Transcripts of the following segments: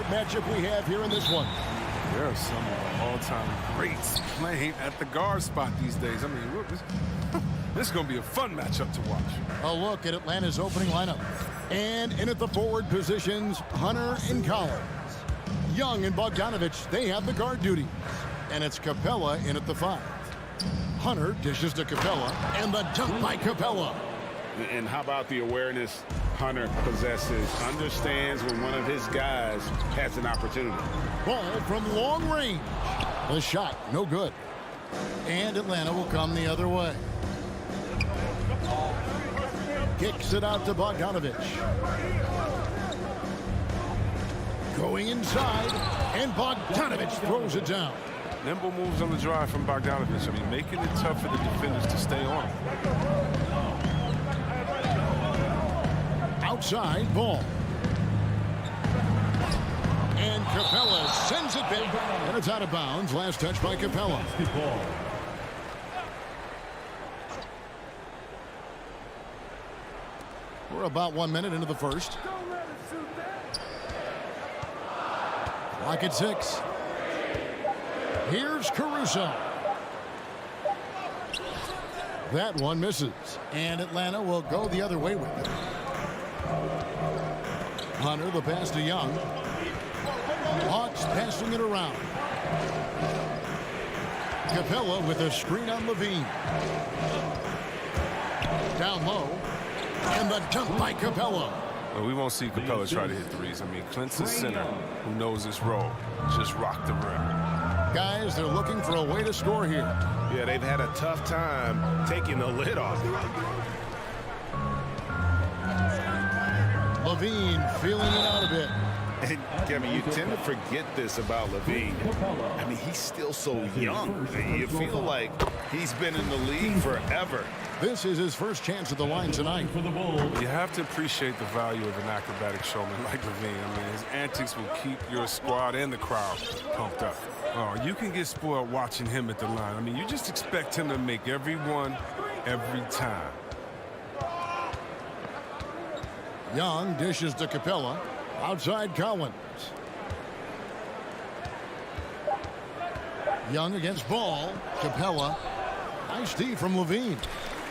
guard matchup we have here in this one. There are some of the all-time greats playing at the guard spot these days. I mean, this is going to be a fun matchup to watch. A look at Atlanta's opening lineup. And in at the forward positions, Hunter and Collins. Young and Bogdanovich, they have the guard duty. And it's Capella in at the 5. Hunter dishes to Capella, and the dunk by Capella. And how about the awareness Hunter possesses, understands when one of his guys has an opportunity. Ball from long range. The shot, no good. And Atlanta will come the other way. Kicks it out to Bogdanovich. Going inside, and Bogdanovich throws it down. Nimble moves on the drive from Bogdanovich. I mean, making it tough for the defenders to stay on. Outside, ball. And Capella sends it back. And it's out of bounds. Last touch by Capella. We're about 1 minute into the first. Clock at 6. Here's Caruso. That one misses. And Atlanta will go the other way with it. Hunter, the pass to Young. Hawks passing it around. Capella with a screen on Levine. Down low. And the dunk by Capella. Well, we won't see Capella try to hit threes. I mean, Clint's the center who knows his role. Just rock the rim. Guys, they're looking for a way to score here. Yeah, they've had a tough time taking the lid off. Levine feeling it out a bit. And Kevin, you tend to forget this about Levine. I mean, he's still so young. You feel like he's been in the league forever. This is his first chance at the line tonight. You have to appreciate the value of an acrobatic showman like Levine. I mean, his antics will keep your squad and the crowd pumped up. Oh, you can get spoiled watching him at the line. I mean, you just expect him to make every one, every time. Young dishes to Capella. Outside Collins. Young against Ball. Capella. Nice D from Levine.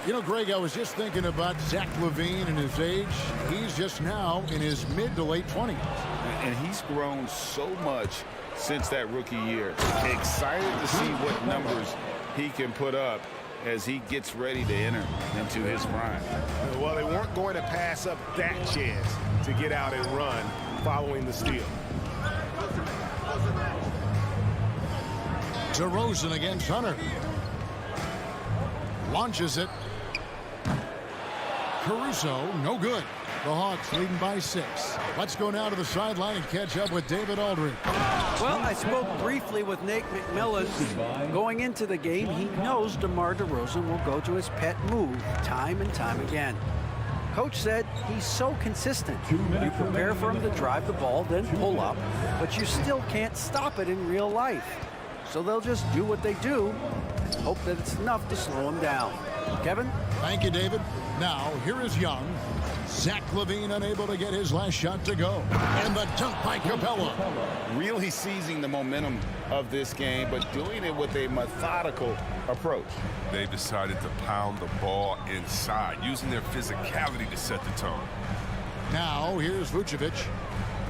You know, Greg, I was just thinking about Zach LaVine and his age. He's just now in his mid to late 20s. And he's grown so much since that rookie year. Excited to see what numbers he can put up as he gets ready to enter into his prime. Well, they weren't going to pass up that chance to get out and run following the steal. DeRozan against Hunter. Launches it. Caruso, no good. The Hawks leading by 6. Let's go now to the sideline and catch up with David Aldridge. Well, I spoke briefly with Nate McMillan. Going into the game, he knows DeMar DeRozan will go to his pet move time and time again. Coach said he's so consistent. You prepare for him to drive the ball, then pull up, but you still can't stop it in real life. So they'll just do what they do and hope that it's enough to slow him down. Kevin? Thank you, David. Now, here is Young. Zach LaVine unable to get his last shot to go. And the dunk by Capella. Really seizing the momentum of this game, but doing it with a methodical approach. They decided to pound the ball inside, using their physicality to set the tone. Now, here's Vucevic.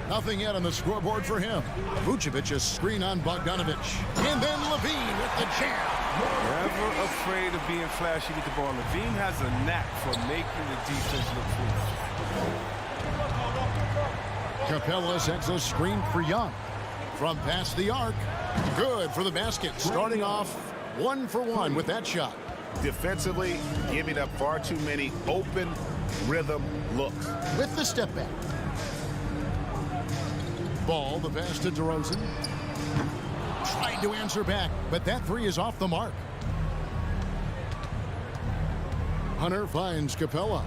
Nothing yet on the scoreboard for him. Vucevic a screen on Bogdanovich. And then LaVine with the jam. Never afraid of being flashy with the ball. LaVine has a knack for making the defense look foolish. Capella sets a screen for Young. From past the arc. Good for the basket. Starting off 1 for 1 with that shot. Defensively, giving up far too many open rhythm looks. With the step back. Ball, the pass to DeRozan. Tried to answer back, but that 3 is off the mark. Hunter finds Capella.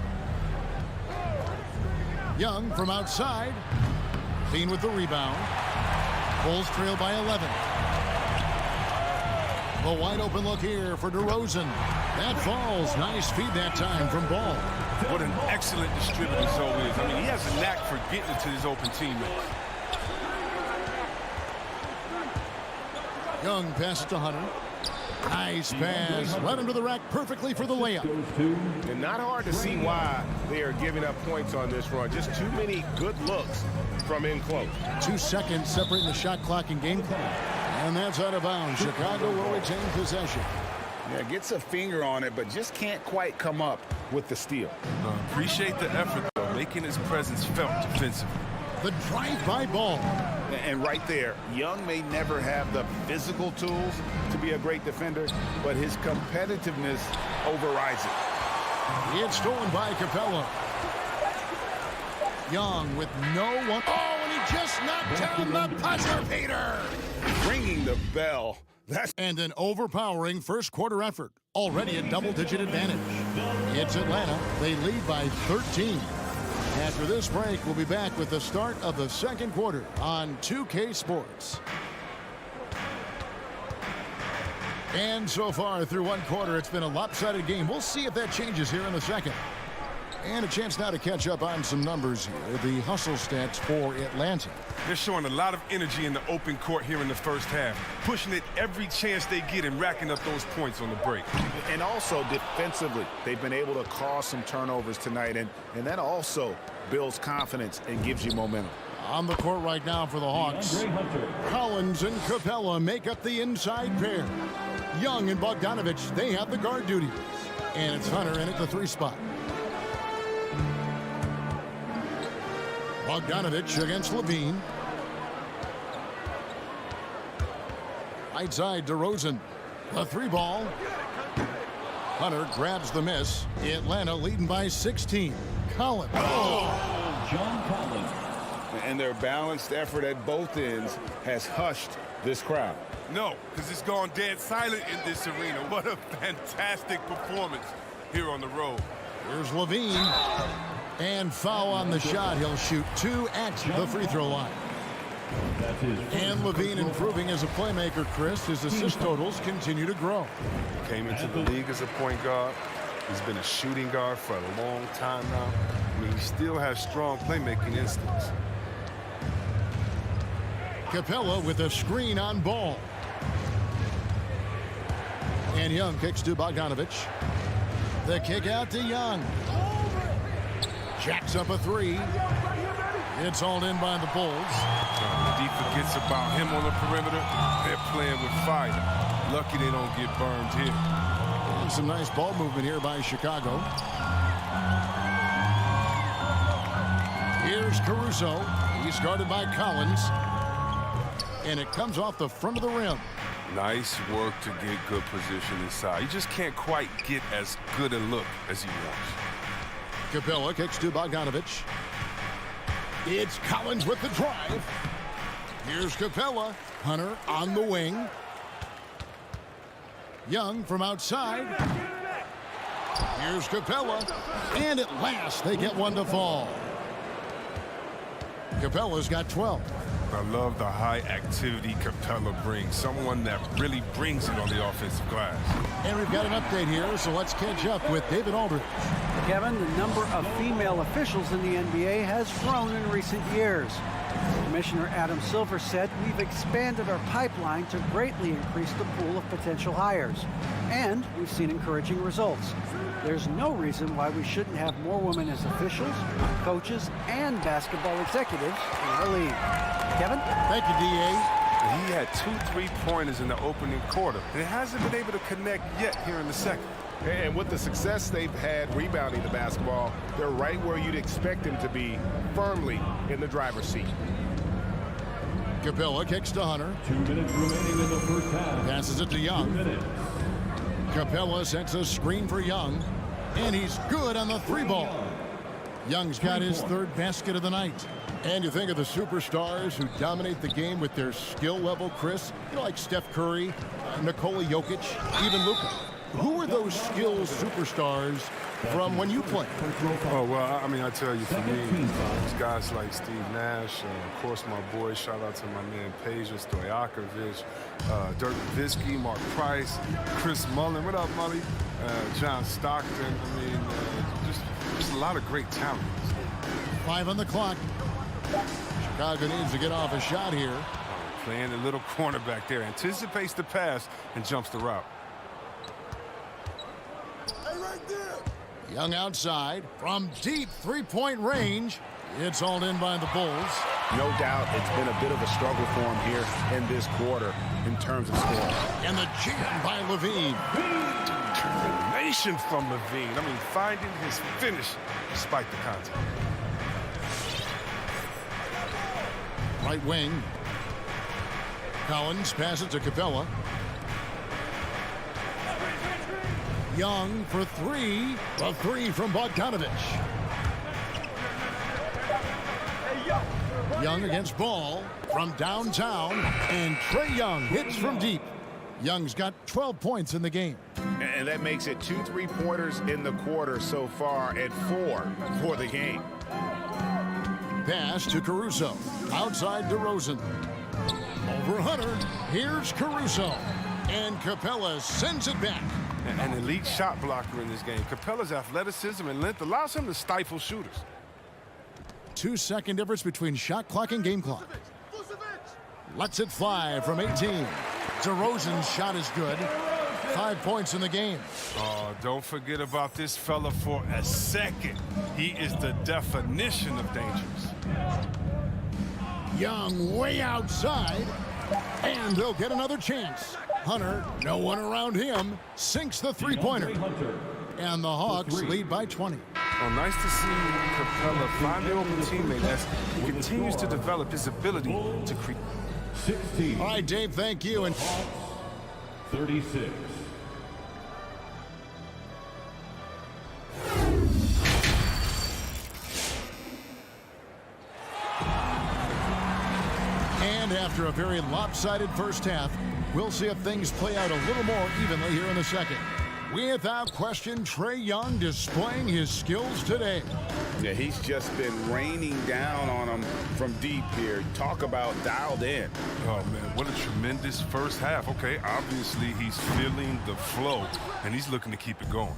Young from outside. Dean with the rebound. Bulls trail by 11. The wide open look here for DeRozan. That falls. Nice feed that time from Ball. What an excellent distributor Zoe is. I mean, he has a knack for getting to his open teammates. Young passes to Hunter. Nice pass. Led him to the rack perfectly for the layup. And not hard to see why they are giving up points on this run. Just too many good looks from in close. 2 seconds separating the shot clock and game clock. And that's out of bounds. Chicago will retain possession. Yeah, gets a finger on it, but just can't quite come up with the steal. Appreciate the effort, though, making his presence felt defensively. The drive-by ball. And right there, Young may never have the physical tools to be a great defender, but his competitiveness overrides it. It's stolen by Capella. Young with no one. Oh, and he just knocked down the buzzer beater. Ringing the bell. And an overpowering first quarter effort. Already a double-digit advantage. It's Atlanta. They lead by 13. After this break, we'll be back with the start of the second quarter on 2K Sports. And so far through one quarter, it's been a lopsided game. We'll see if that changes here in the second. And a chance now to catch up on some numbers here. The hustle stats for Atlanta. They're showing a lot of energy in the open court here in the first half, pushing it every chance they get and racking up those points on the break. And also defensively, they've been able to cause some turnovers tonight, and that also builds confidence and gives you momentum. On the court right now for the Hawks, Collins and Capella make up the inside pair. Young and Bogdanovich, they have the guard duties. And it's Hunter in at the 3 spot. Bogdanovich against Levine. Right side to Rosen. The 3 ball. Hunter grabs the miss. Atlanta leading by 16. Collins. Oh! John Collins. And their balanced effort at both ends has hushed this crowd. No, because it's gone dead silent in this arena. What a fantastic performance here on the road. Here's Levine. And foul on the shot. He'll shoot 2 at the free throw line. And Levine improving as a playmaker, Chris. His assist totals continue to grow. Came into the league as a point guard. He's been a shooting guard for a long time now. I mean, he still has strong playmaking instincts. Capella with a screen on ball. And Young kicks to Bogdanovich. The kick out to Young. Jacks up a 3. It's hauled in by the Bulls. D forgets about him on the perimeter. They're playing with fire. Lucky they don't get burned here. And some nice ball movement here by Chicago. Here's Caruso. He's guarded by Collins. And it comes off the front of the rim. Nice work to get good position inside. He just can't quite get as good a look as he wants. Capella kicks to Bogdanovich. It's Collins with the drive. Here's Capella. Hunter on the wing. Young from outside. Here's Capella. And at last, they get one to fall. Capella's got 12. I love the high activity Capella brings. Someone that really brings it on the offensive glass. And we've got an update here, so let's catch up with David Aldridge. Kevin, the number of female officials in the NBA has grown in recent years. Commissioner Adam Silver said, "We've expanded our pipeline to greatly increase the pool of potential hires. And we've seen encouraging results. There's no reason why we shouldn't have more women as officials, coaches, and basketball executives in our league." Kevin? Thank you, D.A. He had 2 3-pointers in the opening quarter. It hasn't been able to connect yet here in the second. And with the success they've had rebounding the basketball, they're right where you'd expect them to be, firmly in the driver's seat. Capella kicks to Hunter. 2 minutes remaining in the first half. Passes it to Young. 2 minutes. Capella sets a screen for Young. And he's good on the 3 ball. Young's got his 3rd basket of the night. And you think of the superstars who dominate the game with their skill level, Chris, you know, like Steph Curry, Nikola Jokic, even Luka. Who are those skills superstars from when you played? Oh, well, I mean, I tell you, for me, it's guys like Steve Nash, of course, my boy, shout out to my man Peja Stojakovic, Dirk Nowitzki, Mark Price, Chris Mullin, what up, Mully? John Stockton, I mean, just a lot of great talent. 5 on the clock. Chicago needs to get off a shot here. Playing a little cornerback there. Anticipates the pass and jumps the route. Young outside from deep three-point range. It's hauled in by the Bulls. No doubt it's been a bit of a struggle for him here in this quarter in terms of scoring. And the jam by Levine. Determination from Levine. I mean, finding his finish despite the contact. Right wing. Collins passes to Capella. Young for three. A three from Bogdanovich. Young against Ball from downtown. And Trae Young hits from deep. Young's got 12 points in the game. And that makes it 2 3-pointers in the quarter so far and 4 for the game. Pass to Caruso. Outside DeRozan. Over Hunter. Here's Caruso. And Capella sends it back. An elite shot blocker in this game. Capella's athleticism and length allows him to stifle shooters. 2-second difference between shot clock and game clock. Lets it fly from 18. DeRozan's shot is good. 5 points in the game. Oh, don't forget about this fella for a second. He is the definition of dangerous. Young way outside. And they'll get another chance. Hunter, no one around him, sinks the three-pointer. And the Hawks lead by 20. Oh, nice to see Capella find the open teammate as he continues to develop his ability to create. 16. All right, Dave, thank you. And 36. And after a very lopsided first half, we'll see if things play out a little more evenly here in the second. Without question, Trae Young displaying his skills today. Yeah, he's just been raining down on them from deep here. Talk about dialed in. Oh, man, what a tremendous first half. Okay, obviously he's feeling the flow, and he's looking to keep it going.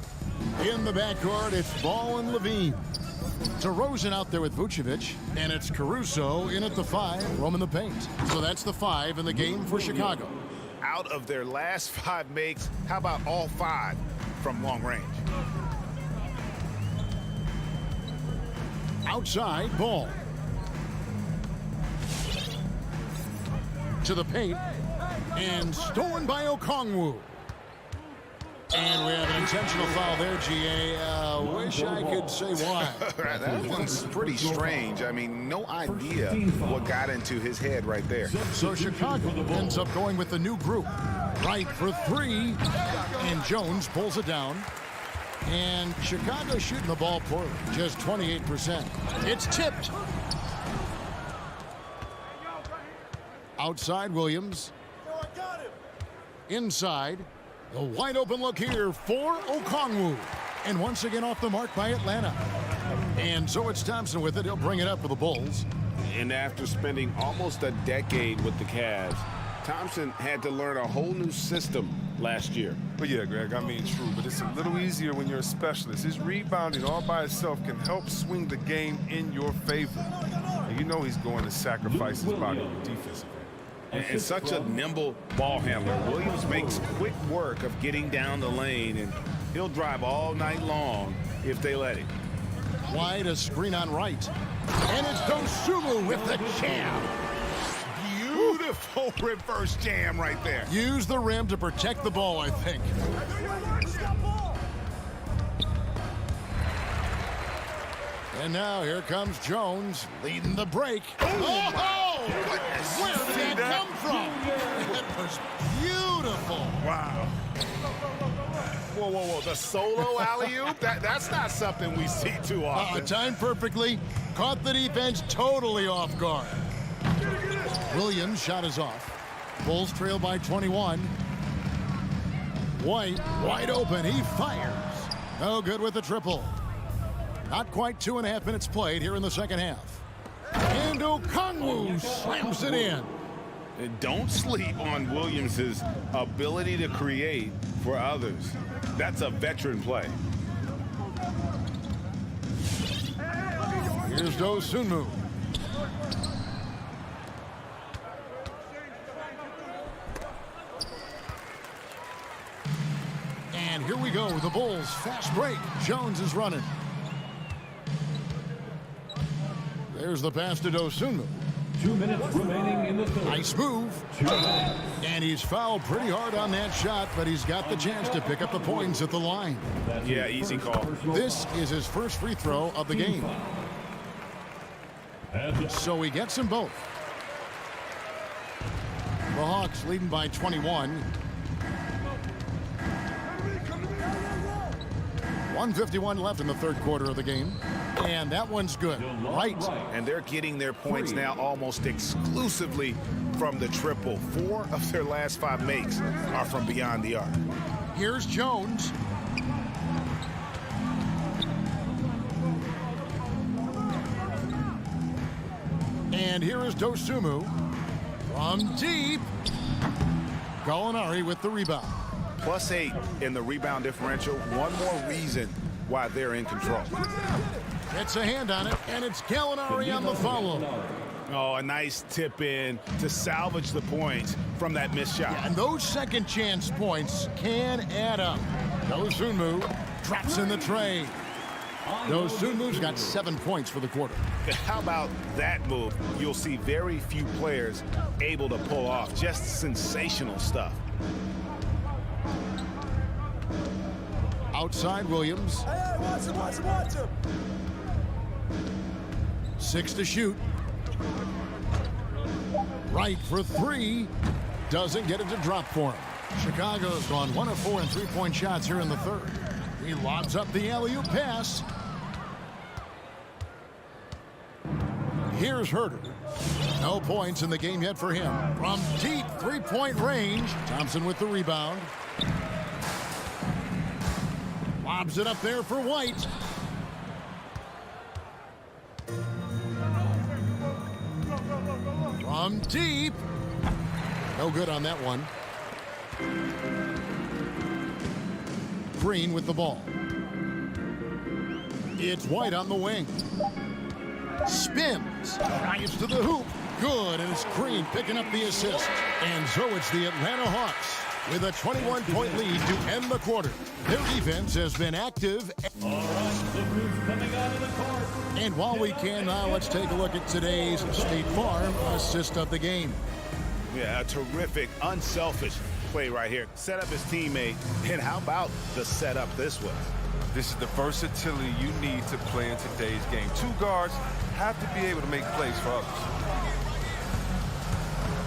In the backcourt, it's Ball and Levine. DeRozan out there with Vucevic, and it's Caruso in at the 5, roaming the paint. So that's the 5 in the game for Chicago. Out of their last 5 makes, how about all 5 from long range? Outside, Ball. To the paint, and stolen by Okongwu. And we have an intentional foul there, GA. Wish I could say why. That one's pretty strange. I mean, no idea what got into his head right there. So Chicago ends up going with the new group. Right for 3. And Jones pulls it down. And Chicago shooting the ball poorly, just 28%. It's tipped. Outside Williams. Inside. A wide open look here for Okongwu. And once again off the mark by Atlanta. And so it's Thompson with it. He'll bring it up for the Bulls. And after spending almost a decade with the Cavs, Thompson had to learn a whole new system last year. But yeah, Greg, I mean, true, but it's a little easier when you're a specialist. His rebounding all by itself can help swing the game in your favor. And you know he's going to sacrifice his body defensively. And such a nimble ball handler. Williams makes quick work of getting down the lane, and he'll drive all night long if they let him. Wide, a screen on right. And it's Dosunmu with the jam. Beautiful reverse jam right there. Use the rim to protect the ball, I think. And now here comes Jones leading the break. Oh! Where did that come from? It was beautiful. Wow. Whoa, whoa, whoa. The solo alley-oop? That's not something we see too often. Timed perfectly. Caught the defense totally off guard. Williams' shot is off. Bulls trail by 21. White, wide open. He fires. No good with the triple. Not quite 2.5 minutes played here in the second half. And Okongwu slams it in. And don't sleep on Williams' ability to create for others. That's a veteran play. Here's Dosunmu. And here we go. The Bulls fast break. Jones is running. There's the pass to Dosunmu. 2 minutes remaining in the third. Nice move. 2 minutes. And he's fouled pretty hard on that shot, but he's got the chance to pick up the points at the line. Yeah, easy call. This is his first free throw of the game. So he gets them both. The Hawks leading by 21. 1:51 left in the third quarter of the game. And that one's good. Right. And they're getting their points now almost exclusively from the triple. 4 of their last 5 makes are from beyond the arc. Here's Jones. And here is Dosunmu from deep. Gallinari with the rebound. +8 in the rebound differential. One more reason why they're in control. Gets a hand on it, and it's Gallinari on the follow. Oh, a nice tip in to salvage the points from that missed shot. And those second chance points can add up. Dosunmu drops in the tray. Dosunmu's got 7 points for the quarter. How about that move? You'll see very few players able to pull off. Just sensational stuff. Outside Williams. Hey, watch him. 6 to shoot. Right for 3. Doesn't get it to drop for him. Chicago's gone 1 of 4 in 3-point shots here in the third. He lobs up the alley-oop pass. Here's Herter. No points in the game yet for him. From deep 3-point range. Thompson with the rebound. Lobs it up there for White. From deep. No good on that one. Green with the ball. It's White on the wing. Spins. Drives to the hoop. Good, and it's Green picking up the assist. And so it's the Atlanta Hawks with a 21-point lead to end the quarter. Their defense has been active. All right, look who's coming out of the court. And while we can now, let's take a look at today's State Farm assist of the game. Yeah, a terrific, unselfish play right here. Set up his teammate, and how about the setup this was? This is the versatility you need to play in today's game. 2 guards have to be able to make plays for others.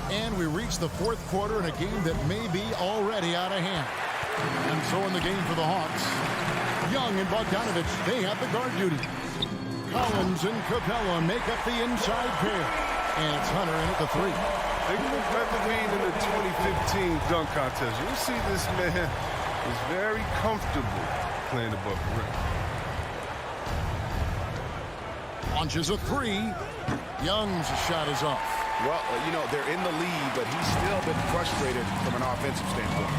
And we reach the fourth quarter in a game that may be already out of hand. And so in the game for the Hawks, Young and Bogdanovich, they have the guard duty. Collins and Capella make up the inside pair. And it's Hunter in at the 3. They can look at Levine in the 2015 dunk contest. You'll see this man is very comfortable playing above the rim. Launches a 3. Young's shot is off. Well, you know, they're in the lead, but he's still been frustrated from an offensive standpoint.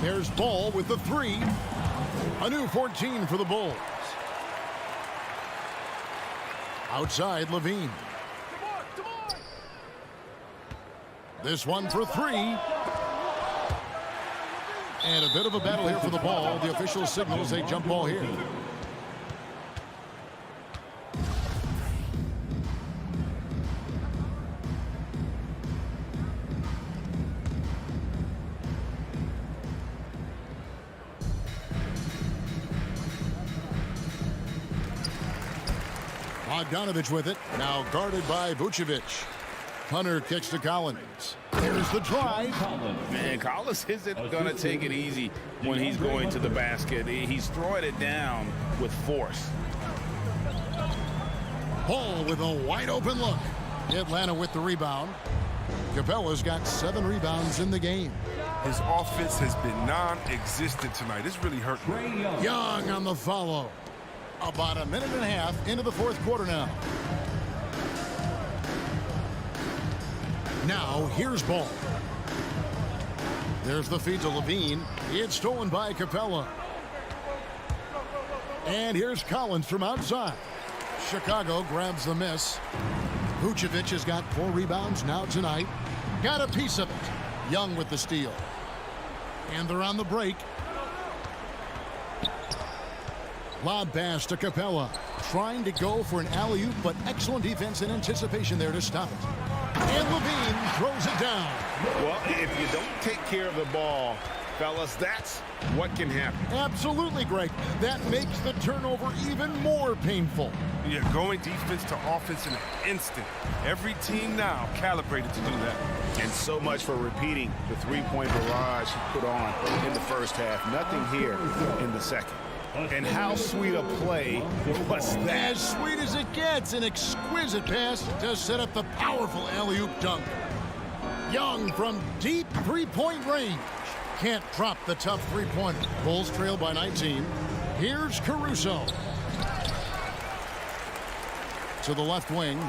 There's Ball with the 3. A new 14 for the Bulls. Outside Levine. This one for 3. And a bit of a battle here for the ball. The official signals a jump ball here. Bogdanovich with it. Now guarded by Vucevic. Hunter kicks to Collins. There's the drive. Man, Collins isn't going to take it easy when he's going to the basket. He's throwing it down with force. Ball with a wide open look. Atlanta with the rebound. Capella's got 7 rebounds in the game. His offense has been non-existent tonight. It's really hurt me. Young on the follow. About a minute and a half into the fourth quarter now. Now, here's Ball. There's the feed to Levine. It's stolen by Capella. And here's Collins from outside. Chicago grabs the miss. Vucevic has got 4 rebounds now tonight. Got a piece of it. Young with the steal. And they're on the break. Lob pass to Capella. Trying to go for an alley-oop, but excellent defense and anticipation there to stop it. And Levine throws it down. Well, if you don't take care of the ball, fellas, that's what can happen. Absolutely, Greg. That makes the turnover even more painful. Yeah, going defense to offense in an instant. Every team now calibrated to do that. And so much for repeating the three-point barrage he put on in the first half. Nothing here in the second. And how sweet a play was that? As sweet as it gets, an exquisite pass to set up the powerful alley-oop dunk. Young from deep three-point range. Can't drop the tough three-pointer. Bulls trail by 19. Here's Caruso. To the left wing.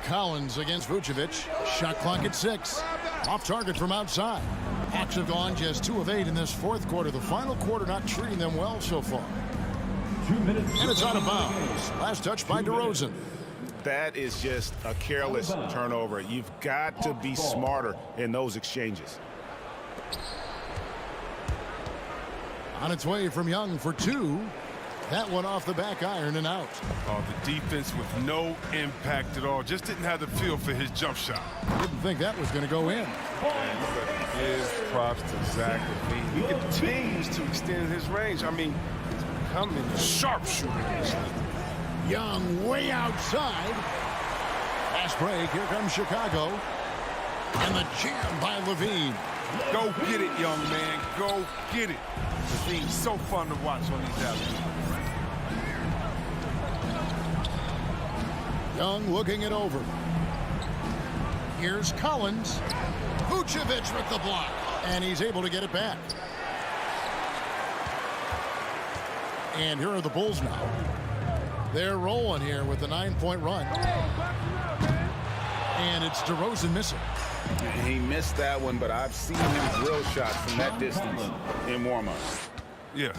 Collins against Vucevic. Shot clock at 6. Off target from outside. Hawks have gone just 2 of 8 in this fourth quarter. The final quarter not treating them well so far. 2 minutes. And it's out of bounds. Last touch by DeRozan. That is just a careless turnover. You've got to be smarter in those exchanges. On its way from Young for 2. That one off the back iron and out. Oh, the defense with no impact at all. Just didn't have the feel for his jump shot. Didn't think that was going to go in. His props to Zach LaVine. He continues to extend his range. I mean, he's becoming a sharpshooter. Young way outside. Fast break. Here comes Chicago. And the jam by Levine. Go get it, young man. Go get it. LaVine's so fun to watch on these alleys. Young looking it over. Here's Collins. Vucevic with the block. And he's able to get it back. And here are the Bulls now. They're rolling here with a 9-point run. And it's DeRozan missing. He missed that one, but I've seen him drill shots from that distance in warm-ups. Yeah,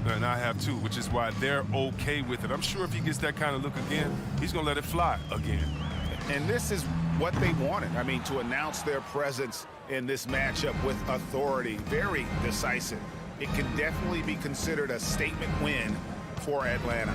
and I have too, which is why they're okay with it. I'm sure if he gets that kind of look again, he's going to let it fly again. And this is what they wanted. I mean, to announce their presence in this matchup with authority, very decisive. It can definitely be considered a statement win for Atlanta.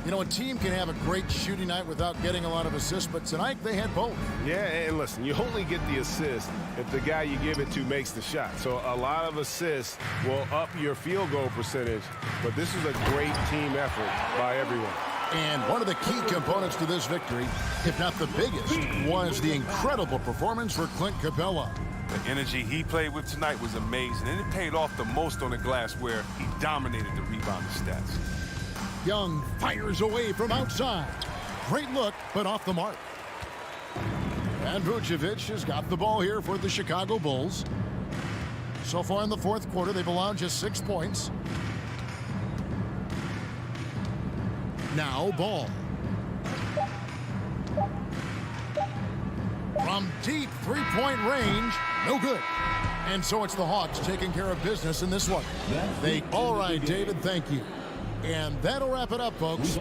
You know, a team can have a great shooting night without getting a lot of assists, but tonight they had both. Yeah, and listen, you only get the assist if the guy you give it to makes the shot. So a lot of assists will up your field goal percentage, but this is a great team effort by everyone. And one of the key components to this victory, if not the biggest, was the incredible performance for Clint Capella. The energy he played with tonight was amazing, and it paid off the most on the glass where he dominated the rebounding stats. Young fires away from outside. Great look, but off the mark. And Vucevic has got the ball here for the Chicago Bulls. So far in the fourth quarter, they've allowed just 6 points. Now ball. From deep three-point range, no good. And so it's the Hawks taking care of business in this one. All right, David, thank you. And that'll wrap it up, folks.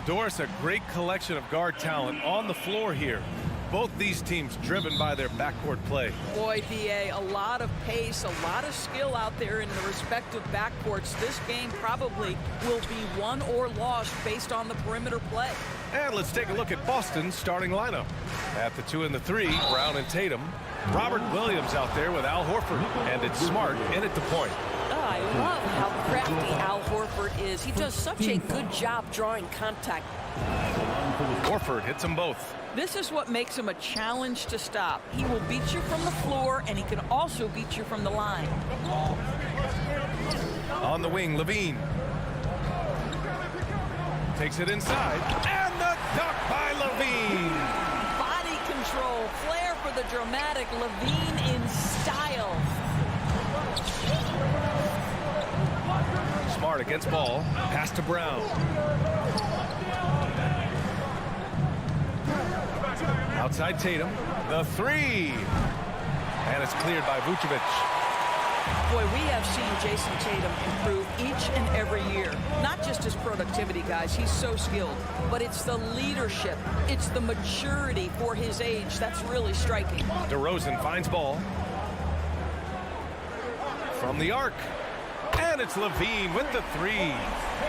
Doris, a great collection of guard talent on the floor here. Both these teams driven by their backcourt play. Boy, DA, a lot of pace, a lot of skill out there in the respective backcourts. This game probably will be won or lost based on the perimeter play. And let's take a look at Boston's starting lineup. At the 2 and the 3, Brown and Tatum. Robert Williams out there with Al Horford. And it's Smart in at the point. Oh, I love how crafty Al Horford is. He does such a good job drawing contact. Horford hits them both. This is what makes him a challenge to stop. He will beat you from the floor, and he can also beat you from the line. On the wing, Levine. Takes it inside. And the dunk by Levine. Body control, flair for the dramatic. Levine in style. Smart against ball. Pass to Brown. Outside Tatum. The 3. And it's cleared by Vucevic. Boy, we have seen Jason Tatum improve each and every year. Not just his productivity, guys. He's so skilled. But it's the leadership. It's the maturity for his age. That's really striking. DeRozan finds ball. From the arc. And it's Levine with the 3.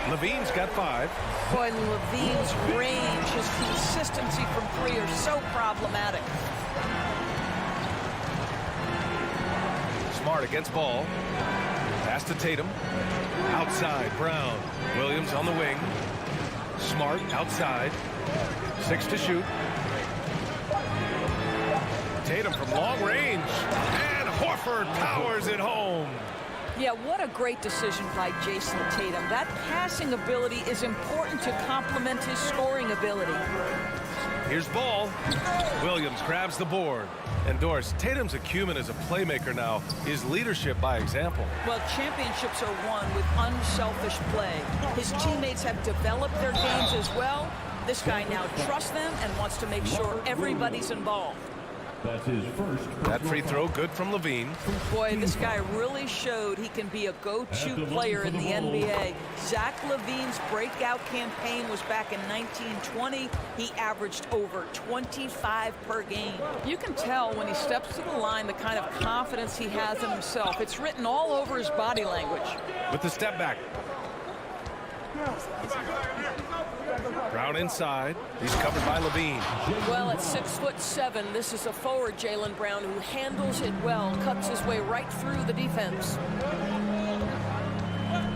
Levine's got 5. Boy, Levine's range, his consistency from 3 are so problematic. Smart against ball. Pass to Tatum. Outside, Brown. Williams on the wing. Smart outside. 6 to shoot. Tatum from long range. And Horford powers it home. Yeah, what a great decision by Jason Tatum. That passing ability is important to complement his scoring ability. Here's ball. Williams grabs the board. And Doris, Tatum's acumen as a playmaker now is leadership by example. Well, championships are won with unselfish play. His teammates have developed their games as well. This guy now trusts them and wants to make sure everybody's involved. That's his first. That free throw good from Levine. Boy, this guy really showed he can be a go-to player in the NBA. Zach LaVine's breakout campaign was back in 1920. He averaged over 25 per game. You can tell when he steps to the line the kind of confidence he has in himself. It's written all over his body language. With the step back. Brown inside. He's covered by Levine. Well, at 6'7", this is a forward, Jaylen Brown, who handles it well, cuts his way right through the defense.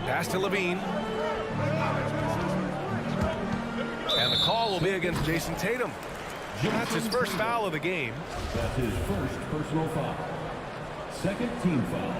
Pass to Levine. And the call will be against Jason Tatum. That's his first foul of the game. That's his first personal foul. Second team foul.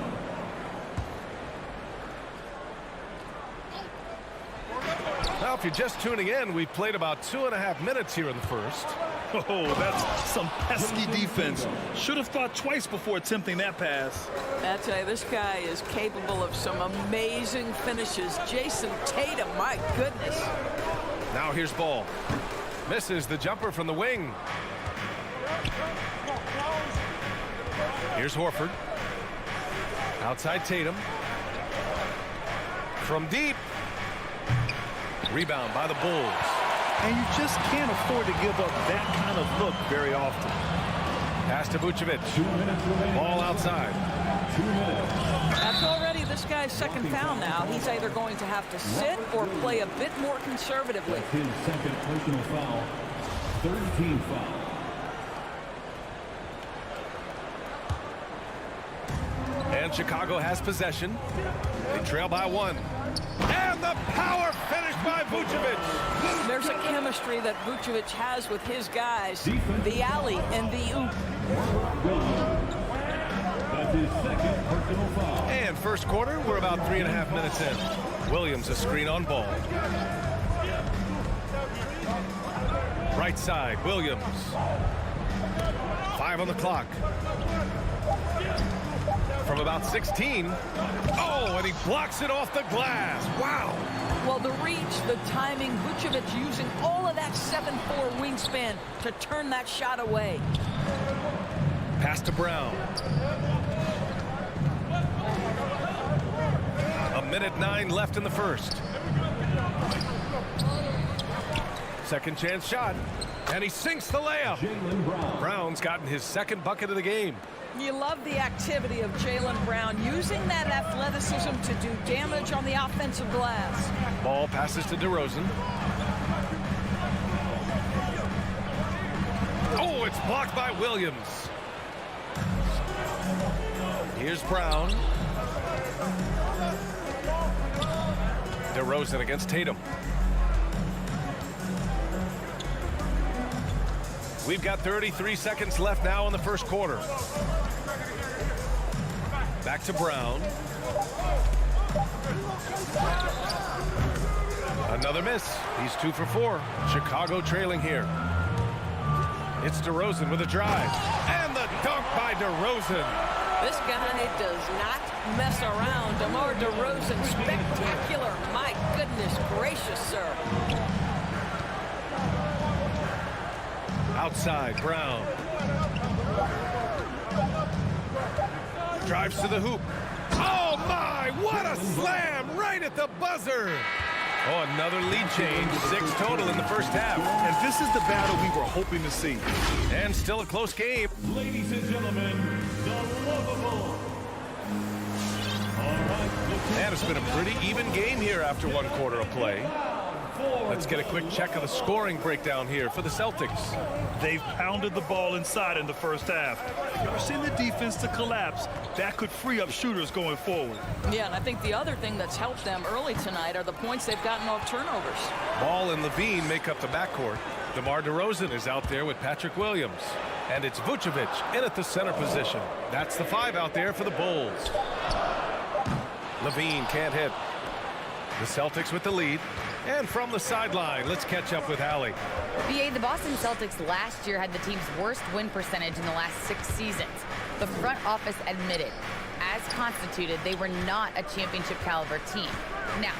Now, if you're just tuning in, we've played about 2.5 minutes here in the first. Oh, that's some pesky defense. Should have thought twice before attempting that pass. I tell you, this guy is capable of some amazing finishes. Jason Tatum, my goodness. Now here's ball. Misses the jumper from the wing. Here's Horford. Outside Tatum. From deep. Rebound by the Bulls. And you just can't afford to give up that kind of look very often. Pass to Vucevic. 2 minutes remaining. Ball outside. 2 minutes. That's already this guy's second foul now. He's either going to have to sit or play a bit more conservatively. That's his second personal foul. Third team foul. And Chicago has possession. They trail by 1. And the power finish by Vucevic. There's a chemistry that Vucevic has with his guys. The alley and the oop. That's his second personal foul. And first quarter, we're about 3.5 minutes in. Williams a screen on ball. Right side, Williams. 5 on the clock. From about 16. Oh, and he blocks it off the glass. Wow. Well, the reach, the timing, Vucevic using all of that 7'4" wingspan to turn that shot away. Pass to Brown. 1:09 left in the first. Second chance shot. And he sinks the layup. Brown's gotten his second bucket of the game. You love the activity of Jaylen Brown, using that athleticism to do damage on the offensive glass. Ball passes to DeRozan. Oh, it's blocked by Williams. Here's Brown. DeRozan against Tatum. We've got 33 seconds left now in the first quarter. Back to Brown. Another miss. He's 2 for 4. Chicago trailing here. It's DeRozan with a drive. And the dunk by DeRozan. This guy does not mess around. DeMar DeRozan, spectacular. My goodness gracious, sir. Outside, Brown. Drives to the hoop. Oh, my! What a slam right at the buzzer! Oh, another lead change. 6 total in the first half. And this is the battle we were hoping to see. And still a close game. Ladies and gentlemen, the lovable. All right, And it's been a pretty even game here after 1 quarter of play. Let's get a quick check of the scoring breakdown here for the Celtics. They've pounded the ball inside in the first half. Forcing the defense to collapse. That could free up shooters going forward. Yeah, and I think the other thing that's helped them early tonight are the points they've gotten off turnovers. Ball and Levine make up the backcourt. DeMar DeRozan is out there with Patrick Williams. And it's Vucevic in at the center position. That's the 5 out there for the Bulls. Levine can't hit. The Celtics with the lead. And from the sideline, let's catch up with Allie. BA, the Boston Celtics last year had the team's worst win percentage in the last 6 seasons. The front office admitted, as constituted, they were not a championship caliber team. Now,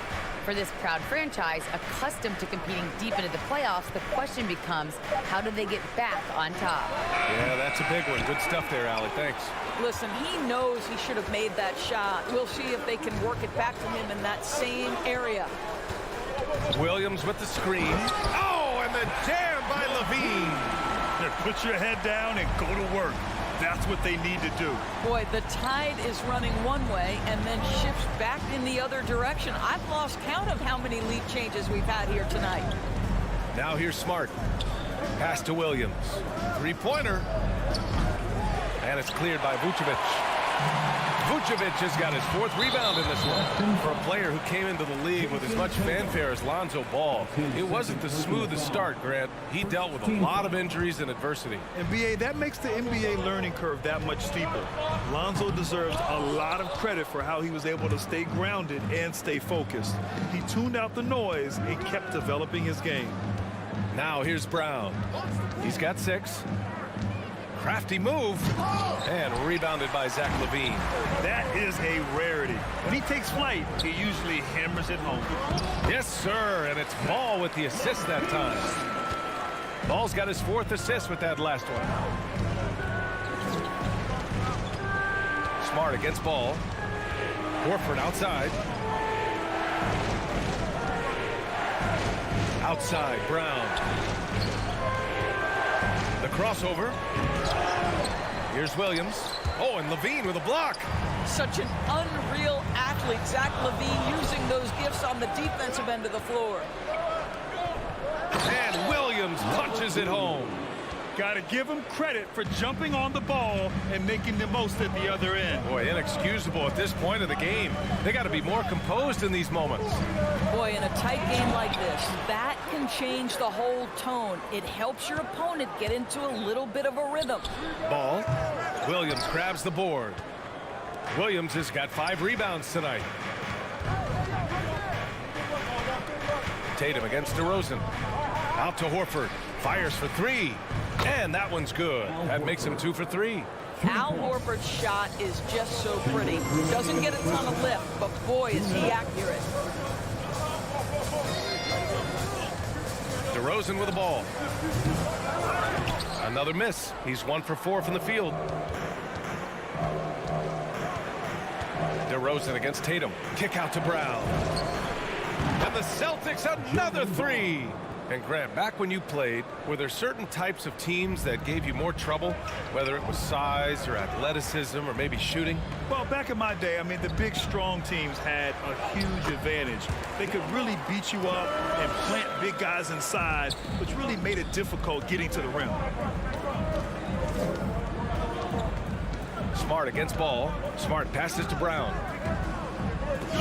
for this proud franchise, accustomed to competing deep into the playoffs, the question becomes, how do they get back on top? Yeah, that's a big one. Good stuff there, Allie. Thanks. Listen, he knows he should have made that shot. We'll see if they can work it back to him in that same area. Williams with the screen. Oh, and the jam by Levine. Put your head down and go to work. That's what they need to do. Boy, the tide is running one way and then shifts back in the other direction. I've lost count of how many lead changes we've had here tonight. Now here's Smart. Pass to Williams. 3-pointer. And it's cleared by Vucevic. Vucevic has got his 4th rebound in this one. For a player who came into the league with as much fanfare as Lonzo Ball, it wasn't the smoothest start, Grant. He dealt with a lot of injuries and adversity. And BA, that makes the NBA learning curve that much steeper. Lonzo deserves a lot of credit for how he was able to stay grounded and stay focused. He tuned out the noise and kept developing his game. Now here's Brown. He's got 6. Crafty move, and rebounded by Zach LaVine. That is a rarity. When he takes flight, he usually hammers it home. Yes, sir, and it's Ball with the assist that time. Ball's got his 4th assist with that last one. Smart against Ball. Horford outside. Outside, Brown. The crossover. Here's Williams. Oh, and Levine with a block. Such an unreal athlete, Zach LaVine, using those gifts on the defensive end of the floor. And Williams punches it home. Got to give him credit for jumping on the ball and making the most at the other end. Boy, inexcusable at this point of the game. They got to be more composed in these moments. Boy, in a tight game like this, that can change the whole tone. It helps your opponent get into a little bit of a rhythm. Ball. Williams grabs the board. Williams has got 5 rebounds tonight. Tatum against DeRozan. Out to Horford. Fires for 3. And that one's good. That makes him 2 for 3. Al Horford's shot is just so pretty. Doesn't get a ton of lift, but boy, is he accurate. DeRozan with the ball. Another miss. He's 1 for 4 from the field. DeRozan against Tatum. Kick out to Brown. And the Celtics another 3. And Grant, back when you played, were there certain types of teams that gave you more trouble, whether it was size or athleticism or maybe shooting? Well, back in my day, I mean, the big, strong teams had a huge advantage. They could really beat you up and plant big guys inside, which really made it difficult getting to the rim. Smart against ball. Smart passes to Brown.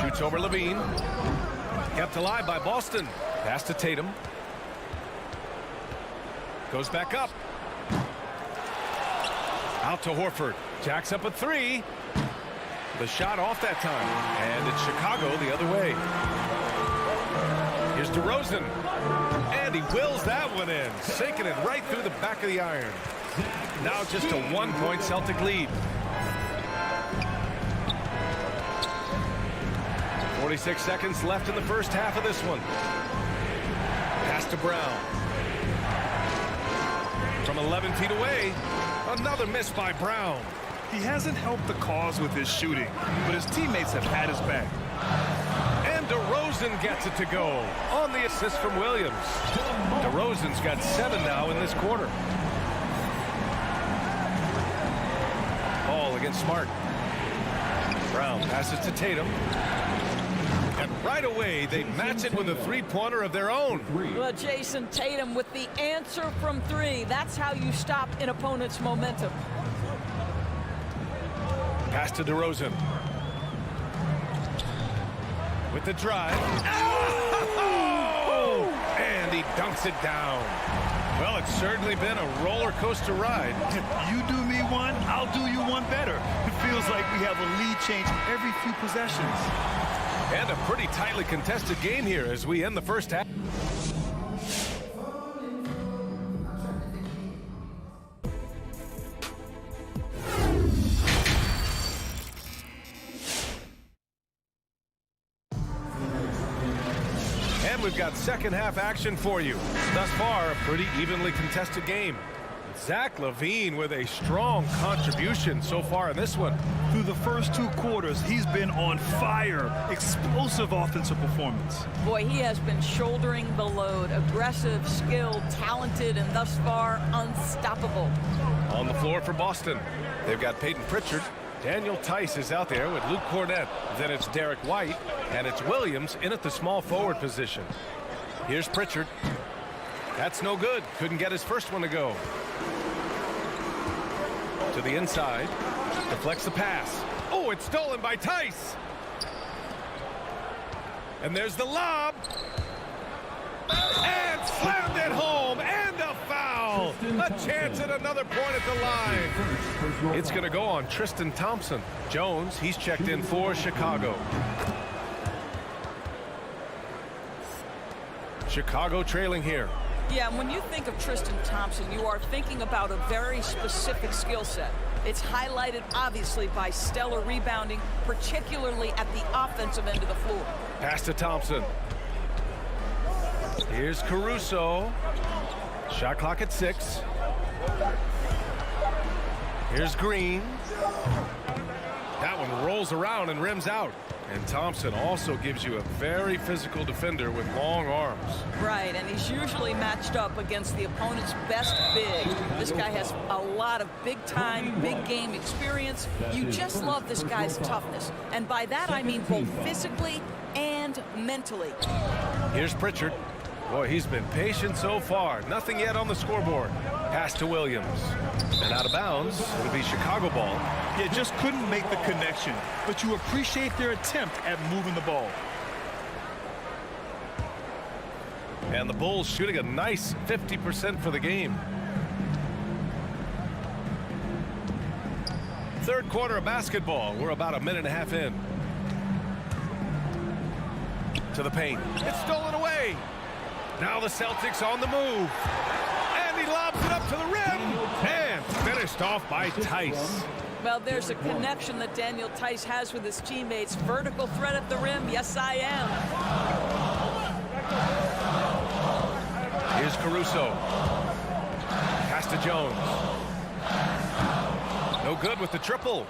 Shoots over Levine. Kept alive by Boston. Pass to Tatum. Goes back up. Out to Horford. Jacks up a three. The shot off that time. And it's Chicago the other way. Here's DeRozan. And he wills that one in. Sinking it right through the back of the iron. Now just a 1-point Celtic lead. 46 seconds left in the first half of this one. Pass to Brown. From 11 feet away, another miss by Brown. He hasn't helped the cause with his shooting, but his teammates have had his back. And DeRozan gets it to go on the assist from Williams. DeRozan's got 7 now in this quarter. Ball against Smart. Brown passes to Tatum. And right away, they match it with a three-pointer of their own. Well, Jason, Tatum with the answer from 3. That's how you stop an opponent's momentum. Pass to DeRozan. With the drive. Oh! And he dunks it down. Well, it's certainly been a roller coaster ride. You do me one, I'll do you one better. It feels like we have a lead change every few possessions. And a pretty tightly contested game here as we end the first half. And we've got second half action for you. Thus far, a pretty evenly contested game. Zach LaVine with a strong contribution so far in this one. Through the first 2 quarters, he's been on fire. Explosive offensive performance. Boy, he has been shouldering the load. Aggressive, skilled, talented, and thus far unstoppable. On the floor for Boston, they've got Peyton Pritchard. Daniel Tice is out there with Luke Cornett. Then it's Derek White, and it's Williams in at the small forward position. Here's Pritchard. That's no good. Couldn't get his first one to go. To the inside. Deflects the pass. Oh, it's stolen by Tice. And there's the lob. And slammed it home. And a foul. A chance at another point at the line. It's going to go on Tristan Thompson. Jones, he's checked in for Chicago. Chicago trailing here. Yeah, and when you think of Tristan Thompson, you are thinking about a very specific skill set. It's highlighted, obviously, by stellar rebounding, particularly at the offensive end of the floor. Pass to Thompson. Here's Caruso. Shot clock at 6. Here's Green. That one rolls around and rims out. And Thompson also gives you a very physical defender with long arms. Right, and he's usually matched up against the opponent's best big. This guy has a lot of big-time, big-game experience. You just love this guy's toughness. And by that, I mean both physically and mentally. Here's Pritchard. Boy, he's been patient so far. Nothing yet on the scoreboard. Pass to Williams. And out of bounds, it'll be Chicago ball. Yeah, just couldn't make the connection, but you appreciate their attempt at moving the ball. And the Bulls shooting a nice 50% for the game. Third quarter of basketball. We're about a minute and a half in. To the paint. It's stolen away. Now the Celtics on the move. And he lobs it up to the rim. And finished off by Tice. Well, there's a connection that Daniel Tice has with his teammates. Vertical threat at the rim. Yes, I am. Here's Caruso. Pass to Jones. No good with the triple.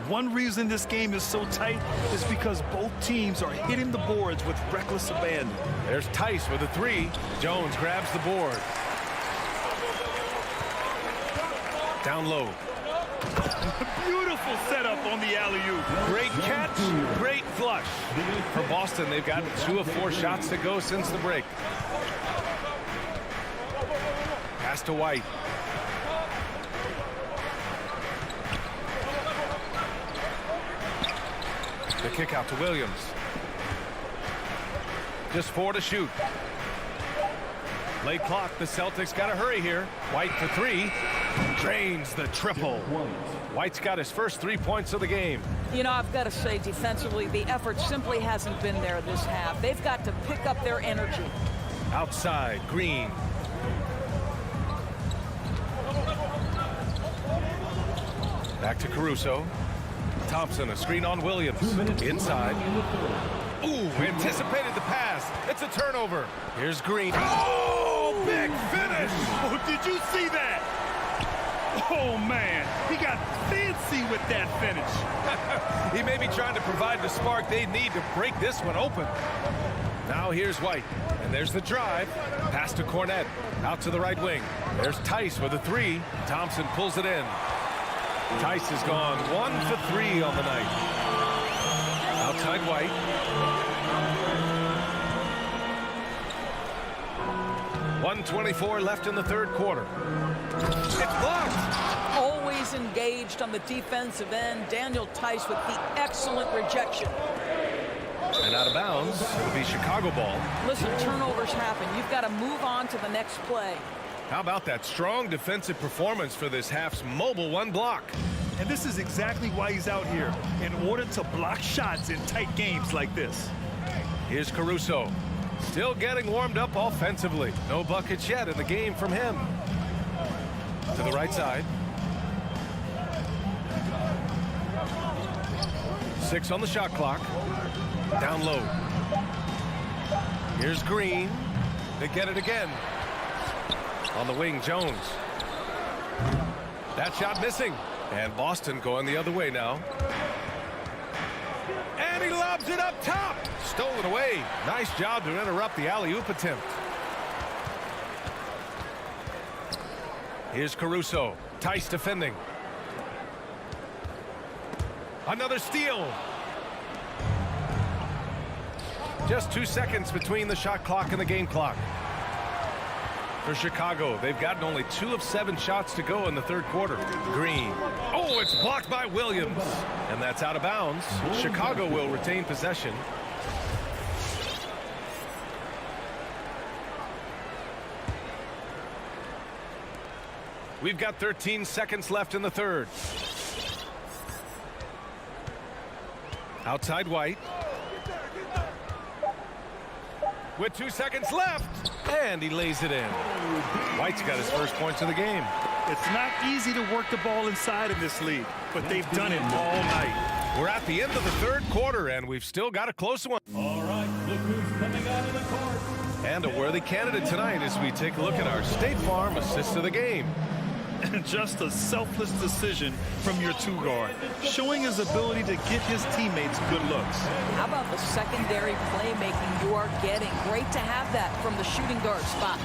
One reason this game is so tight is because both teams are hitting the boards with reckless abandon. There's Tice with a three. Jones grabs the board. Down low. Beautiful setup on the alley-oop. Great catch, great flush. For Boston, they've got 2 of 4 shots to go since the break. Pass to White. The kick out to Williams. Just 4 to shoot. Late clock, the Celtics got to hurry here. White for 3. Drains the triple. White's got his first 3 points of the game. You know, I've got to say, defensively, the effort simply hasn't been there this half. They've got to pick up their energy. Outside, Green. Back to Caruso. Thompson, a screen on Williams. Inside. Ooh, anticipated the pass. It's a turnover. Here's Green. Oh, big finish. Oh, did you see that? Oh, man. He got fancy with that finish. He may be trying to provide the spark they need to break this one open. Now here's White. And there's the drive. Pass to Cornette. Out to the right wing. There's Tice with a 3. Thompson pulls it in. Tice has gone 1 for 3 on the night. Outside White. .124 left in the third quarter. It's blocked. Always engaged on the defensive end. Daniel Tice with the excellent rejection. And out of bounds. It'll be Chicago ball. Listen, turnovers happen. You've got to move on to the next play. How about that strong defensive performance for this half's mobile 1 block? And this is exactly why he's out here, in order to block shots in tight games like this. Here's Caruso. Still getting warmed up offensively. No buckets yet in the game from him. To the right side. 6 on the shot clock. Down low. Here's Green. They get it again. On the wing, Jones. That shot missing. And Boston going the other way now. And he lobs it up top. Stolen away. Nice job to interrupt the alley-oop attempt. Here's Caruso. Tice defending. Another steal. Just 2 seconds between the shot clock and the game clock. For Chicago, they've gotten only 2 of 7 shots to go in the third quarter. Green. Oh, it's blocked by Williams. And that's out of bounds. Chicago will retain possession. We've got 13 seconds left in the third. Outside White. With 2 seconds left. And he lays it in. White's got his first points of the game. It's not easy to work the ball inside in this league, but they've done it all night. We're at the end of the third quarter, and we've still got a close one. All right, look who's coming out of the court. And a worthy candidate tonight as we take a look at our State Farm assist of the game. Just a selfless decision from your 2 guard, showing his ability to get his teammates good looks. How about the secondary playmaking you are getting? Great to have that from the shooting guard spot.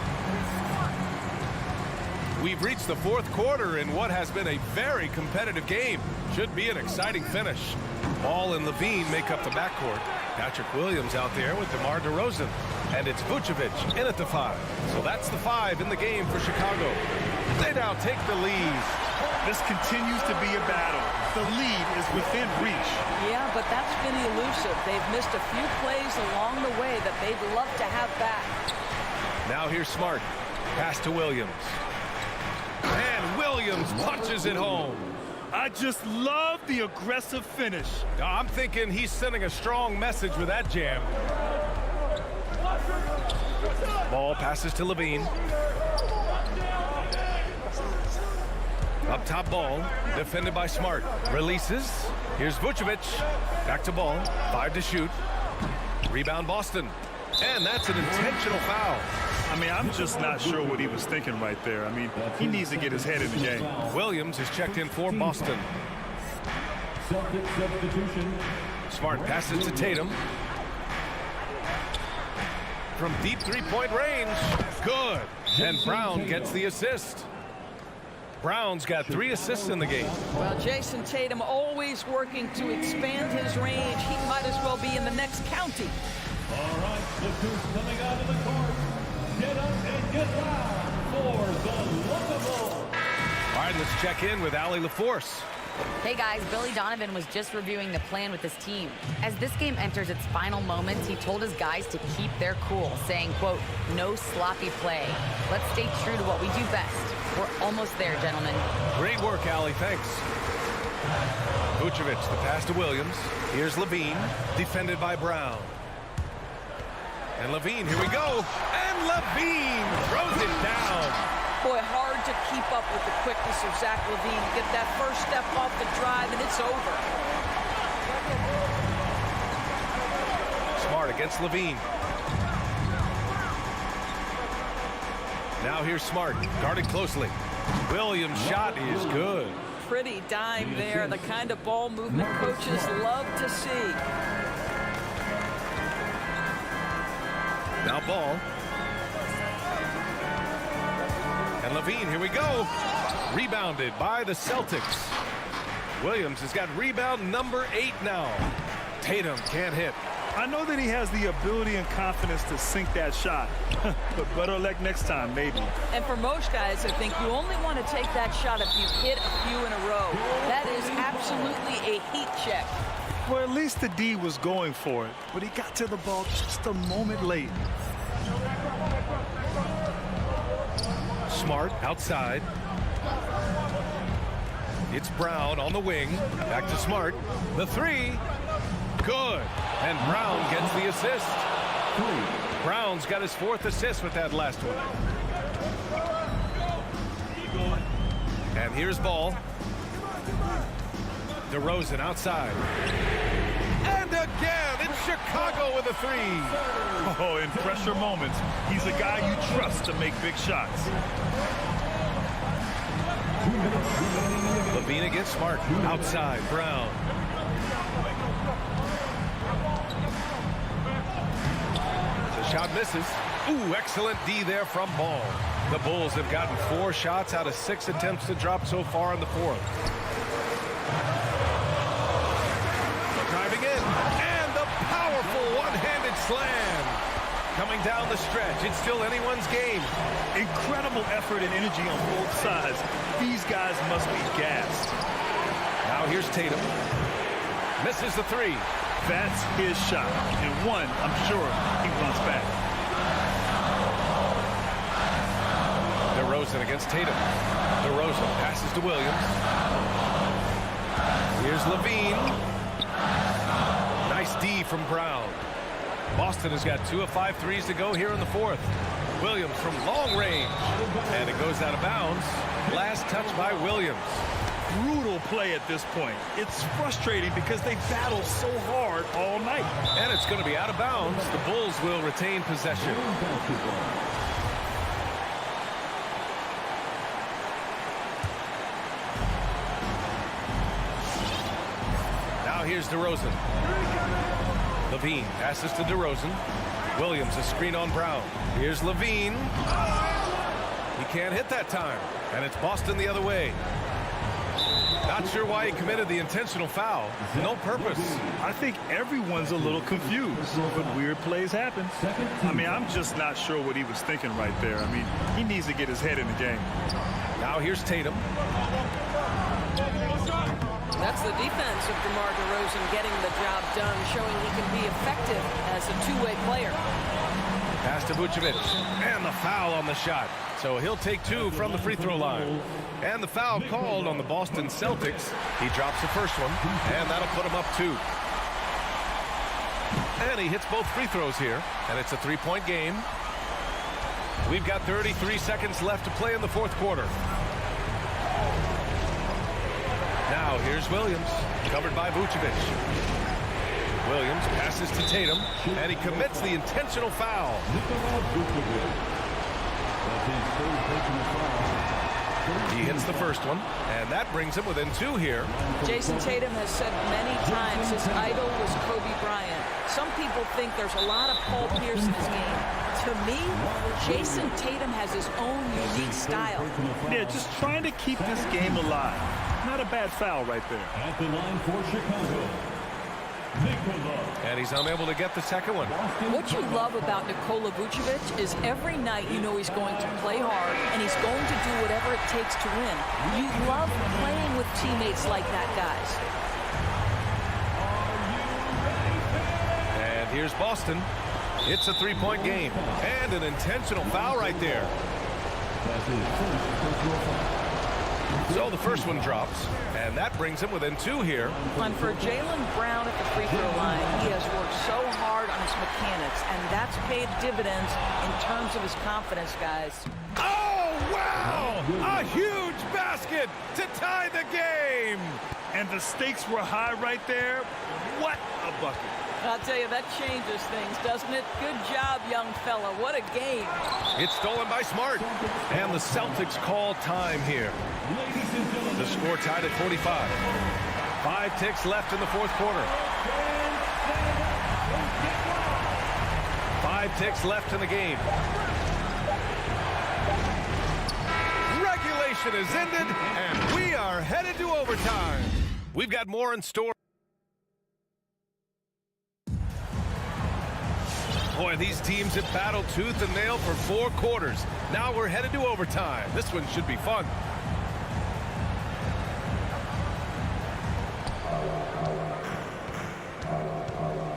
We've reached the fourth quarter in what has been a very competitive game. Should be an exciting finish. Ball and Levine make up the backcourt. Patrick Williams out there with DeMar DeRozan. And it's Vucevic in at the 5. So that's the 5 in the game for Chicago. They now take the lead. This continues to be a battle. The lead is within reach. Yeah, but that's been elusive. They've missed a few plays along the way that they'd love to have back. Now here's Smart. Pass to Williams. And Williams punches it home. I just love the aggressive finish. I'm thinking he's sending a strong message with that jam. Ball passes to Levine. Up top Ball, defended by Smart. Releases. Here's Vucevic. Back to Ball. 5 to shoot. Rebound Boston. And that's an intentional foul. I mean, I'm just not sure what he was thinking right there. I mean, he needs to get his head in the game. Williams is checked in for Boston. Celtic substitution. Smart passes to Tatum. From deep three-point range. Good. And Brown gets the assist. Brown's got 3 assists in the game. Well, Jason Tatum always working to expand his range. He might as well be in the next county. All right, look who's coming out of the court. Get up and get loud for the Lookable. All right, let's check in with Allie LaForce. Hey guys, Billy Donovan was just reviewing the plan with his team. As this game enters its final moments, he told his guys to keep their cool, saying, quote, no sloppy play. Let's stay true to what we do best. We're almost there, gentlemen. Great work, Allie. Thanks. Vucevic, the pass to Williams. Here's Levine, defended by Brown. And Levine, here we go. And Levine throws it down. Boy, hard to keep up with the quickness of Zach LaVine. Get that first step off the drive, and it's over. Smart against Levine. Now here's Smart, guarded closely. Williams' shot is good. Pretty dime there, the kind of ball movement coaches love to see. Now Ball. And Levine, here we go. Rebounded by the Celtics. Williams has got rebound number 8 now. Tatum can't hit. I know that he has the ability and confidence to sink that shot, but better luck next time, maybe. And for most guys, I think you only want to take that shot if you hit a few in a row. That is absolutely a heat check. Well, at least the D was going for it, but he got to the ball just a moment late. Smart outside. It's Brown on the wing. Back to Smart. The 3. Good. And Brown gets the assist. Brown's got his 4th assist with that last one. And here's Ball. DeRozan outside. And again, it's Chicago with a 3. Oh, in pressure moments, he's a guy you trust to make big shots. Levine against Smart. Outside, Brown. The shot misses. Ooh, excellent D there from Ball. The Bulls have gotten 4 shots out of 6 attempts to drop so far in the 4th. Driving in. And the powerful one-handed slam. Coming down the stretch. It's still anyone's game. Incredible effort and energy on both sides. These guys must be gassed. Now here's Tatum. Misses the 3. That's his shot. And one, I'm sure, he wants back. DeRozan against Tatum. DeRozan passes to Williams. Here's Levine. Nice D from Brown. Boston has got 2 of 5 threes to go here in the 4th. Williams from long range. And it goes out of bounds. Last touch by Williams. Brutal play at this point. It's frustrating because they battle so hard all night. And it's going to be out of bounds. The Bulls will retain possession. Now here's DeRozan. Levine passes to DeRozan. Williams a screen on Brown. Here's Levine. He can't hit that time. And it's Boston the other way. Not sure why he committed the intentional foul. No purpose. I think everyone's a little confused, but weird plays happen. I mean, I'm just not sure what he was thinking right there. I mean, he needs to get his head in the game. Now here's Tatum. That's the defense of DeMar DeRozan getting the job done, showing he can be effective as a two-way player. Pass to Vucevic. And the foul on the shot. So he'll take 2 from the free throw line. And the foul called on the Boston Celtics. He drops the first one, and that'll put him up 2. And he hits both free throws here, and it's a 3-point game. We've got 33 seconds left to play in the 4th quarter. Now here's Williams, covered by Vucevic. Williams passes to Tatum, and he commits the intentional foul. He hits the first one, and that brings him within 2 here. Jason Tatum has said many times his idol was Kobe Bryant. Some people think there's a lot of Paul Pierce in his game. To me, Jason Tatum has his own unique style. Yeah, just trying to keep this game alive. Not a bad foul right there. At the line for Chicago, Nikola. And he's unable to get the second one. What you love about Nikola Vucevic is every night you know he's going to play hard and he's going to do whatever it takes to win. You love playing with teammates like that, guys. And here's Boston. It's a 3-point game. And an intentional foul right there. So the first one drops, and that brings him within 2 here. And for Jaylen Brown at the free throw line, he has worked so hard on his mechanics, and that's paid dividends in terms of his confidence, guys. Oh, wow! A huge basket to tie the game! And the stakes were high right there. What a bucket. I'll tell you, that changes things, doesn't it? Good job, young fella. What a game. It's stolen by Smart. And the Celtics call time here. The score tied at 45. 5 ticks left in the fourth quarter. 5 ticks left in the game. Regulation is ended, and we are headed to overtime. We've got more in store. Boy, these teams have battled tooth and nail for 4 quarters. Now we're headed to overtime. This one should be fun.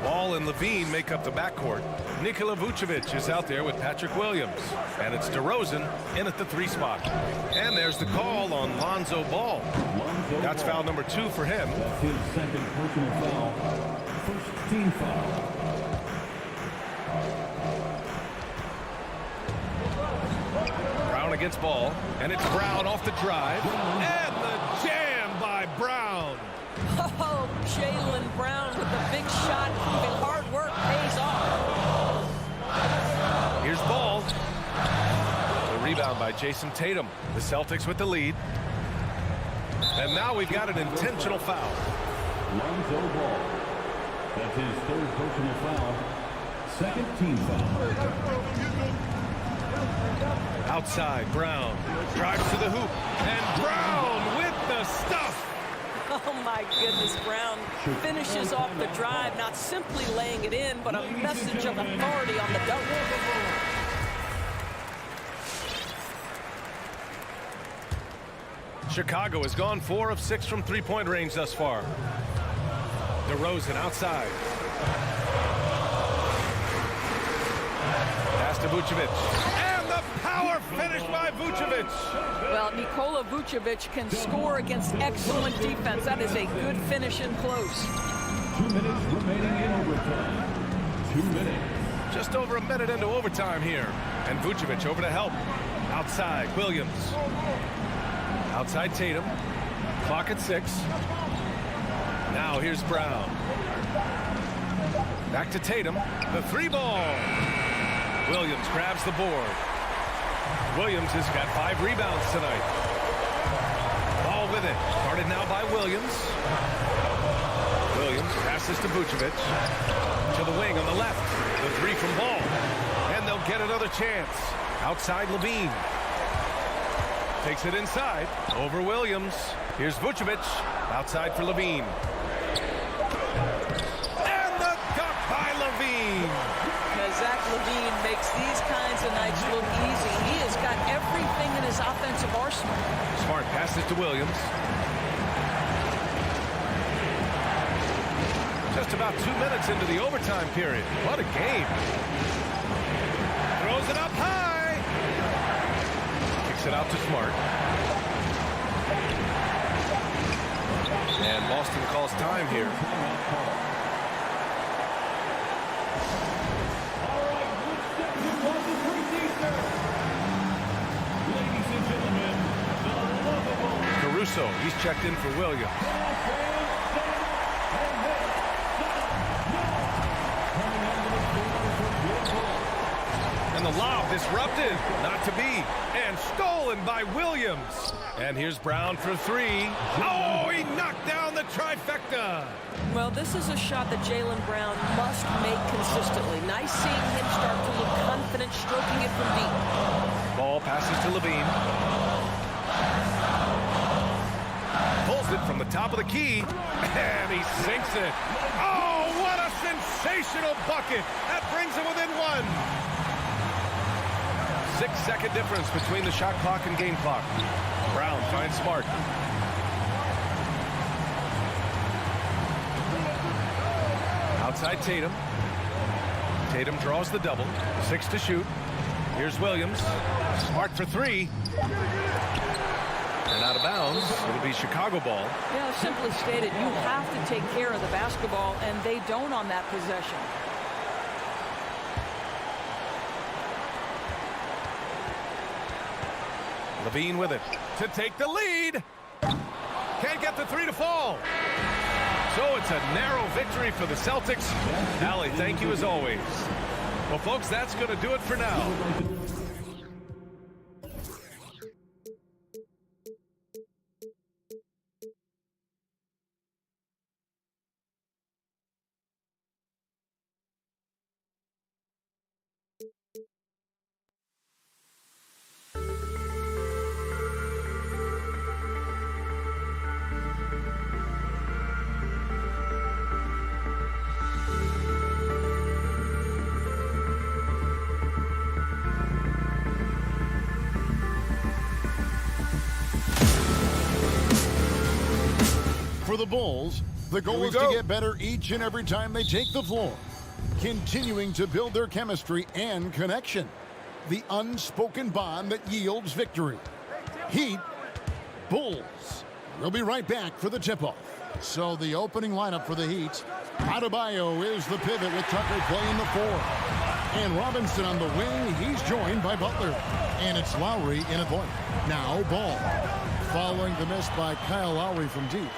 Ball and Levine make up the backcourt. Nikola Vucevic is out there with Patrick Williams. And it's DeRozan in at the 3 spot. And there's the call on Lonzo Ball. That's foul number 2 for him. That's his second personal foul. First team foul. Brown against Ball, and it's Brown off the drive, and the jam by Brown. Oh, Jaylen Brown with the big shot, proving hard work pays off. Here's Ball. The rebound by Jason Tatum. The Celtics with the lead. And now we've got an intentional foul. Lonzo Ball. That's his third personal foul. Second team foul. Outside, Brown drives to the hoop, and Brown with the stuff. Oh, my goodness, Brown finishes off the drive, not simply laying it in, but a message of authority on the dunk. Chicago has gone 4 of 6 from 3-point range thus far. DeRozan outside. Pass to Vucevic. And the power finish by Vucevic. Well, Nikola Vucevic can score against excellent defense. That is a good finish in close. 2 minutes remaining in overtime. 2 minutes. Just over a minute into overtime here. And Vucevic over to help. Outside, Williams. Outside Tatum. Clock at 6. Now here's Brown. Back to Tatum. The 3-ball. Williams grabs the board. Williams has got 5 rebounds tonight. Ball with it. Guarded now by Williams. Williams passes to Vucevic. To the wing on the left. The 3 from Ball. And they'll get another chance. Outside Levine. Takes it inside. Over Williams. Here's Vucevic. Outside for Levine. And the cut by Levine. Zach Levine makes these kinds of nights look easy. He has got everything in his offensive arsenal. Smart passes to Williams. Just about 2 minutes into the overtime period. What a game. Throws it up high. Kicks it out to Smart. And Boston calls time here. Caruso, he's checked in for Williams. And the the lob disrupted. Not to be. And stolen by Williams. And here's Brown for three. Oh, he knocked down the trifecta. Well, this is a shot that Jaylen Brown must make consistently. Nice seeing him start to look confident, stroking it from deep. Ball passes to Levine. Pulls it from the top of the key. And he sinks it. Oh, what a sensational bucket. That brings him within one. 6-second difference between the shot clock and game clock. Brown finds Smart. Outside Tatum. Tatum draws the double. 6 to shoot. Here's Williams. Smart for three. And out of bounds. It'll be Chicago ball. Yeah, simply stated, you have to take care of the basketball, and they don't on that possession. Levine with it to take the lead. Can't get the three to fall. So it's a narrow victory for the Celtics. Allie, thank you as always. Well, folks, that's going to do it for now. For the Bulls, the goal is to get better each and every time they take the floor, continuing to build their chemistry and connection, the unspoken bond that yields victory. Heat, Bulls. We'll be right back for the tip-off. So the opening lineup for the Heat, Adebayo is the pivot with Tucker playing the 4. And Robinson on the wing, he's joined by Butler. And it's Lowry in at point. Now Ball, following the miss by Kyle Lowry from deep.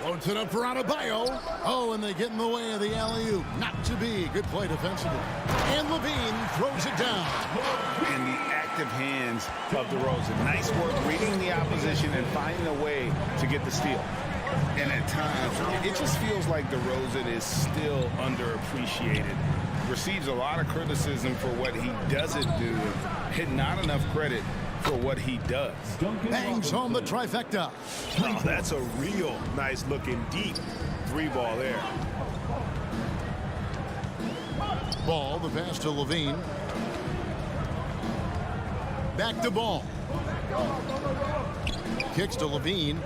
Floats it up for Adebayo. Oh, and they get in the way of the alley-oop. Not to be. Good play defensively. And Levine throws it down. In the active hands of DeRozan. Nice work reading the opposition and finding a way to get the steal. And at times, it just feels like DeRozan is still underappreciated. Receives a lot of criticism for what he doesn't do, and not enough credit for what he does. Bangs home the trifecta. Oh, that's a real nice looking deep three ball there. Ball, the pass to Levine. Back to Ball. Kicks to Levine.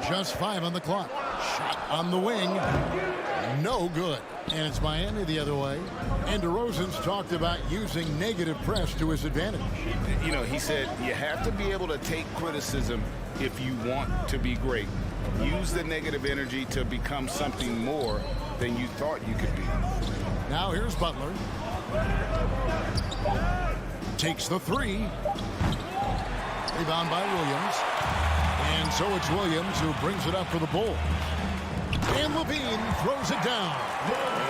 Just 5 on the clock. Shot on the wing. No good. And it's Miami the other way. And DeRozan's talked about using negative press to his advantage. You know, he said you have to be able to take criticism if you want to be great. Use the negative energy to become something more than you thought you could be. Now here's Butler. Takes the 3. Rebound by Williams. And so it's Williams who brings it up for the Bulls. And Levine throws it down.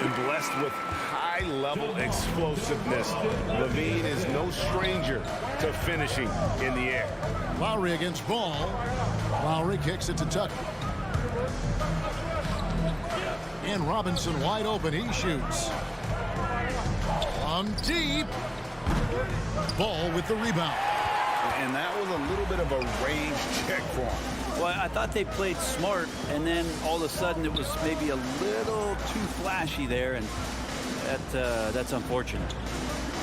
And blessed with high-level explosiveness. Levine is no stranger to finishing in the air. Lowry against Ball. Lowry kicks it to Tucker. And Robinson wide open. He shoots. On deep. Ball with the rebound. And that was a little bit of a range check for him. Well, I thought they played smart, and then all of a sudden it was maybe a little too flashy there, and that's unfortunate.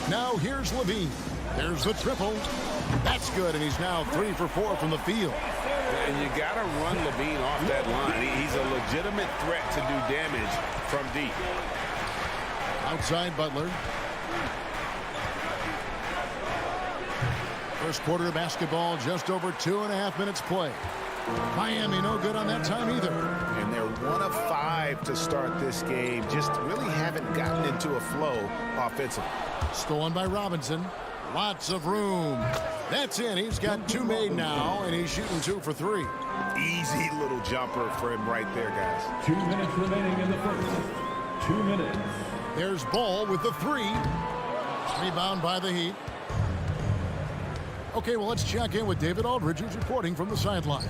Now here's Levine. There's the triple. That's good, and he's now 3 for 4 from the field. And you got to run Levine off that line. He's a legitimate threat to do damage from deep. Outside Butler. First quarter of basketball, just over 2.5 minutes play. Miami no good on that time either. And they're 1 of 5 to start this game. Just really haven't gotten into a flow offensively. Stolen by Robinson. Lots of room. That's in. He's got 2 made now, and he's shooting 2 for 3. Easy little jumper for him right there, guys. 2 minutes remaining in the first. 2 minutes. There's Ball with the 3. Rebound by the Heat. Okay, well, let's check in with David Aldridge, who's reporting from the sidelines.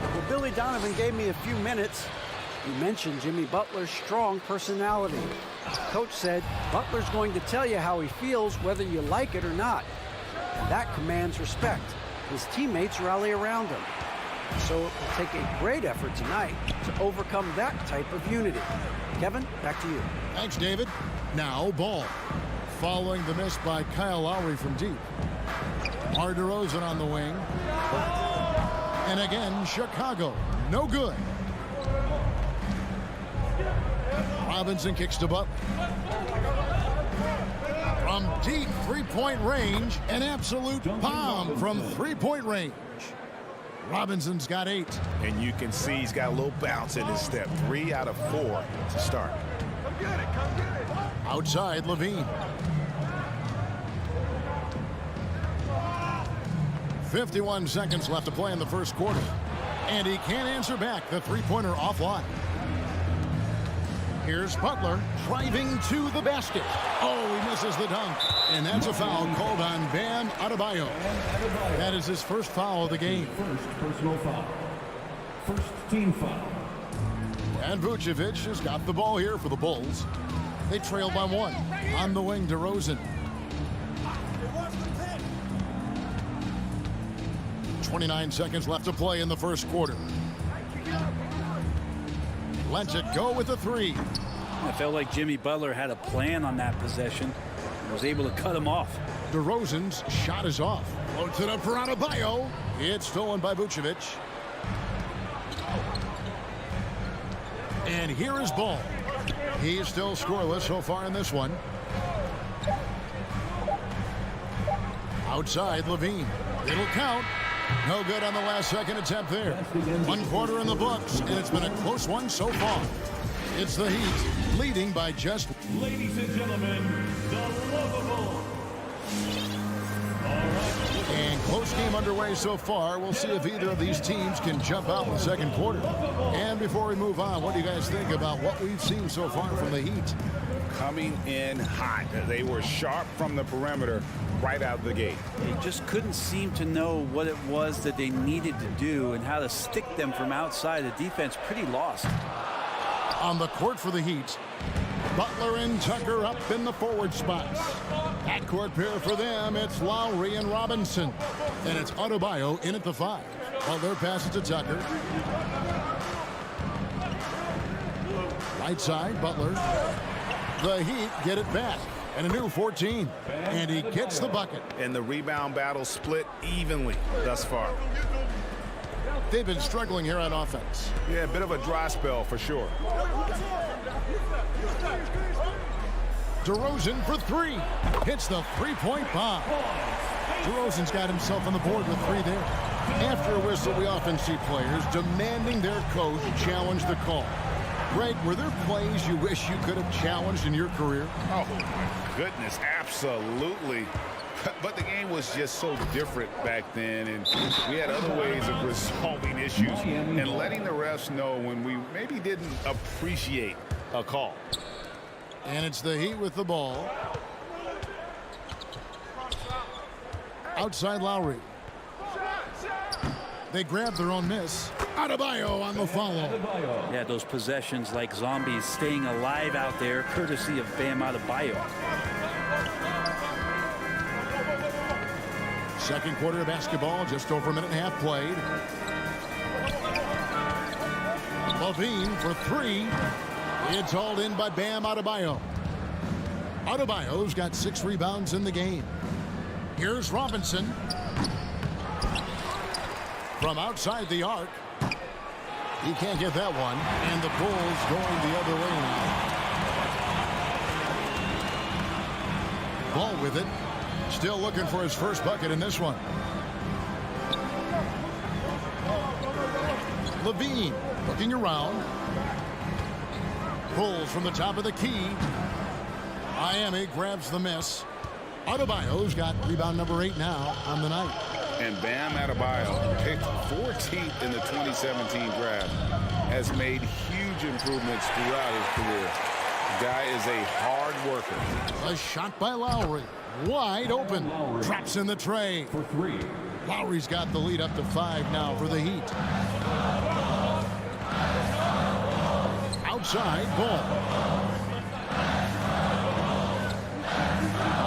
Well, Billy Donovan gave me a few minutes. He mentioned Jimmy Butler's strong personality. Coach said Butler's going to tell you how he feels whether you like it or not. And that commands respect. His teammates rally around him. So it will take a great effort tonight to overcome that type of unity. Kevin, back to you. Thanks, David. Now, Ball. Following the miss by Kyle Lowry from deep. DeMar DeRozan on the wing. And again, Chicago. No good. Robinson kicks to Butler. From deep three-point range, an absolute bomb from three-point range. Robinson's got 8. And you can see he's got a little bounce in his step. 3 out of 4 to start. Come get it, come get it. Outside, Levine. 51 seconds left to play in the first quarter. And he can't answer back. The three-pointer offline. Here's Butler driving to the basket. Oh, he misses the dunk. And that's a foul called on Bam Adebayo. That is his first foul of the game. First personal foul. First team foul. And Vucevic has got the ball here for the Bulls. They trail by 1. On the wing, DeRozan. 29 seconds left to play in the first quarter. Lets it go with the 3. I felt like Jimmy Butler had a plan on that possession and was able to cut him off. DeRozan's shot is off. Floats it up for Adebayo. It's stolen by Vucevic. And here is Ball. He's still scoreless so far in this one. Outside, Levine. It'll count. No good on the last second attempt there. 1 quarter in the books, and it's been a close one so far. It's the Heat leading by just. Ladies and gentlemen, the lovable. And close game underway so far. We'll see if either of these teams can jump out in the second quarter. And before we move on, what do you guys think about what we've seen so far from the Heat? Coming in hot. They were sharp from the perimeter right out of the gate. They just couldn't seem to know what it was that they needed to do and how to stick them from outside. The defense pretty lost. On the court for the Heat, Butler and Tucker up in the forward spots. Backcourt pair for them, it's Lowry and Robinson. And it's Adebayo in at the 5. Butler passes to Tucker. Right side, Butler. The Heat get it back. And a new 14. And he gets the bucket. And the rebound battle split evenly thus far. They've been struggling here on offense. Yeah, a bit of a dry spell for sure. DeRozan for 3. Hits the three-point bomb. DeRozan's got himself on the board with 3 there. After a whistle, we often see players demanding their coach challenge the call. Greg, were there plays you wish you could have challenged in your career? Oh, my goodness, absolutely. But the game was just so different back then, and we had other ways of resolving issues and letting the refs know when we maybe didn't appreciate a call. And it's the Heat with the ball. Outside Lowry. They grab their own miss. Adebayo on the follow. Yeah, those possessions like zombies staying alive out there, courtesy of Bam Adebayo. Second quarter of basketball, just over a minute and a half played. Levine for 3. It's hauled in by Bam Adebayo. Adebayo's got 6 rebounds in the game. Here's Robinson. From outside the arc. He can't get that one. And the Bulls going the other way now. Ball with it. Still looking for his first bucket in this one. Levine looking around. Pulls from the top of the key. Miami grabs the miss. Adebayo's got rebound number 8 now on the night. And Bam Adebayo, picked 14th in the 2017 draft, has made huge improvements throughout his career. Guy is a hard worker. A shot by Lowry. Wide open. Traps in the tray. For 3. Lowry's got the lead up to 5 now for the Heat. Outside, ball.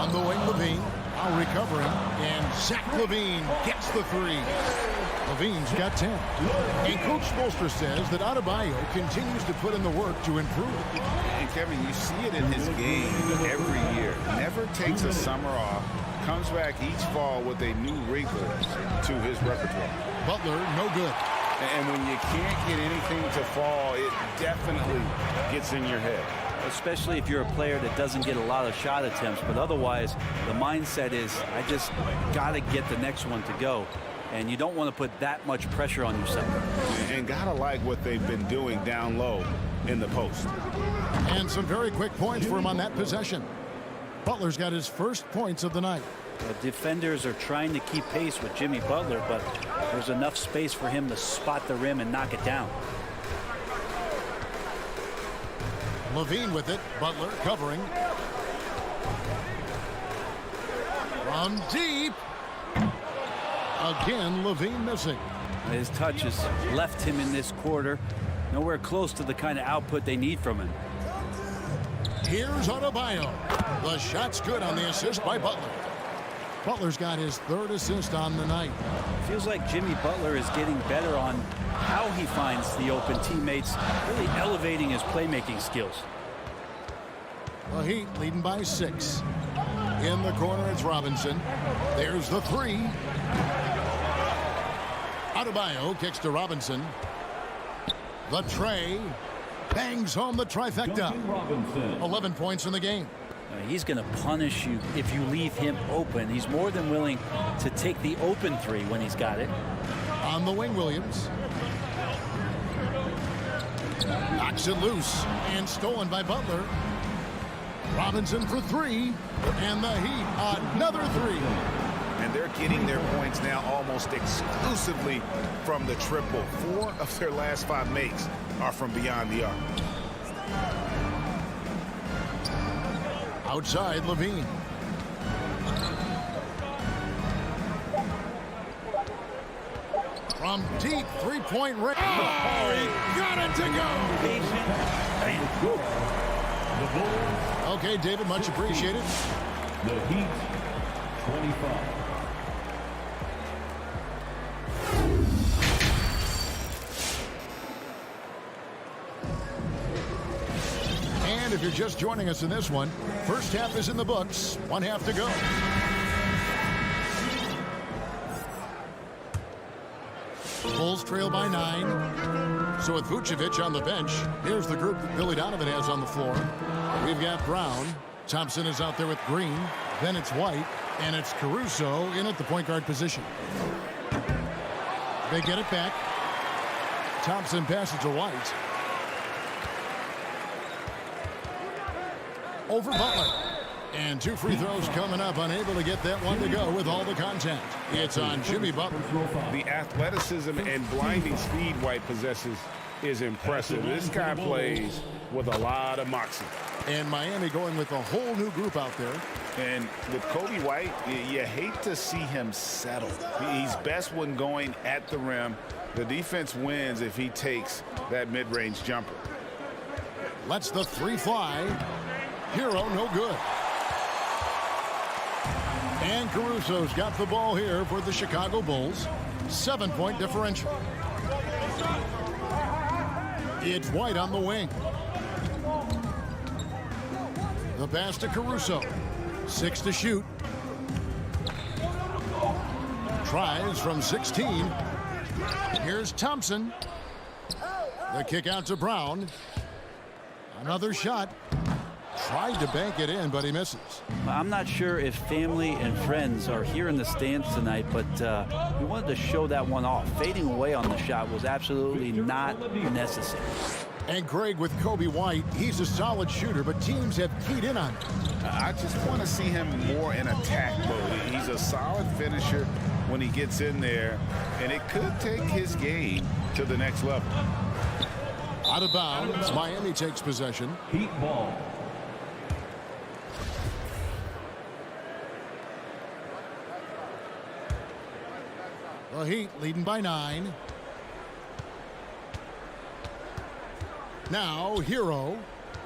On the wing, Levine. Now recovering. And Zach LaVine gets the 3. Levine's got 10. And Coach Spoelstra says that Adebayo continues to put in the work to improve. And Kevin, you see it in his game every year. Never takes a summer off. Comes back each fall with a new wrinkle to his repertoire. Butler, no good. And when you can't get anything to fall, it definitely gets in your head. Especially if you're a player that doesn't get a lot of shot attempts, but otherwise the mindset is I just got to get the next one to go. And you don't want to put that much pressure on yourself. And gotta like what they've been doing down low in the post. And some very quick points for him on that possession. Butler's got his first points of the night. The defenders are trying to keep pace with Jimmy Butler, but there's enough space for him to spot the rim and knock it down. Levine with it. Butler covering. From deep. Again, Levine missing. His touch has left him in this quarter. Nowhere close to the kind of output they need from him. Here's Adebayo. The shot's good on the assist by Butler. Butler's got his 3rd assist on the night. Feels like Jimmy Butler is getting better on how he finds the open teammates, really elevating his playmaking skills. The Heat leading by 6. In the corner, it's Robinson. There's the 3. Adebayo kicks to Robinson. The tray. Bangs home the trifecta. 11 points in the game. He's going to punish you if you leave him open. He's more than willing to take the open 3 when he's got it. On the wing, Williams. Knocks it loose and stolen by Butler. Robinson for 3. And the Heat, another 3. And they're getting their points now almost exclusively from the triple. 4 of their last 5 makes are from beyond the arc. Outside, Levine. From deep, 3-point range. Oh, he got it to go. Okay, David, much appreciated. The Heat, 25. And if you're just joining us in this one, first half is in the books. 1 half to go. Bulls trail by 9. So with Vucevic on the bench, here's the group that Billy Donovan has on the floor. We've got Brown. Thompson is out there with Green. Then it's White. And it's Caruso in at the point guard position. They get it back. Thompson passes to White. Over Butler. And 2 free throws coming up. Unable to get that one to go with all the contact. It's on Jimmy Butler. The athleticism and blinding speed White possesses is impressive. This guy plays with a lot of moxie. And Miami going with a whole new group out there. And with Kobe White, you hate to see him settle. He's best when going at the rim. The defense wins if he takes that mid-range jumper. Lets the 3 fly. Hero, no good. And Caruso's got the ball here for the Chicago Bulls. 7-point differential. It's White on the wing. The pass to Caruso. 6 to shoot. Tries from 16. Here's Thompson. The kick out to Brown. Another shot. Tried to bank it in, but he misses. I'm not sure if family and friends are here in the stands tonight, but we wanted to show that one off. Fading away on the shot was absolutely not necessary. And Greg, with Kobe White, he's a solid shooter, but teams have keyed in on him. I just want to see him more in attack mode. He's a solid finisher when he gets in there, and it could take his game to the next level. Out of bounds. Miami takes possession. Heat ball. The Heat leading by 9. Now Hero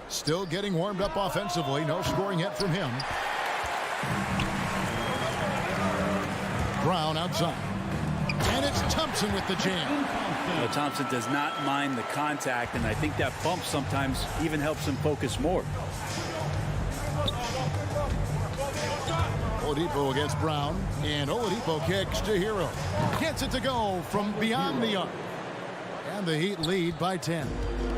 still getting warmed up offensively. No scoring yet from him. Brown outside. And it's Thompson with the jam. Well, Thompson does not mind the contact, and I think that bump sometimes even helps him focus more. Oladipo against Brown, and Oladipo kicks to Hero. Gets it to go from beyond the arc. And the Heat lead by 10.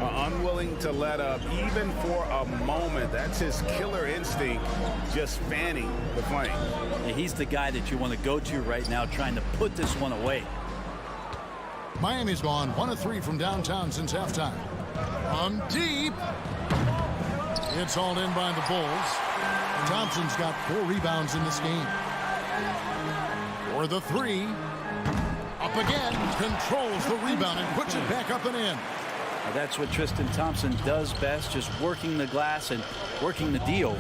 Unwilling to let up even for a moment. That's his killer instinct, just fanning the flame. Yeah, he's the guy that you want to go to right now, trying to put this one away. Miami's gone 1 of 3 from downtown since halftime. From deep. It's hauled in by the Bulls. Thompson's got 4 rebounds in this game. For the 3. Up again. Controls the rebound and puts it back up and in. Now that's what Tristan Thompson does best, just working the glass and working the D over.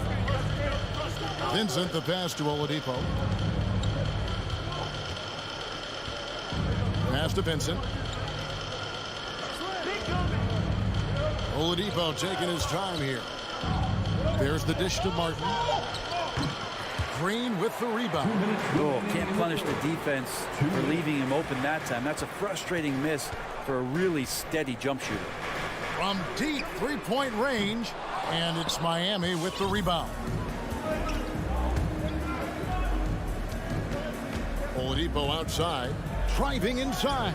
Vincent the pass to Oladipo. Pass to Vincent. Oladipo taking his time here. There's the dish to Martin. Green with the rebound. Oh, can't punish the defense for leaving him open that time. That's a frustrating miss for a really steady jump shooter. From deep three-point range, and it's Miami with the rebound. Oladipo outside, driving inside.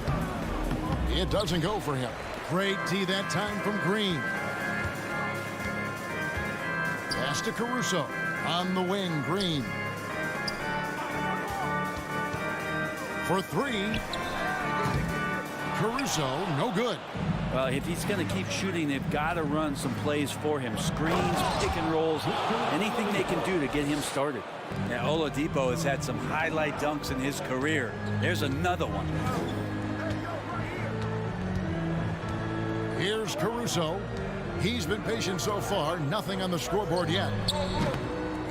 It doesn't go for him. Great D that time from Green. Pass to Caruso. On the wing, Green. For 3. Caruso, no good. Well, if he's going to keep shooting, they've got to run some plays for him. Screens, pick and rolls, anything they can do to get him started. Now, Oladipo has had some highlight dunks in his career. There's another one. Here's Caruso. He's been patient so far. Nothing on the scoreboard yet.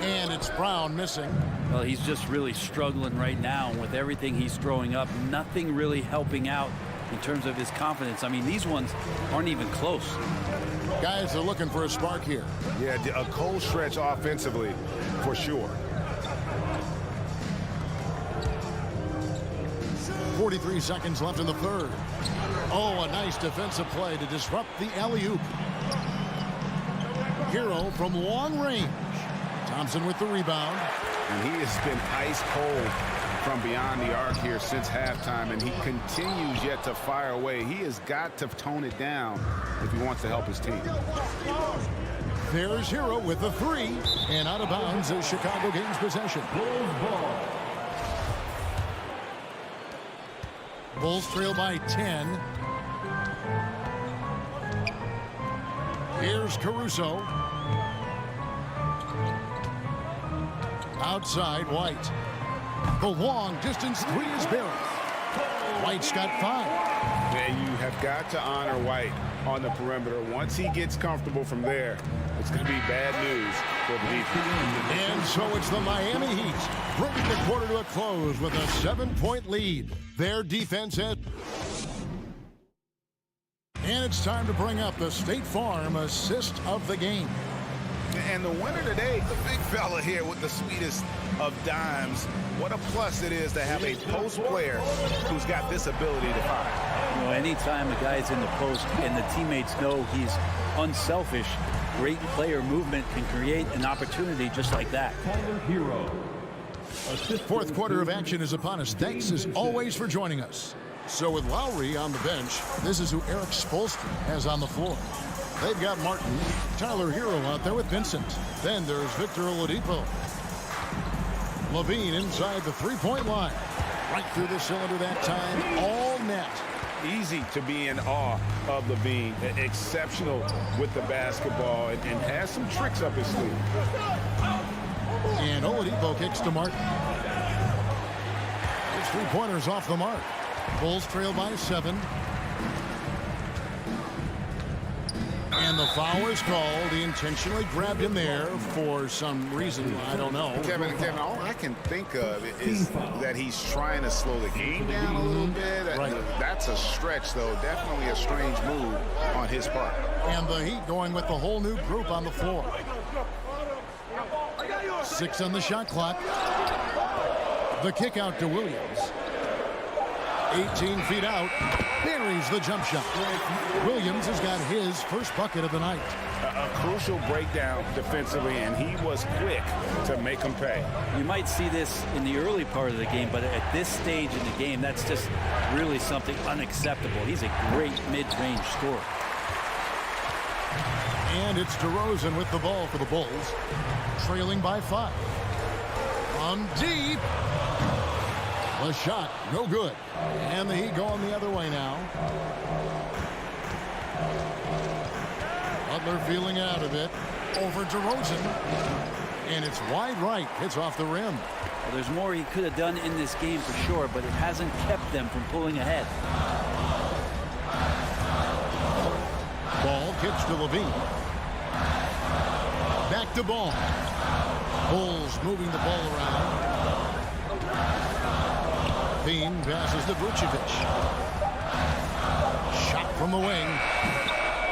And it's Brown missing. Well, he's just really struggling right now with everything he's throwing up. Nothing really helping out in terms of his confidence. I mean, these ones aren't even close. Guys are looking for a spark here. Yeah, a cold stretch offensively, for sure. 43 seconds left in the third. Oh, a nice defensive play to disrupt the alley-oop. Hero from long range. Thompson with the rebound. And he has been ice cold from beyond the arc here since halftime, and he continues yet to fire away. He has got to tone it down if he wants to help his team. There's Hero with the 3, and out of bounds as Chicago gains possession. Bulls trail by 10. Here's Caruso. Outside, White. The long distance 3 is buried. White's got 5. And you have got to honor White on the perimeter. Once he gets comfortable from there, it's going to be bad news for the defense. And so it's the Miami Heat bringing the quarter to a close with a 7-point lead. Their defense had. And it's time to bring up the State Farm assist of the game. And the winner today, the big fella here with the sweetest of dimes. What a plus it is to have a post player who's got this ability to fire. You know, anytime a guy's in the post and the teammates know he's unselfish, great player movement can create an opportunity just like that. Fourth quarter of action is upon us. Thanks as always for joining us. So with Lowry on the bench, this is who Eric Spoelstra has on the floor. They've got Martin, Tyler Hero out there with Vincent. Then there's Victor Oladipo. Levine inside the three-point line. Right through the cylinder that time, all net. Easy to be in awe of Levine. Exceptional with the basketball and has some tricks up his sleeve. And Oladipo kicks to Martin. His three-pointers off the mark. Bulls trail by 7. And the foul is called. He intentionally grabbed him there for some reason. I don't know. Kevin, all I can think of is that he's trying to slow the game down a little bit. Right. That's a stretch, though. Definitely a strange move on his part. And the Heat going with the whole new group on the floor. 6 on the shot clock. The kick out to Williams. 18 feet out. Buries the jump shot. Williams has got his first bucket of the night. A crucial breakdown defensively, and he was quick to make him pay. You might see this in the early part of the game, but at this stage in the game, that's just really something unacceptable. He's a great mid-range scorer. And it's DeRozan with the ball for the Bulls, trailing by 5. From deep. The shot, no good. And the Heat going the other way now. Butler feeling out of it. Over DeRozan. And it's wide right. Hits off the rim. Well, there's more he could have done in this game for sure, but it hasn't kept them from pulling ahead. Ball kicks to Levine. Back to Ball. Bulls moving the ball around. Levine passes to Vucevic. Shot from the wing.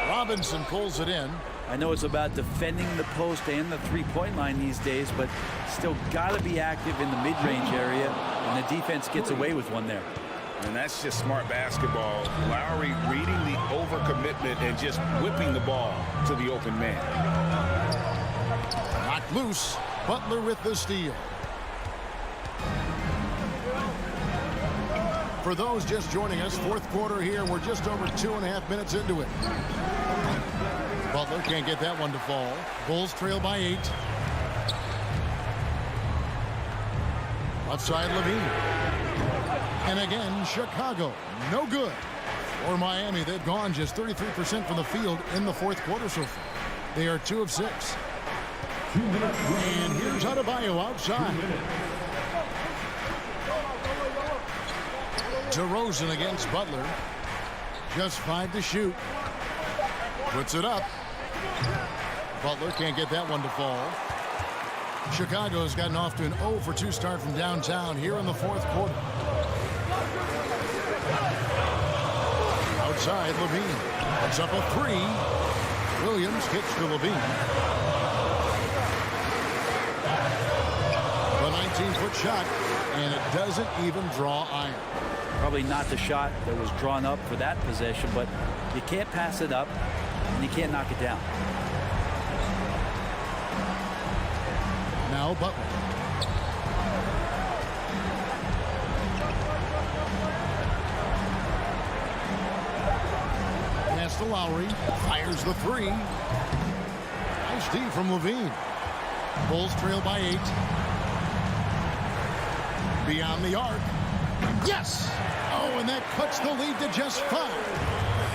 Robinson pulls it in. I know it's about defending the post and the three-point line these days, but still got to be active in the mid-range area, and the defense gets away with one there. And that's just smart basketball. Lowry reading the overcommitment and just whipping the ball to the open man. Knocked loose. Butler with the steal. For those just joining us, fourth quarter here. We're just over 2.5 minutes into it. Butler can't get that one to fall. Bulls trail by 8. Outside Levine. And again, Chicago. No good. Or Miami, they've gone just 33% from the field in the fourth quarter so far. They are 2 of 6. And here's Adebayo outside. DeRozan against Butler. Just 5 to shoot. Puts it up. Butler can't get that one to fall. Chicago's gotten off to an 0 for 2 start from downtown here in the fourth quarter. Outside, Levine. Puts up a 3. Williams kicks to Levine. The 19-foot shot, and it doesn't even draw iron. Probably not the shot that was drawn up for that possession, but you can't pass it up, and you can't knock it down. Now Butler. Pass to Lowry. Fires the 3. Nice D from Levine. Bulls trail by 8. Beyond the arc. Yes! Oh, and that cuts the lead to just 5.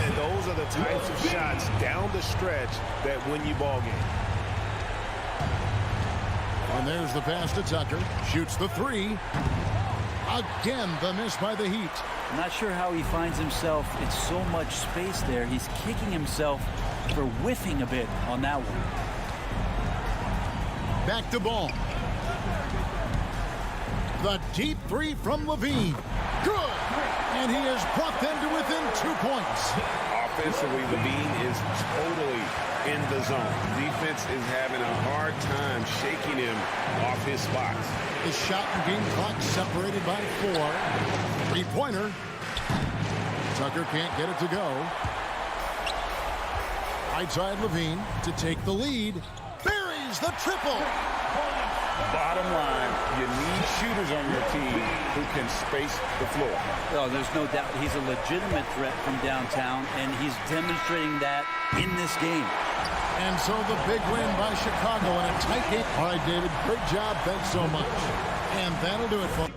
And those are the types of shots down the stretch that win you ball game. And there's the pass to Tucker. Shoots the 3. Again, the miss by the Heat. I'm not sure how he finds himself in so much space there. He's kicking himself for whiffing a bit on that one. Back to Ball. The deep 3 from Levine. Good! And he has brought them to within 2 points. Offensively, Levine is totally in the zone. Defense is having a hard time shaking him off his spots. The shot and game clock separated by 4. 3-pointer. Tucker can't get it to go. Right side Levine to take the lead. Buries the triple. Bottom line, you need shooters on your team who can space the floor. Oh, there's no doubt he's a legitimate threat from downtown, and he's demonstrating that in this game. And so the big win by Chicago in a tight game. All right, David, great job. Thanks so much. And that'll do it for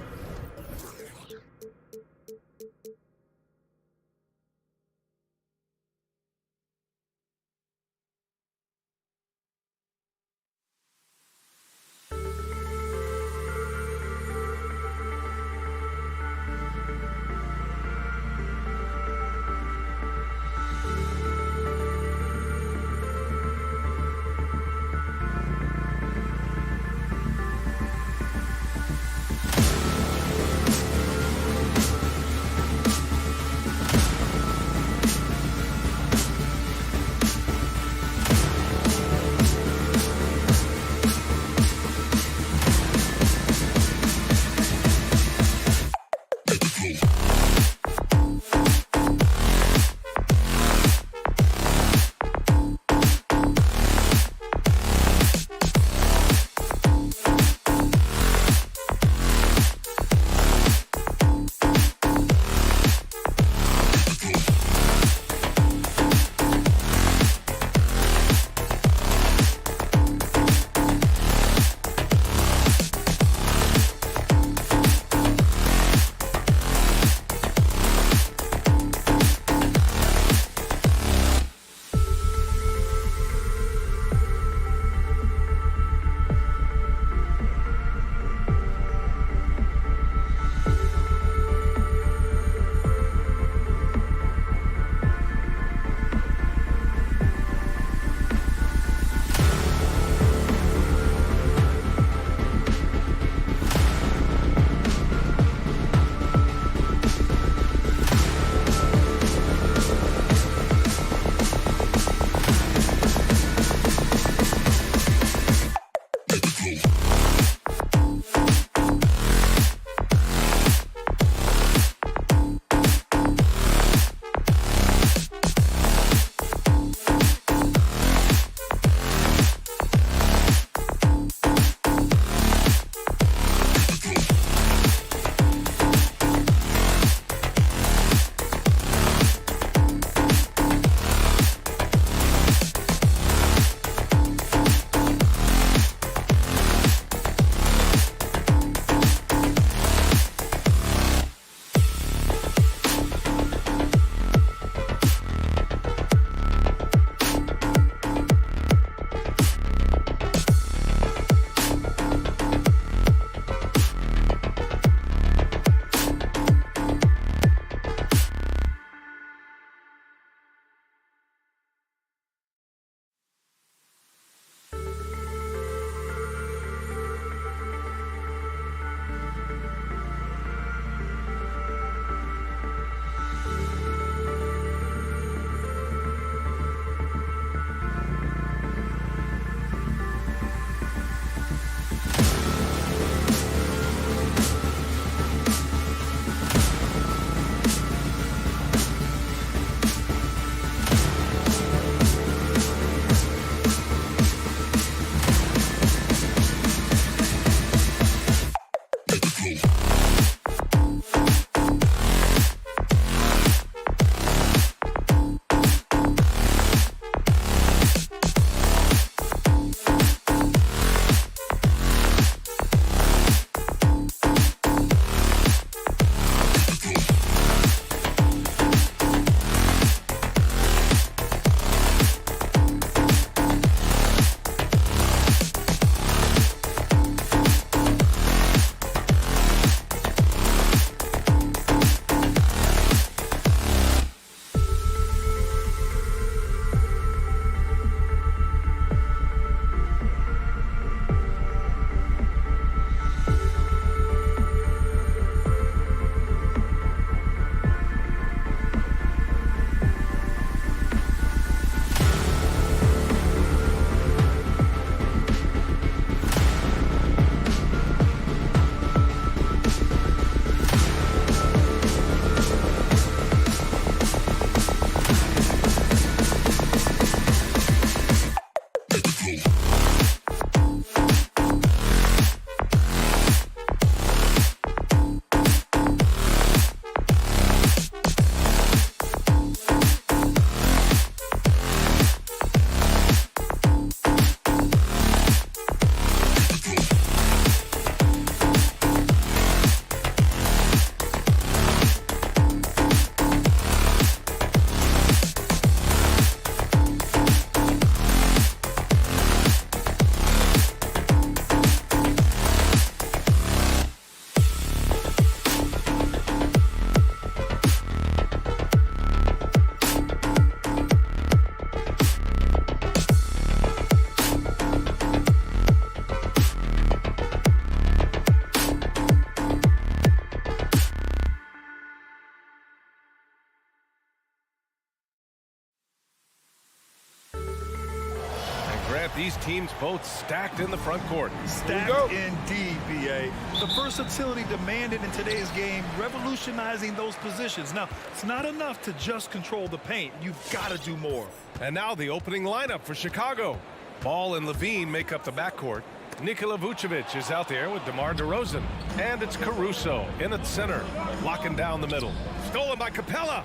Grant, these teams both stacked in the front court. Stacked indeed, B.A. The versatility demanded in today's game, revolutionizing those positions. Now, it's not enough to just control the paint. You've got to do more. And now the opening lineup for Chicago. Ball and Levine make up the backcourt. Nikola Vucevic is out there with DeMar DeRozan. And it's Caruso in at center, locking down the middle. Stolen by Capella.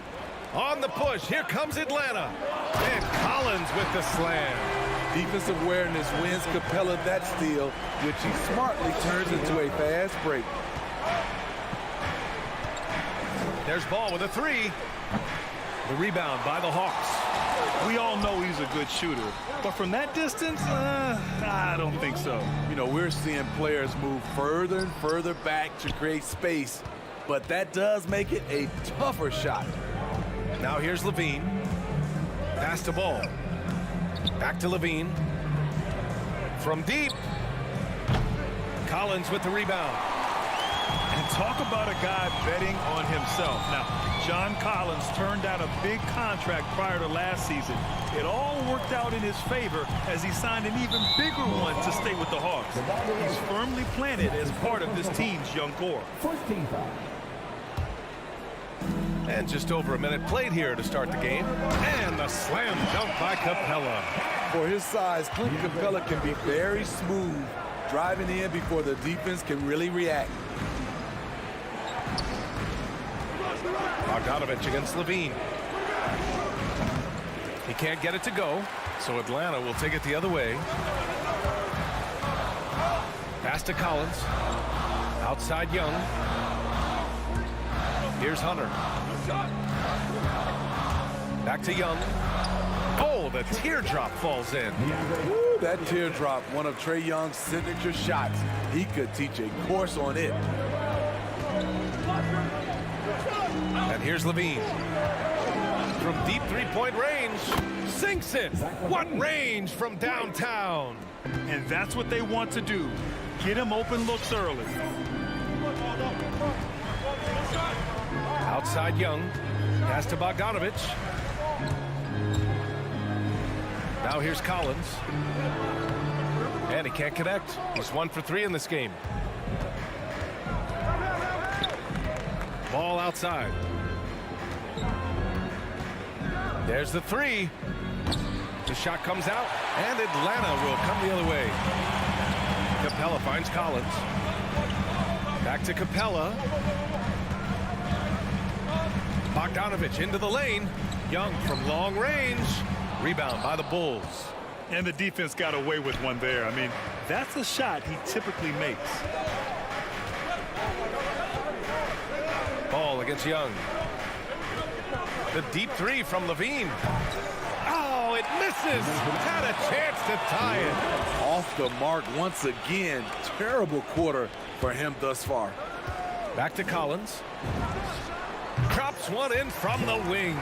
On the push, here comes Atlanta. And Collins with the slam. Defensive awareness wins Capella that steal, which he smartly turns into a fast break. There's Ball with a three. The rebound by the Hawks. We all know he's a good shooter, but from that distance, I don't think so. You know, we're seeing players move further and further back to create space, but that does make it a tougher shot. Now here's Levine. Pass to Ball. Back to Levine. From deep. Collins with the rebound. And talk about a guy betting on himself. Now, John Collins turned down a big contract prior to last season. It all worked out in his favor as he signed an even bigger one to stay with the Hawks. He's firmly planted as part of this team's young core. And just over a minute played here to start the game. And the slam dunk by Capella. For his size, Clint Capella can be very smooth, driving in before the defense can really react. Bogdanovich against Levine. He can't get it to go, so Atlanta will take it the other way. Pass to Collins. Outside Young. Here's Hunter. Back to Young. Oh, the teardrop falls in. Woo, that teardrop, one of Trae Young's signature shots. He could teach a course on it. And here's Levine. From deep three-point range, sinks it. What range from downtown? And that's what they want to do. Get him open looks early. Outside Young. Pass to Bogdanovich. Now here's Collins. And he can't connect. He's 1 for 3 in this game. Ball outside. There's the three. The shot comes out, and Atlanta will come the other way. Capella finds Collins. Back to Capella. Bogdanovich into the lane. Young from long range. Rebound by the Bulls. And the defense got away with one there. I mean, that's a shot he typically makes. Ball against Young. The deep three from Levine. Oh, it misses. Had a chance to tie it. Off the mark once again. Terrible quarter for him thus far. Back to Collins. Drops one in from the wing.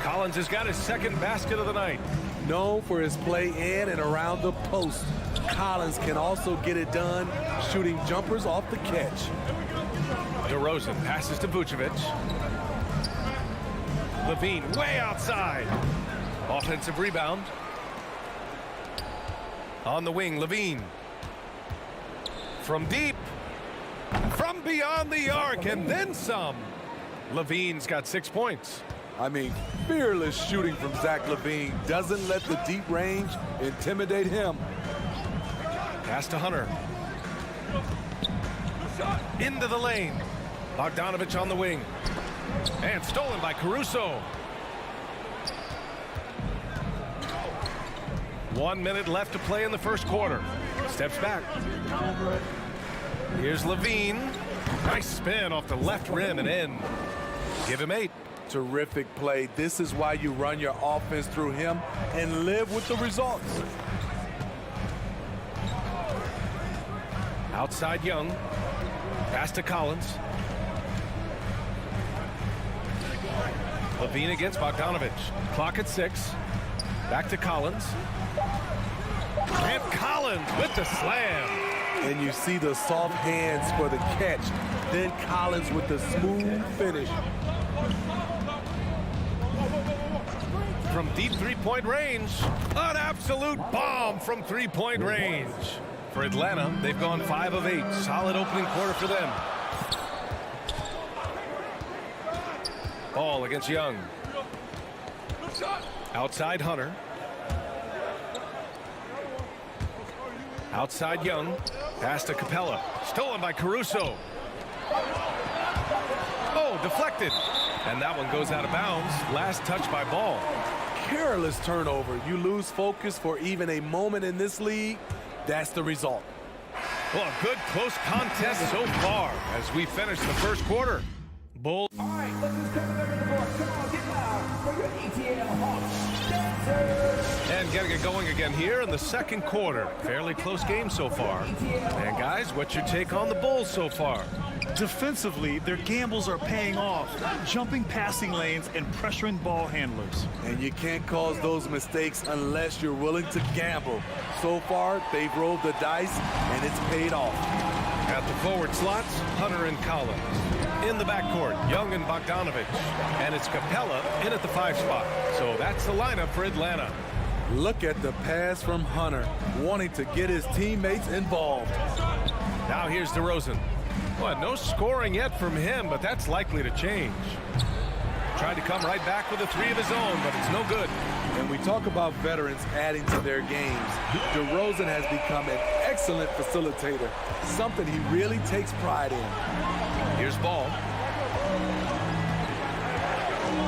Collins has got his second basket of the night. Known for his play in and around the post, Collins can also get it done shooting jumpers off the catch. DeRozan passes to Vucevic. Levine way outside. Offensive rebound. On the wing, Levine. From deep. From beyond the arc and then some. Levine's got 6 points. I mean, fearless shooting from Zach LaVine. Doesn't let the deep range intimidate him. Pass to Hunter. Into the lane. Bogdanovich on the wing. And stolen by Caruso. 1 minute left to play in the first quarter. Steps back. Here's Levine. Nice spin off the left rim and in. Give him 8. Terrific play. This is why you run your offense through him and live with the results. Outside Young. Pass to Collins. Levine against Bogdanovich. Clock at 6. Back to Collins. And Collins with the slam. And you see the soft hands for the catch. Then Collins with the smooth finish. From deep three-point range, an absolute bomb from three-point range. For Atlanta, they've gone 5 of 8. Solid opening quarter for them. Ball against Young. Outside Hunter. Outside Young. Pass to Capella. Stolen by Caruso. Oh, deflected. And that one goes out of bounds. Last touch by Ball. Careless turnover. You lose focus for even a moment in this league. That's the result. Well, a good close contest so far as we finish the first quarter. Bull. All right, look who's coming over the board. Come on, get loud for your ETL Hawks. Dancers. And getting it going again here in the second quarter. Fairly close game so far. And guys, what's your take on the Bulls so far? Defensively, their gambles are paying off, jumping passing lanes and pressuring ball handlers. And you can't cause those mistakes unless you're willing to gamble. So far, they've rolled the dice, and it's paid off. At the forward slots, Hunter and Collins. In the backcourt, Young and Bogdanovich. And it's Capella in at the 5 spot. So that's the lineup for Atlanta. Look at the pass from Hunter, wanting to get his teammates involved. Now here's DeRozan. Well, no scoring yet from him, but that's likely to change. Tried to come right back with a 3 of his own, but it's no good. And we talk about veterans adding to their games. DeRozan has become an excellent facilitator, something he really takes pride in. Here's Ball.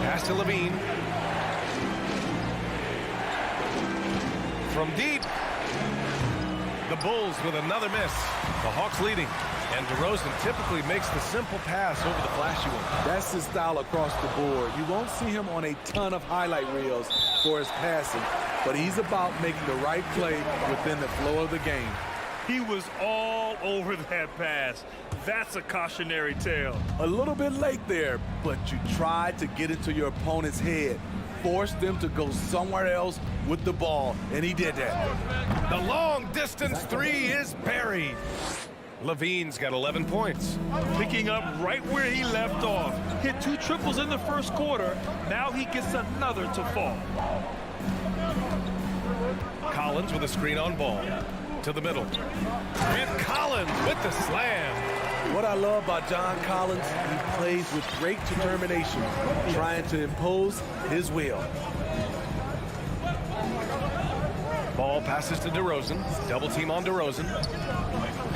Pass to Levine. From deep. The Bulls with another miss. The Hawks leading. And DeRozan typically makes the simple pass over the flashy one. That's his style across the board. You won't see him on a ton of highlight reels for his passing, but he's about making the right play within the flow of the game. He was all over that pass. That's a cautionary tale. A little bit late there, but you tried to get into your opponent's head. Force them to go somewhere else with the ball, and he did that. The long distance 3 is buried. Levine's got 11 points. Picking up right where he left off. Hit 2 triples in the first quarter. Now he gets another to fall. Collins with a screen on Ball. To the middle. And Collins with the slam. What I love about John Collins, he plays with great determination, trying to impose his will. Ball passes to DeRozan. Double team on DeRozan.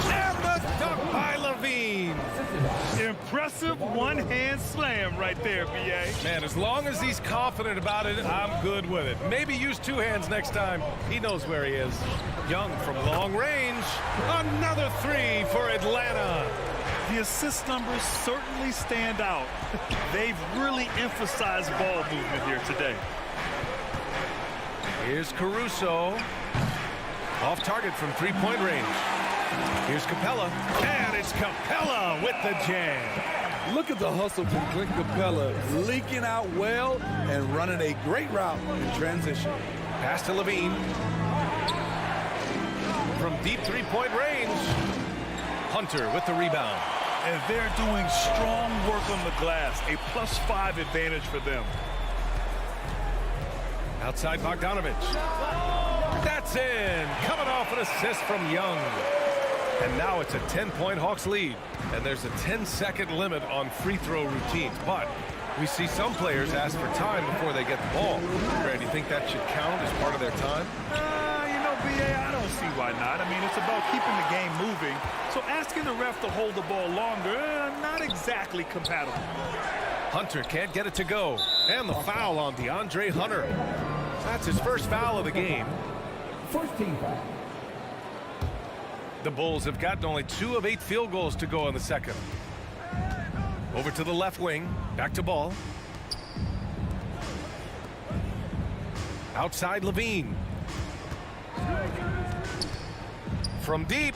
And the dunk by Levine. Impressive one-hand slam right there, B.A. Man, as long as he's confident about it, I'm good with it. Maybe use 2 hands next time. He knows where he is. Young from long range. Another 3 for Atlanta. The assist numbers certainly stand out. They've really emphasized ball movement here today. Here's Caruso. Off target from 3-point range. Here's Capella. And it's Capella with the jam. Look at the hustle from Clint Capella, leaking out well and running a great route in transition. Pass to Levine. From deep 3-point range. Hunter with the rebound. And they're doing strong work on the glass. A +5 advantage for them. Outside Bogdanovich. That's in. Coming off an assist from Young. And now it's a 10-point Hawks lead. And there's a 10-second limit on free throw routines. But we see some players ask for time before they get the ball. Brad, do you think that should count as part of their time? B.A., I don't see why not. I mean, it's about keeping the game moving. So asking the ref to hold the ball longer, not exactly compatible. Hunter can't get it to go. And the foul on DeAndre Hunter. That's his first foul of the game. First team foul. The Bulls have gotten only 2 of 8 field goals to go in the second. Over to the left wing. Back to Ball. Outside Levine. From deep.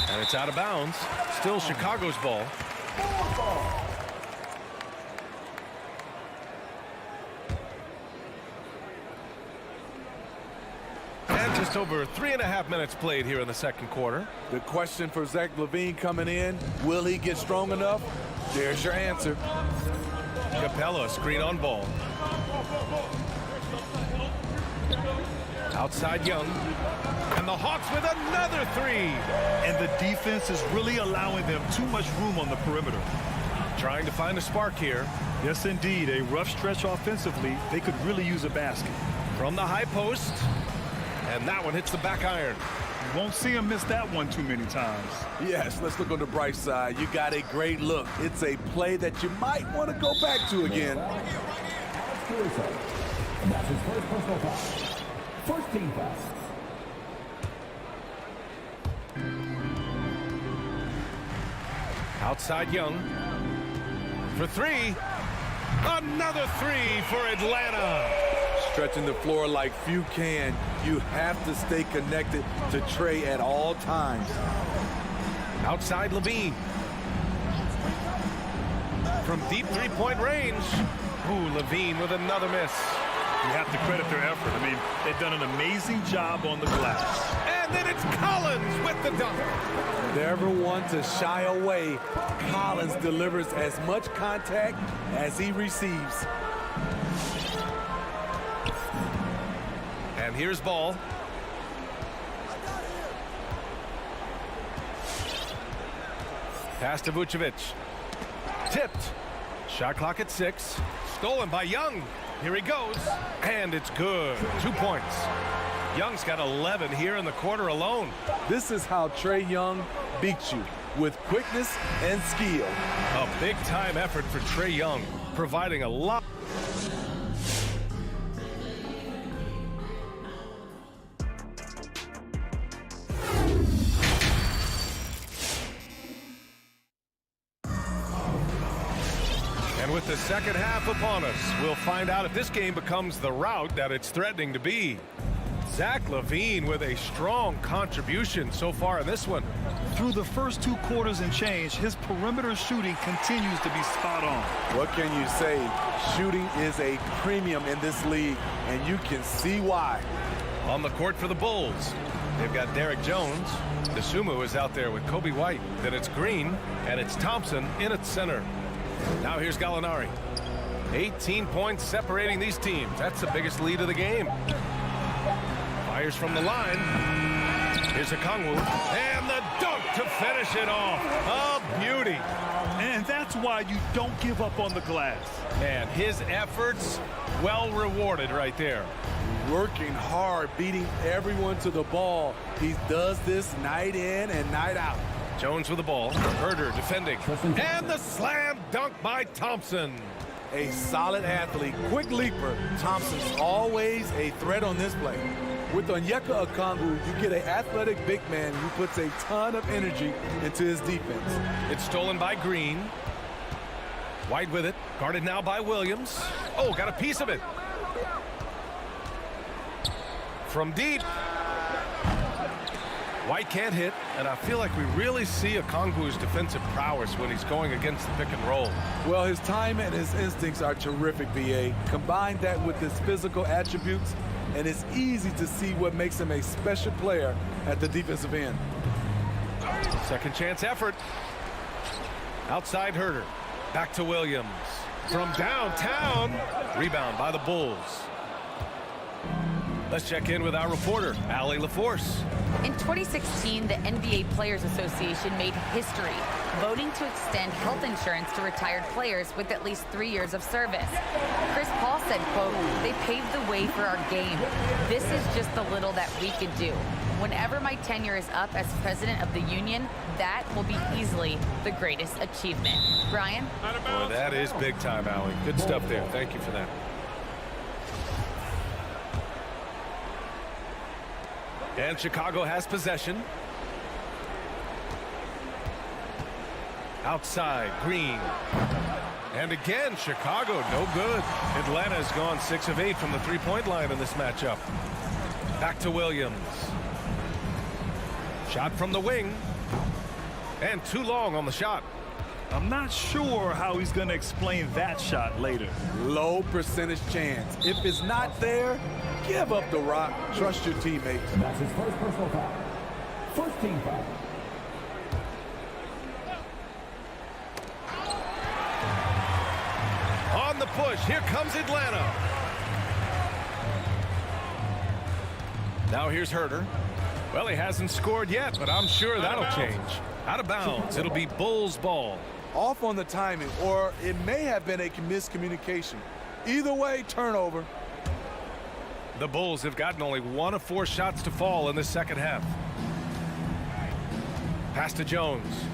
And it's out of bounds. Still Chicago's ball. And just over 3.5 minutes played here in the second quarter. The question for Zach LaVine coming in, will he get strong enough? There's your answer. Capella, screen on ball. Outside Young. And the Hawks with another three. And the defense is really allowing them too much room on the perimeter. Trying to find a spark here. Yes, indeed. A rough stretch offensively. They could really use a basket. From the high post. And that one hits the back iron. You won't see him miss that one too many times. Yes, let's look on the bright side. You got a great look. It's a play that you might want to go back to again. And that's his first personal foul. First team foul. Outside Young. For three. Another three for Atlanta. Stretching the floor like few can. You have to stay connected to Trey at all times. Outside Levine. From deep three-point range. Ooh, Levine with another miss. You have to credit their effort. I mean, they've done an amazing job on the glass. And then it's Collins with the dunk. Never one to shy away. Collins delivers as much contact as he receives. And here's ball. Pass to Vucevic. Tipped. Shot clock at 6. Stolen by Young. Here he goes. And it's good. 2 points. Young's got 11 here in the quarter alone. This is how Trae Young beats you, with quickness and skill. A big-time effort for Trae Young, providing a lot. And with the second half upon us, we'll find out if this game becomes the rout that it's threatening to be. Zach LaVine with a strong contribution so far in this one. Through the first 2 quarters and change, his perimeter shooting continues to be spot on. What can you say? Shooting is a premium in this league, and you can see why. On the court for the Bulls, they've got Derek Jones. Dosunmu is out there with Kobe White. Then it's Green, and it's Thompson in at center. Now here's Gallinari. 18 points separating these teams. That's the biggest lead of the game. Fires from the line. Here's Okongwu. And the dunk to finish it off. A beauty. And that's why you don't give up on the glass. And his efforts well rewarded right there. Working hard, beating everyone to the ball. He does this night in and night out. Jones with the ball. Herder defending. And the slam dunk by Thompson. A solid athlete, quick leaper. Thompson's always a threat on this play. With Onyeka Okongwu, you get an athletic big man who puts a ton of energy into his defense. It's stolen by Green. White with it. Guarded now by Williams. Oh, got a piece of it. From deep. White can't hit, and I feel like we really see Okongwu's defensive prowess when he's going against the pick and roll. Well, his time and his instincts are terrific, VA. Combine that with his physical attributes, and it's easy to see what makes him a special player at the defensive end. Second chance effort. Outside Herder. Back to Williams. From downtown. Rebound by the Bulls. Let's check in with our reporter, Allie LaForce. In 2016, the NBA Players Association made history, voting to extend health insurance to retired players with at least 3 years of service. Chris Paul said, quote, "They paved the way for our game. This is just the little that we could do. Whenever my tenure is up as president of the union, that will be easily the greatest achievement." Brian? Boy, that is big time, Allie. Good stuff there. Thank you for that. And Chicago has possession. Outside, Green. And again, Chicago, no good. Atlanta has gone 6 of 8 from the three-point line in this matchup. Back to Williams. Shot from the wing. And too long on the shot. I'm not sure how he's going to explain that shot later. Low percentage chance. If it's not there, give up the rock. Trust your teammates. And that's his first personal foul. First team foul. On the push. Here comes Atlanta. Now here's Herter. Well, he hasn't scored yet, but I'm sure that'll change. Out of bounds. It'll be Bulls ball. Off on the timing, or it may have been a miscommunication. Either way, turnover. The Bulls have gotten only 1 of 4 shots to fall in the second half. Pass to Jones.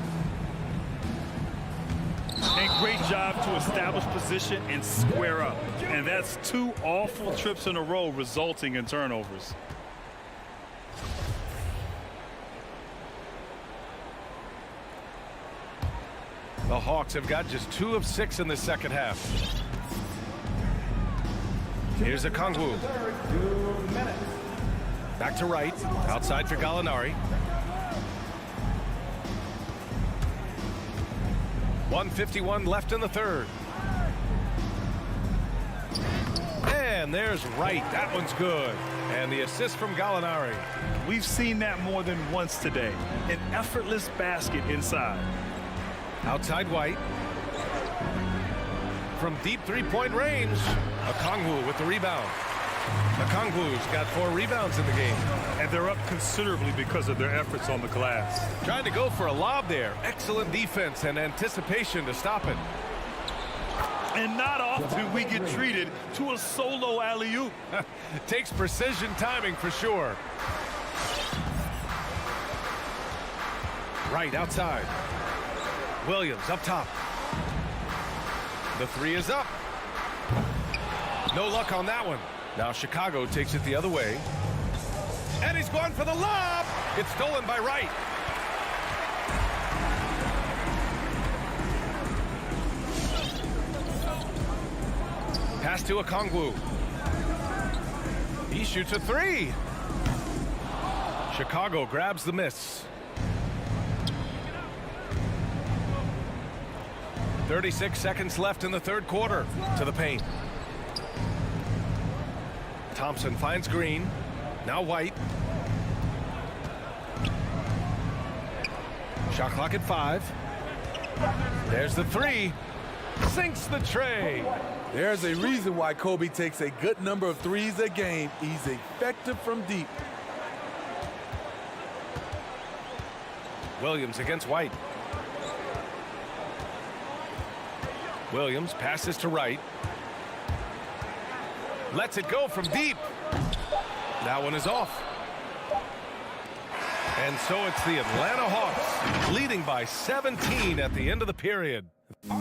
And great job to establish position and square up. And that's 2 awful trips in a row resulting in turnovers. The Hawks have got just 2 of 6 in the second half. Here's a Kongwu. Back to right. Outside for Gallinari. 1:51 left in the third. And there's Wright. That one's good. And the assist from Gallinari. We've seen that more than once today. An effortless basket inside. Outside White. From deep three-point range. Okongwu with the rebound. Okongwu's got 4 rebounds in the game. And they're up considerably because of their efforts on the glass. Trying to go for a lob there. Excellent defense and anticipation to stop it. And not often we get treated to a solo alley-oop. Takes precision timing for sure. Right outside. Williams up top. The 3 is up. No luck on that one. Now Chicago takes it the other way. And he's going for the lob. It's stolen by Wright. Pass to Okongwu. He shoots a 3. Chicago grabs the miss. 36 seconds left in the third quarter. To the paint. Thompson finds Green. Now White. Shot clock at 5. There's the 3. Sinks the tray. There's a reason why Kobe takes a good number of threes a game. He's effective from deep. Williams against White. Williams passes to Wright. Lets it go from deep. That one is off. And so it's the Atlanta Hawks leading by 17 at the end of the period. All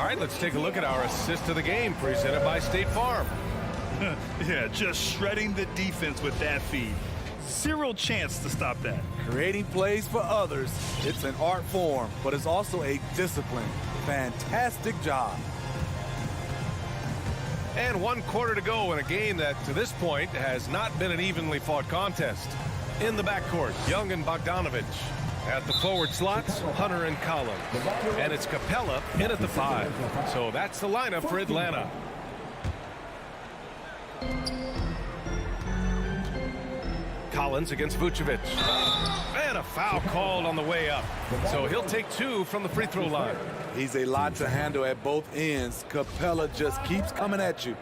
right, let's take a look at our assist of the game presented by State Farm. Yeah, just shredding the defense with that feed. 0 chance to stop that. Creating plays for others, it's an art form, but it's also a discipline. Fantastic job. And 1 quarter to go in a game that, to this point, has not been an evenly fought contest. In the backcourt, Young and Bogdanovich. At the forward slots, Hunter and Collins. And it's Capella in at the 5. So that's the lineup for Atlanta. Collins against Vucevic. And a foul called on the way up. So he'll take 2 from the free throw line. He's a lot to handle at both ends. Capella just keeps coming at you.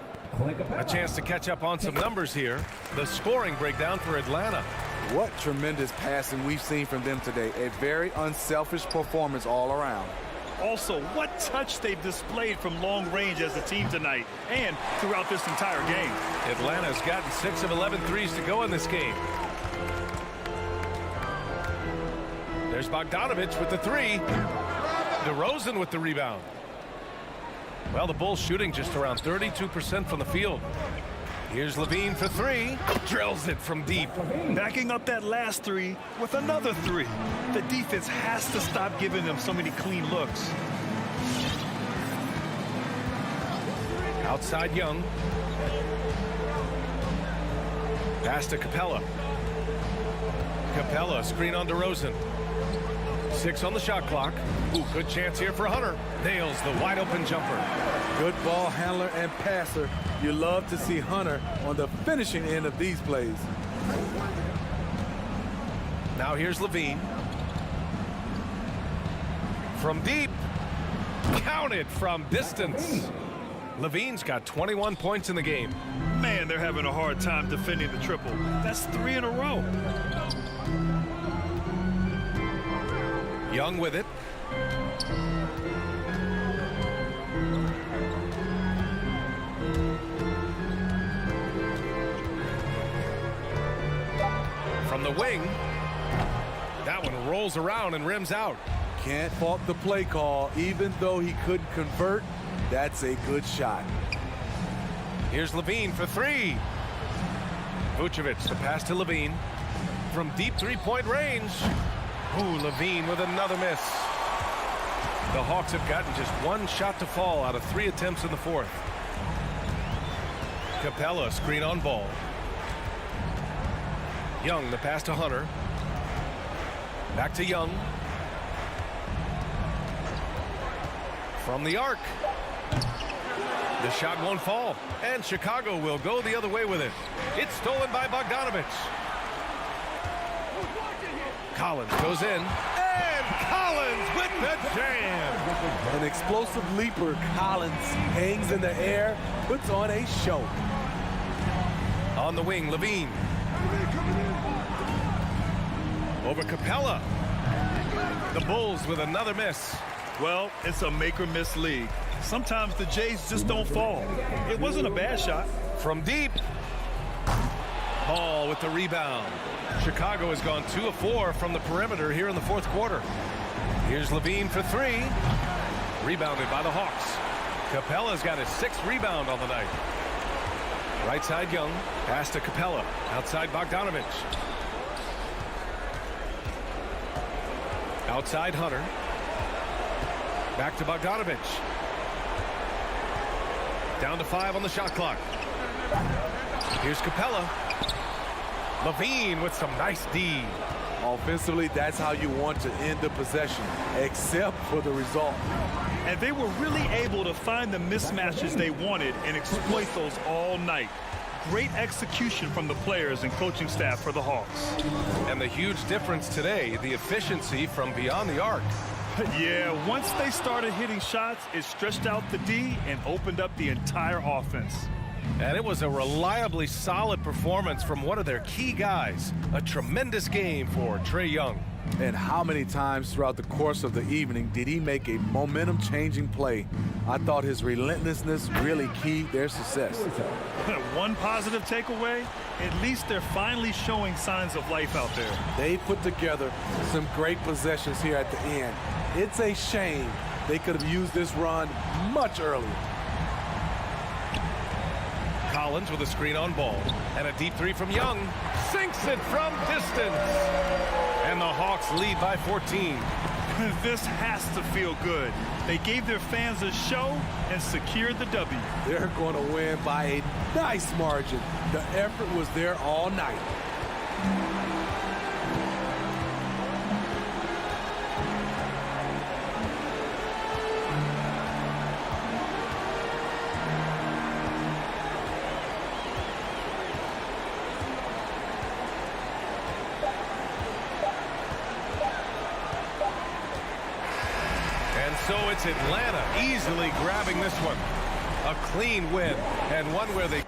A chance to catch up on some numbers here. The scoring breakdown for Atlanta. What tremendous passing we've seen from them today. A very unselfish performance all around. Also, what touch they've displayed from long range as a team tonight and throughout this entire game. Atlanta's gotten 6 of 11 threes to go in this game. There's Bogdanovich with the 3. DeRozan with the rebound. Well, the Bulls shooting just around 32% from the field. Here's Levine for 3. Drills it from deep. Backing up that last 3 with another 3. The defense has to stop giving them so many clean looks. Outside Young. Pass to Capella. Capella, screen on DeRozan. 6 on the shot clock. Ooh, good chance here for Hunter. Nails the wide open jumper. Good ball handler and passer. You love to see Hunter on the finishing end of these plays. Now here's Levine. From deep. Counted from distance. Levine's got 21 points in the game. Man, they're having a hard time defending the triple. That's 3 in a row. Young with it. From the wing. That one rolls around and rims out. Can't fault the play call. Even though he couldn't convert, that's a good shot. Here's Levine for 3. Vucevic, the pass to Levine. From deep three-point range. Ooh, Levine with another miss. The Hawks have gotten just 1 shot to fall out of 3 attempts in the fourth. Capella, screen on ball. Young, the pass to Hunter. Back to Young. From the arc. The shot won't fall, and Chicago will go the other way with it. It's stolen by Bogdanovich. Collins goes in, and Collins with the jam. An explosive leaper. Collins hangs in the air, puts on a show. On the wing, Levine. Over Capella. The Bulls with another miss. Well, it's a make-or-miss league. Sometimes the Jays just don't fall. It wasn't a bad shot. From deep. Ball with the rebound. Chicago has gone 2 of 4 from the perimeter here in the fourth quarter. Here's Levine for 3. Rebounded by the Hawks. Capella's got his 6th rebound on the night. Right side Young. Pass to Capella. Outside Bogdanovich. Outside Hunter. Back to Bogdanovich. Down to 5 on the shot clock. Here's Capella. Levine with some nice D. Offensively, that's how you want to end the possession, except for the result. And they were really able to find the mismatches they wanted and exploit those all night. Great execution from the players and coaching staff for the Hawks. And the huge difference today, the efficiency from beyond the arc. Yeah, once they started hitting shots, it stretched out the D and opened up the entire offense. And it was a reliably solid performance from one of their key guys. A tremendous game for Trae Young. And how many times throughout the course of the evening did he make a momentum-changing play? I thought his relentlessness really keyed their success. One positive takeaway, at least they're finally showing signs of life out there. They put together some great possessions here at the end. It's a shame they could have used this run much earlier. Collins with a screen on ball. And a deep 3 from Young. Sinks it from distance. And the Hawks lead by 14. This has to feel good. They gave their fans a show and secured the W. They're going to win by a nice margin. The effort was there all night. So it's Atlanta easily grabbing this one. A clean win, and one where they...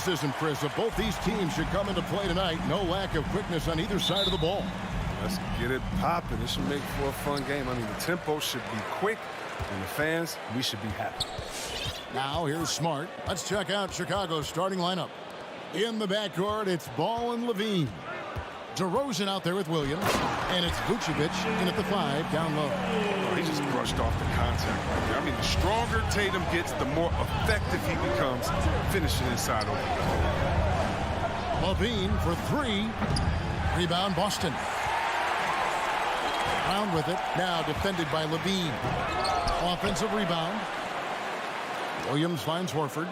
this is impressive. Both these teams should come into play tonight. No lack of quickness on either side of the ball. Let's get it popping. This should make for a fun game. I mean, the tempo should be quick, and the fans, we should be happy. Now here's Smart. Let's check out Chicago's starting lineup. In the backcourt, it's Ball and Levine. DeRozan out there with Williams, and it's Vucevic in at the 5 down low. Oh, he just brushed off the contact right there. I mean, the stronger Tatum gets, the more effective he becomes finishing inside over. Levine for 3. Rebound Boston. Brown with it. Now defended by Levine. Offensive rebound. Williams finds Horford.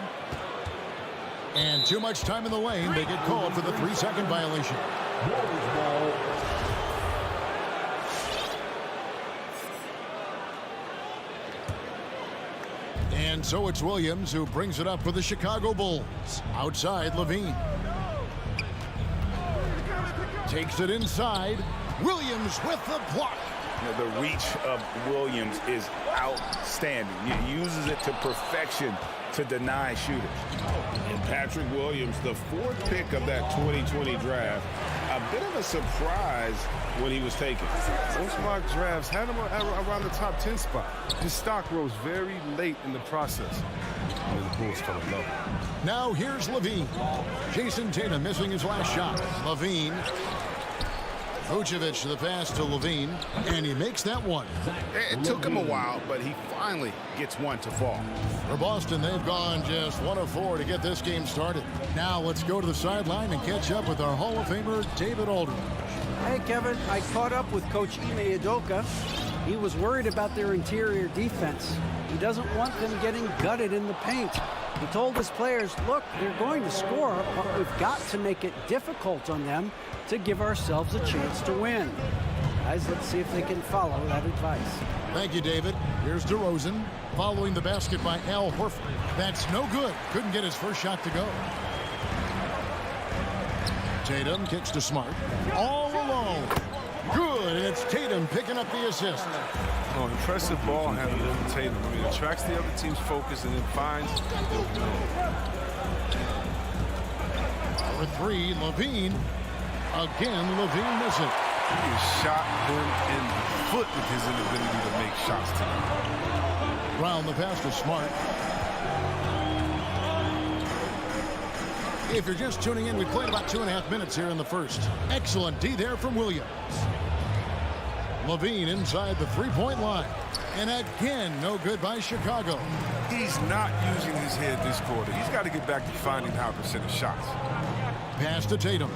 And too much time in the lane. They get called for the 3-second violation. And so it's Williams who brings it up for the Chicago Bulls. Outside, Levine. Takes it inside. Williams with the block. The reach of Williams is outstanding. He uses it to perfection to deny shooters. And Patrick Williams, the 4th pick of that 2020 draft, a bit of a surprise when he was taken. Most mock drafts had him around the top 10 spot. His stock rose very late in the process. And the Bulls fell in love. Now here's Levine. Jason Tatum missing his last shot. Levine. Vucevic the pass to Levine, and he makes that one. It took him a while, but he finally gets one to fall. For Boston, they've gone just 1 of 4 to get this game started. Now let's go to the sideline and catch up with our Hall of Famer, David Aldridge. Hey, Kevin, I caught up with Coach Ime Udoka. He was worried about their interior defense. He doesn't want them getting gutted in the paint. He told his players, look, they're going to score, but we've got to make it difficult on them to give ourselves a chance to win. Guys, let's see if they can follow that advice. Thank you, David. Here's DeRozan following the basket by Al Horford. That's no good. Couldn't get his first shot to go. Tatum kicks to Smart. All alone. Good, and it's Tatum picking up the assist. Oh, impressive ball handling from Tatum. I mean, attracts the other team's focus and then finds the open hole. For 3, Levine. Again, Levine missing. He shot him in the foot with his inability to make shots tonight. Brown the pass to Smart. If you're just tuning in, we played about 2.5 minutes here in the first. Excellent D there from Williams. Levine inside the 3-point line. And again, no good by Chicago. He's not using his head this quarter. He's got to get back to finding how to percent of shots. Pass to Tatum.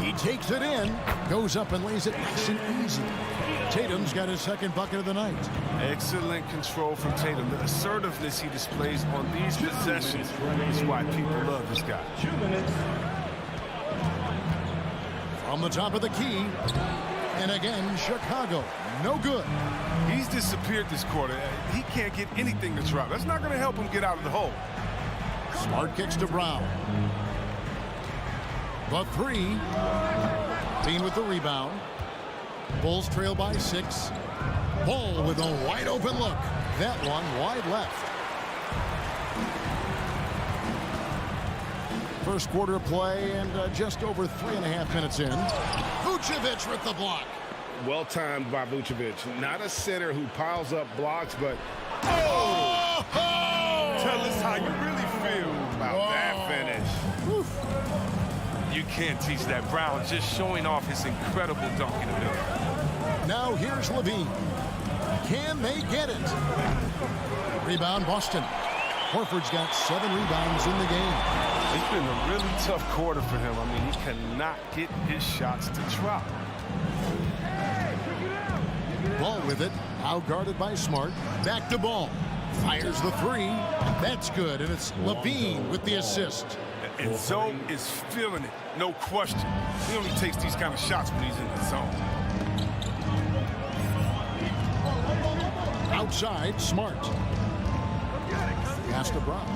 He takes it in, goes up and lays it nice and easy. Tatum's got his second bucket of the night. Excellent control from Tatum. The assertiveness he displays on these possessions is why people love this guy. From the top of the key, and again, Chicago, no good. He's disappeared this quarter. He can't get anything to drop. That's not going to help him get out of the hole. Smart kicks to Brown. The 3. Bean with the rebound. Bulls trail by 6. Ball with a wide open look. That one wide left. First quarter of play and just over 3.5 minutes in. Vucevic with the block. Well timed by Vucevic. Not a center who piles up blocks, but oh! Tell us how you really feel about that finish. Whew. You can't teach that. Brown just showing off his incredible dunking ability. Now here's Levine. Can they get it? Rebound Boston. Horford's got 7 rebounds in the game. It's been a really tough quarter for him. I mean, he cannot get his shots to drop. Ball with it. Out guarded by Smart. Back to Ball. Fires the 3. That's good, and it's Levine with the assist. And Zoe is feeling it, no question. He only takes these kind of shots when he's in the zone. Outside, Smart. Pass to Brown.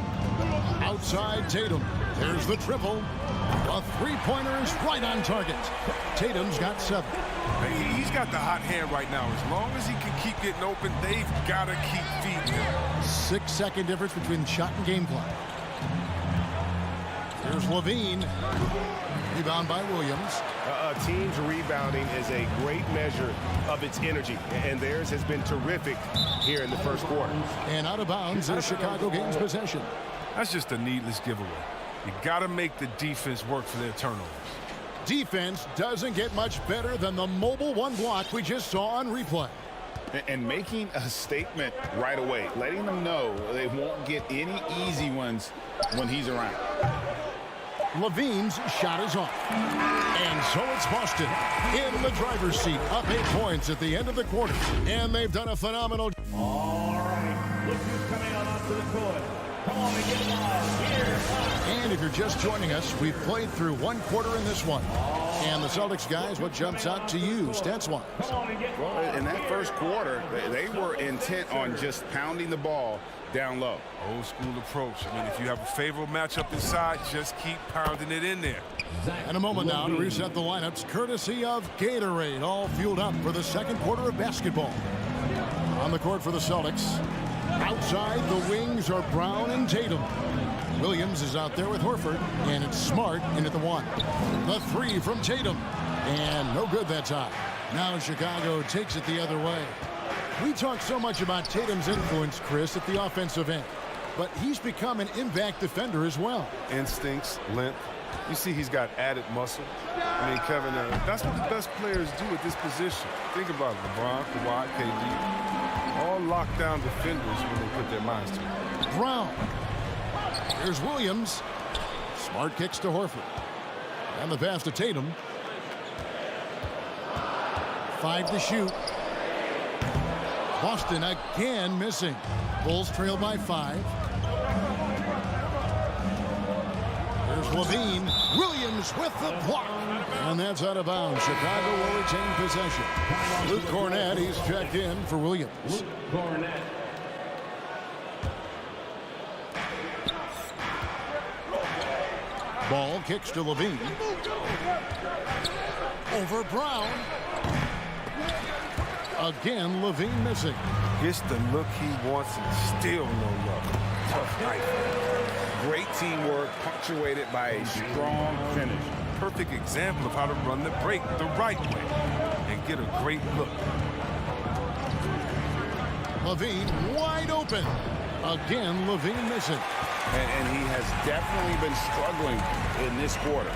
Outside, Tatum. There's the triple. A three-pointer is right on target. Tatum's got 7. He's got the hot hand right now. As long as he can keep getting open, they've got to keep feeding him. 6-second difference between shot and game clock. Here's Levine. Rebound by Williams. A team's rebounding is a great measure of its energy, and theirs has been terrific here in the first quarter. And out of bounds as Chicago gains possession. That's just a needless giveaway. You got to make the defense work for their turnovers. Defense doesn't get much better than the mobile one block we just saw on replay. And making a statement right away, letting them know they won't get any easy ones when he's around. Levine's shot is off. And so it's Boston in the driver's seat, up 8 points at the end of the quarter. And they've done a phenomenal job. All right, look who's coming on onto the court. Come on and get live here. And if you're just joining us, we've played through 1 quarter in this one. And the Celtics guys, what jumps out to you stats-wise? Well, in that first quarter, they were intent on just pounding the ball down low. Old school approach. I mean, if you have a favorable matchup inside, just keep pounding it in there. And a moment now to reset the lineups, courtesy of Gatorade, all fueled up for the second quarter of basketball. On the court for the Celtics. Outside, the wings are Brown and Tatum. Williams is out there with Horford, and it's Smart in at the 1. The 3 from Tatum, and no good that time. Now Chicago takes it the other way. We talk so much about Tatum's influence, Chris, at the offensive end, but he's become an impact defender as well. Instincts, length. You see he's got added muscle. I mean, Kevin, that's what the best players do at this position. Think about it. LeBron, Kawhi, KD, all lockdown defenders when they put their minds to it. Brown. Here's Williams. Smart kicks to Horford. And the pass to Tatum. 5 to shoot. Boston again missing. Bulls trail by 5. There's Levine. Williams with the block. And that's out of bounds. Chicago will retain possession. Luke Cornett, he's checked in for Williams. Luke Cornett. Ball kicks to Levine. Over Brown. Again, Levine missing. Gets the look he wants and still no love. Tough night. Great teamwork punctuated by a strong finish. Perfect example of how to run the break the right way and get a great look. Levine wide open. Again, Levine missing. And he has definitely been struggling in this quarter.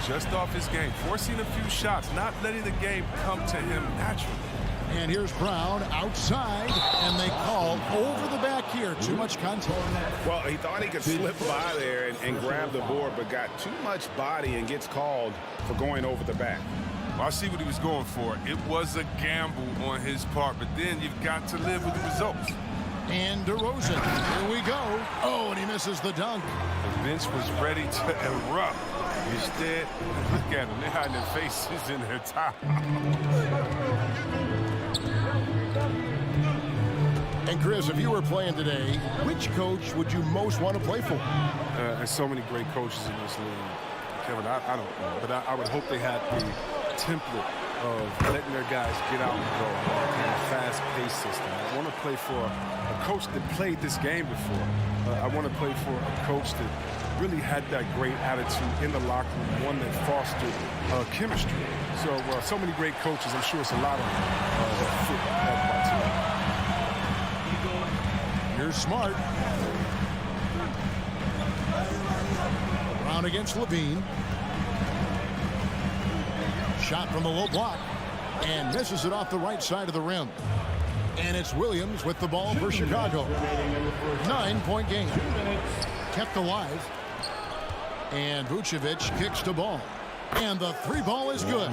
Just off his game, forcing a few shots, not letting the game come to him naturally. And here's Brown outside, and they call over the back here. Too much contact. Well, he thought he could slip by there and grab the board, but got too much body and gets called for going over the back. Well, I see what he was going for. It was a gamble on his part, but then you've got to live with the results. And DeRozan, here we go. Oh, and he misses the dunk. The bench was ready to erupt. Instead, look at them. They're hiding their faces in their top. And Chris, if you were playing today, which coach would you most want to play for? There's so many great coaches in this league. Kevin, I don't know, but I would hope they had the template of letting their guys get out and go in a fast-paced system. I want to play for a coach that played this game before. I want to play for a coach that really had that great attitude in the locker room, one that fostered chemistry. So many great coaches. I'm sure it's a lot of them that fit that criteria. Here's Smart. Brown against Levine. Shot from the low block. And misses it off the right side of the rim. And it's Williams with the ball for Chicago. 9-point game. Kept alive. And Vucevic kicks to Ball. And the 3-ball is good.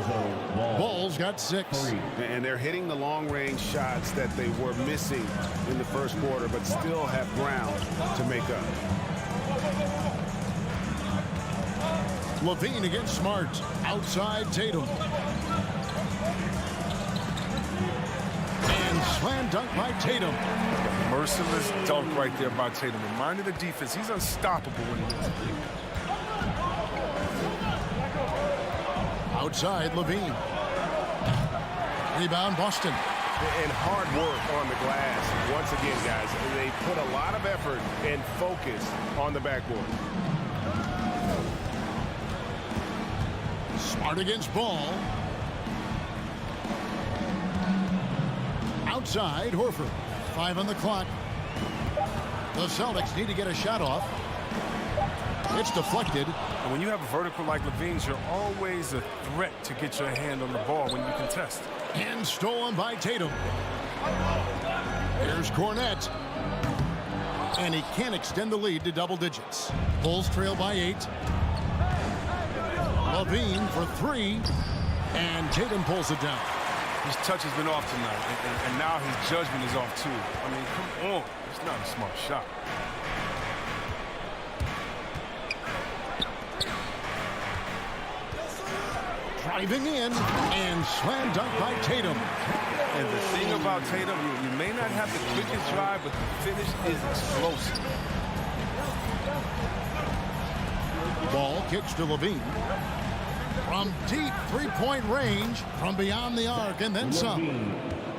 Ball's got 6. And they're hitting the long-range shots that they were missing in the first quarter, but still have ground to make up. Levine against Smart. Outside Tatum. And slam dunk by Tatum. Merciless dunk right there by Tatum. Reminding the defense, he's unstoppable when he wins. Outside, Levine. Rebound, Boston. And hard work on the glass. Once again, guys, they put a lot of effort and focus on the backboard. Smart against Ball. Outside, Horford. 5 on the clock. The Celtics need to get a shot off. It's deflected. And when you have a vertical like Levine's, you're always a threat to get your hand on the ball when you contest. And stolen by Tatum. Here's Cornette. And he can't extend the lead to double digits. Bulls trail by 8. Levine for 3. And Tatum pulls it down. His touch has been off tonight, and now his judgment is off too. I mean, come on. It's not a smart shot. Driving in and slam dunk by Tatum. And the thing about Tatum, you may not have the quickest drive, but the finish is explosive. Ball kicks to Levine. From deep three-point range, from beyond the arc, and then some.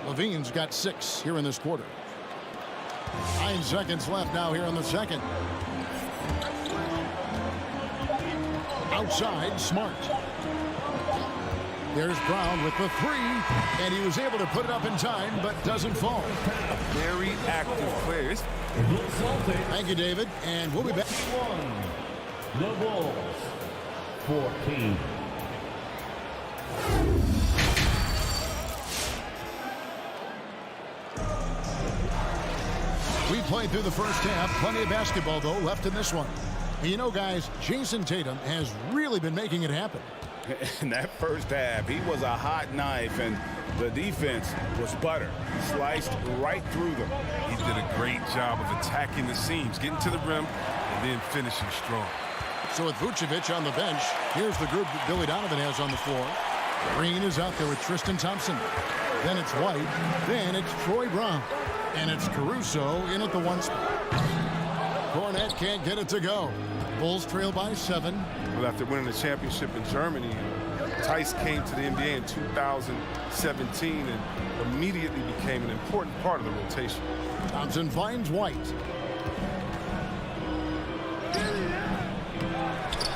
Levine's got 6 here in this quarter. 9 seconds left now here in the second. Outside, Smart. There's Brown with the 3, and he was able to put it up in time, but doesn't fall. Very active players. Thank you, David, and we'll be back. The Bulls, 14. We played through the first half. Plenty of basketball, though, left in this one. And you know, guys, Jason Tatum has really been making it happen. In that first half, he was a hot knife, and the defense was butter. Sliced right through them. He did a great job of attacking the seams, getting to the rim, and then finishing strong. So with Vucevic on the bench, here's the group that Billy Donovan has on the floor. Green is out there with Tristan Thompson. Then it's White. Then it's Troy Brown. And it's Caruso in at the 1 spot. Cornette can't get it to go. Bulls trail by 7. Well, after winning the championship in Germany, Tice came to the NBA in 2017 and immediately became an important part of the rotation. Thompson finds White.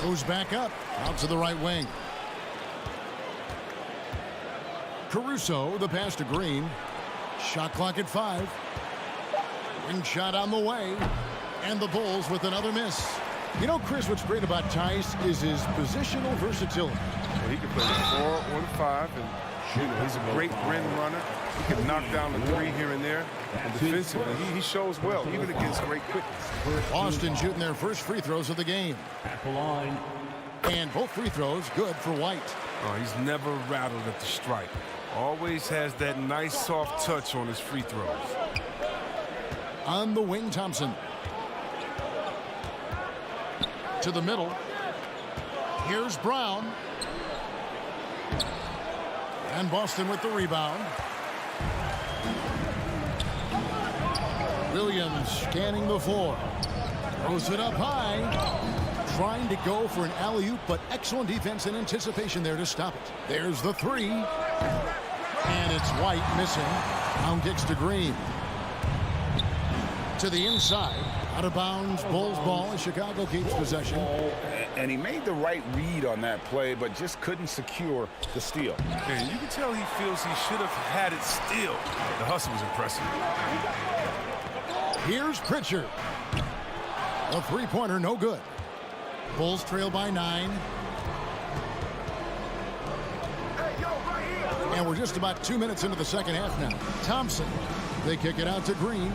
Goes back up, out to the right wing. Caruso, the pass to Green. Shot clock at 5. Ring shot on the way. And the Bulls with another miss. You know, Chris, what's great about Tice is his positional versatility. Well, he can play the 4 or the 5, and he's a great rim runner. He can knock down the 3 here and there. And defensively, he shows well, even against great quickness. Boston shooting their first free throws of the game. At the line. And both free throws good for White. Oh, he's never rattled at the stripe. Always has that nice soft touch on his free throws. On the wing, Thompson. To the middle. Here's Brown. And Boston with the rebound. Williams scanning the floor. Throws it up high. Trying to go for an alley-oop, but excellent defense and anticipation there to stop it. There's the 3. And it's White missing. Brown kicks to Green. To the inside. Out of bounds, Bulls ball, and Chicago keeps possession. And he made the right read on that play, but just couldn't secure the steal. And you can tell he feels he should have had it still. The hustle was impressive. Here's Pritchard. A three-pointer, no good. Bulls trail by 9. And we're just about 2 minutes into the second half now. Thompson, they kick it out to Green.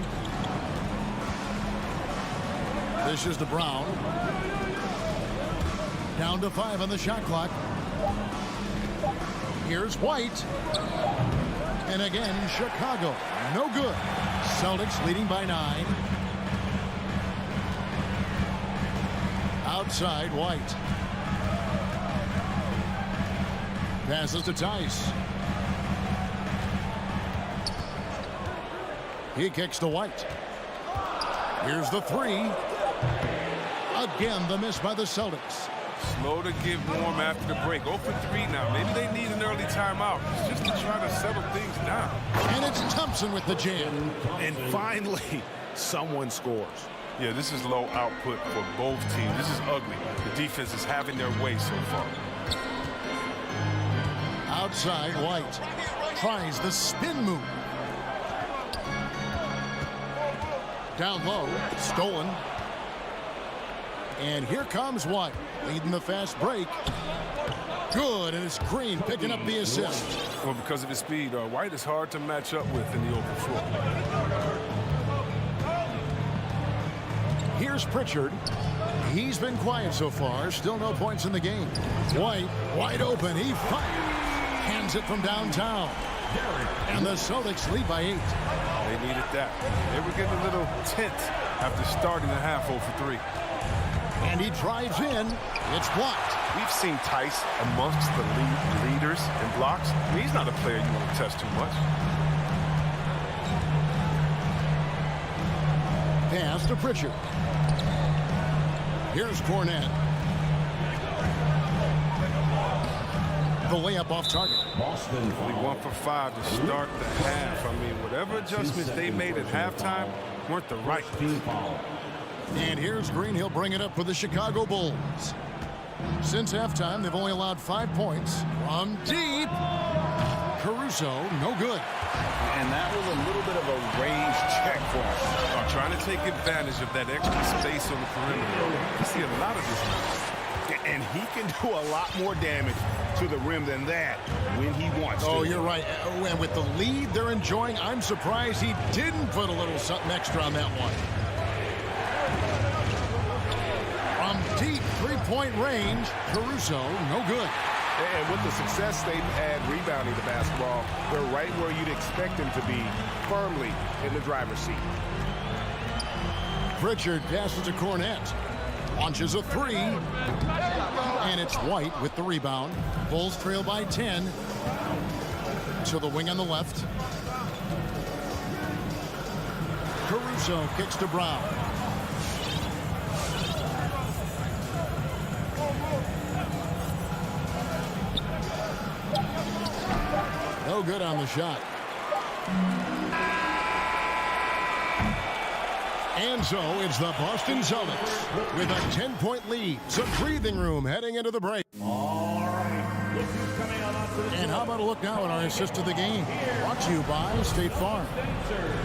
This is to Brown. Down to 5 on the shot clock. Here's White. And again, Chicago. No good. Celtics leading by 9. Outside, White. Passes to Tice. He kicks to White. Here's the 3. Again, the miss by the Celtics. Slow to get warm after the break. 0 for 3 now. Maybe they need an early timeout just to try to settle things down. And it's Thompson with the jam. And finally, someone scores. Yeah, this is low output for both teams. This is ugly. The defense is having their way so far. Outside, White tries the spin move. Down low, stolen. And here comes White, leading the fast break. Good, and it's Green picking up the assist. Well, because of his speed, White is hard to match up with in the open floor. Here's Pritchard. He's been quiet so far. Still no points in the game. White, wide open. He fires. Hands it from downtown. And the Celtics lead by 8. They needed that. They were getting a little tense after starting the half 0 for 3. And he drives in. It's blocked. We've seen Tice amongst the leaders in blocks. I mean, he's not a player you want to test too much. Pass to Pritchard. Here's Cornette. The layup off target. Only 1 for 5 to start the half. I mean, whatever adjustments they made at halftime weren't the right ones. And here's Green. He'll bring it up for the Chicago Bulls. Since halftime, they've only allowed 5 points. From deep. Caruso, no good. And that was a little bit of a range check for him. Trying to take advantage of that extra space on the perimeter. You see a lot of this now. And he can do a lot more damage to the rim than that when he wants to. Oh, you're right. And with the lead they're enjoying, I'm surprised he didn't put a little something extra on that one. From deep three-point range, Caruso, no good. And with the success they've had rebounding the basketball, they're right where you'd expect them to be, firmly in the driver's seat. Pritchard passes to Cornette. Launches a 3. And it's White with the rebound. Bulls trail by 10. To the wing on the left. Caruso kicks to Brown. No good on the shot. And so it's the Boston Celtics with a 10-point lead. Some breathing room heading into the break. And how about a look now at our assist to the game? Brought to you by State Farm.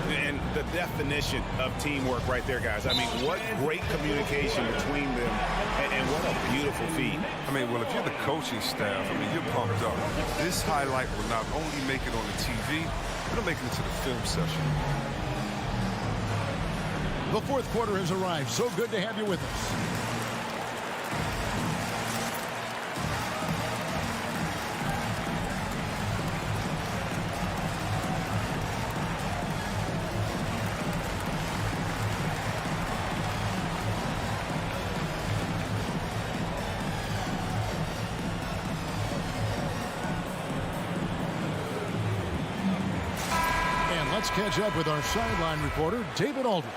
And the definition of teamwork right there, guys. I mean, what great communication between them, and what a beautiful feat. I mean, well, if you're the coaching staff, I mean, you're pumped up. This highlight will not only make it on the TV, it'll make it into the film session. The fourth quarter has arrived. So good to have you with us. And let's catch up with our sideline reporter, David Aldridge.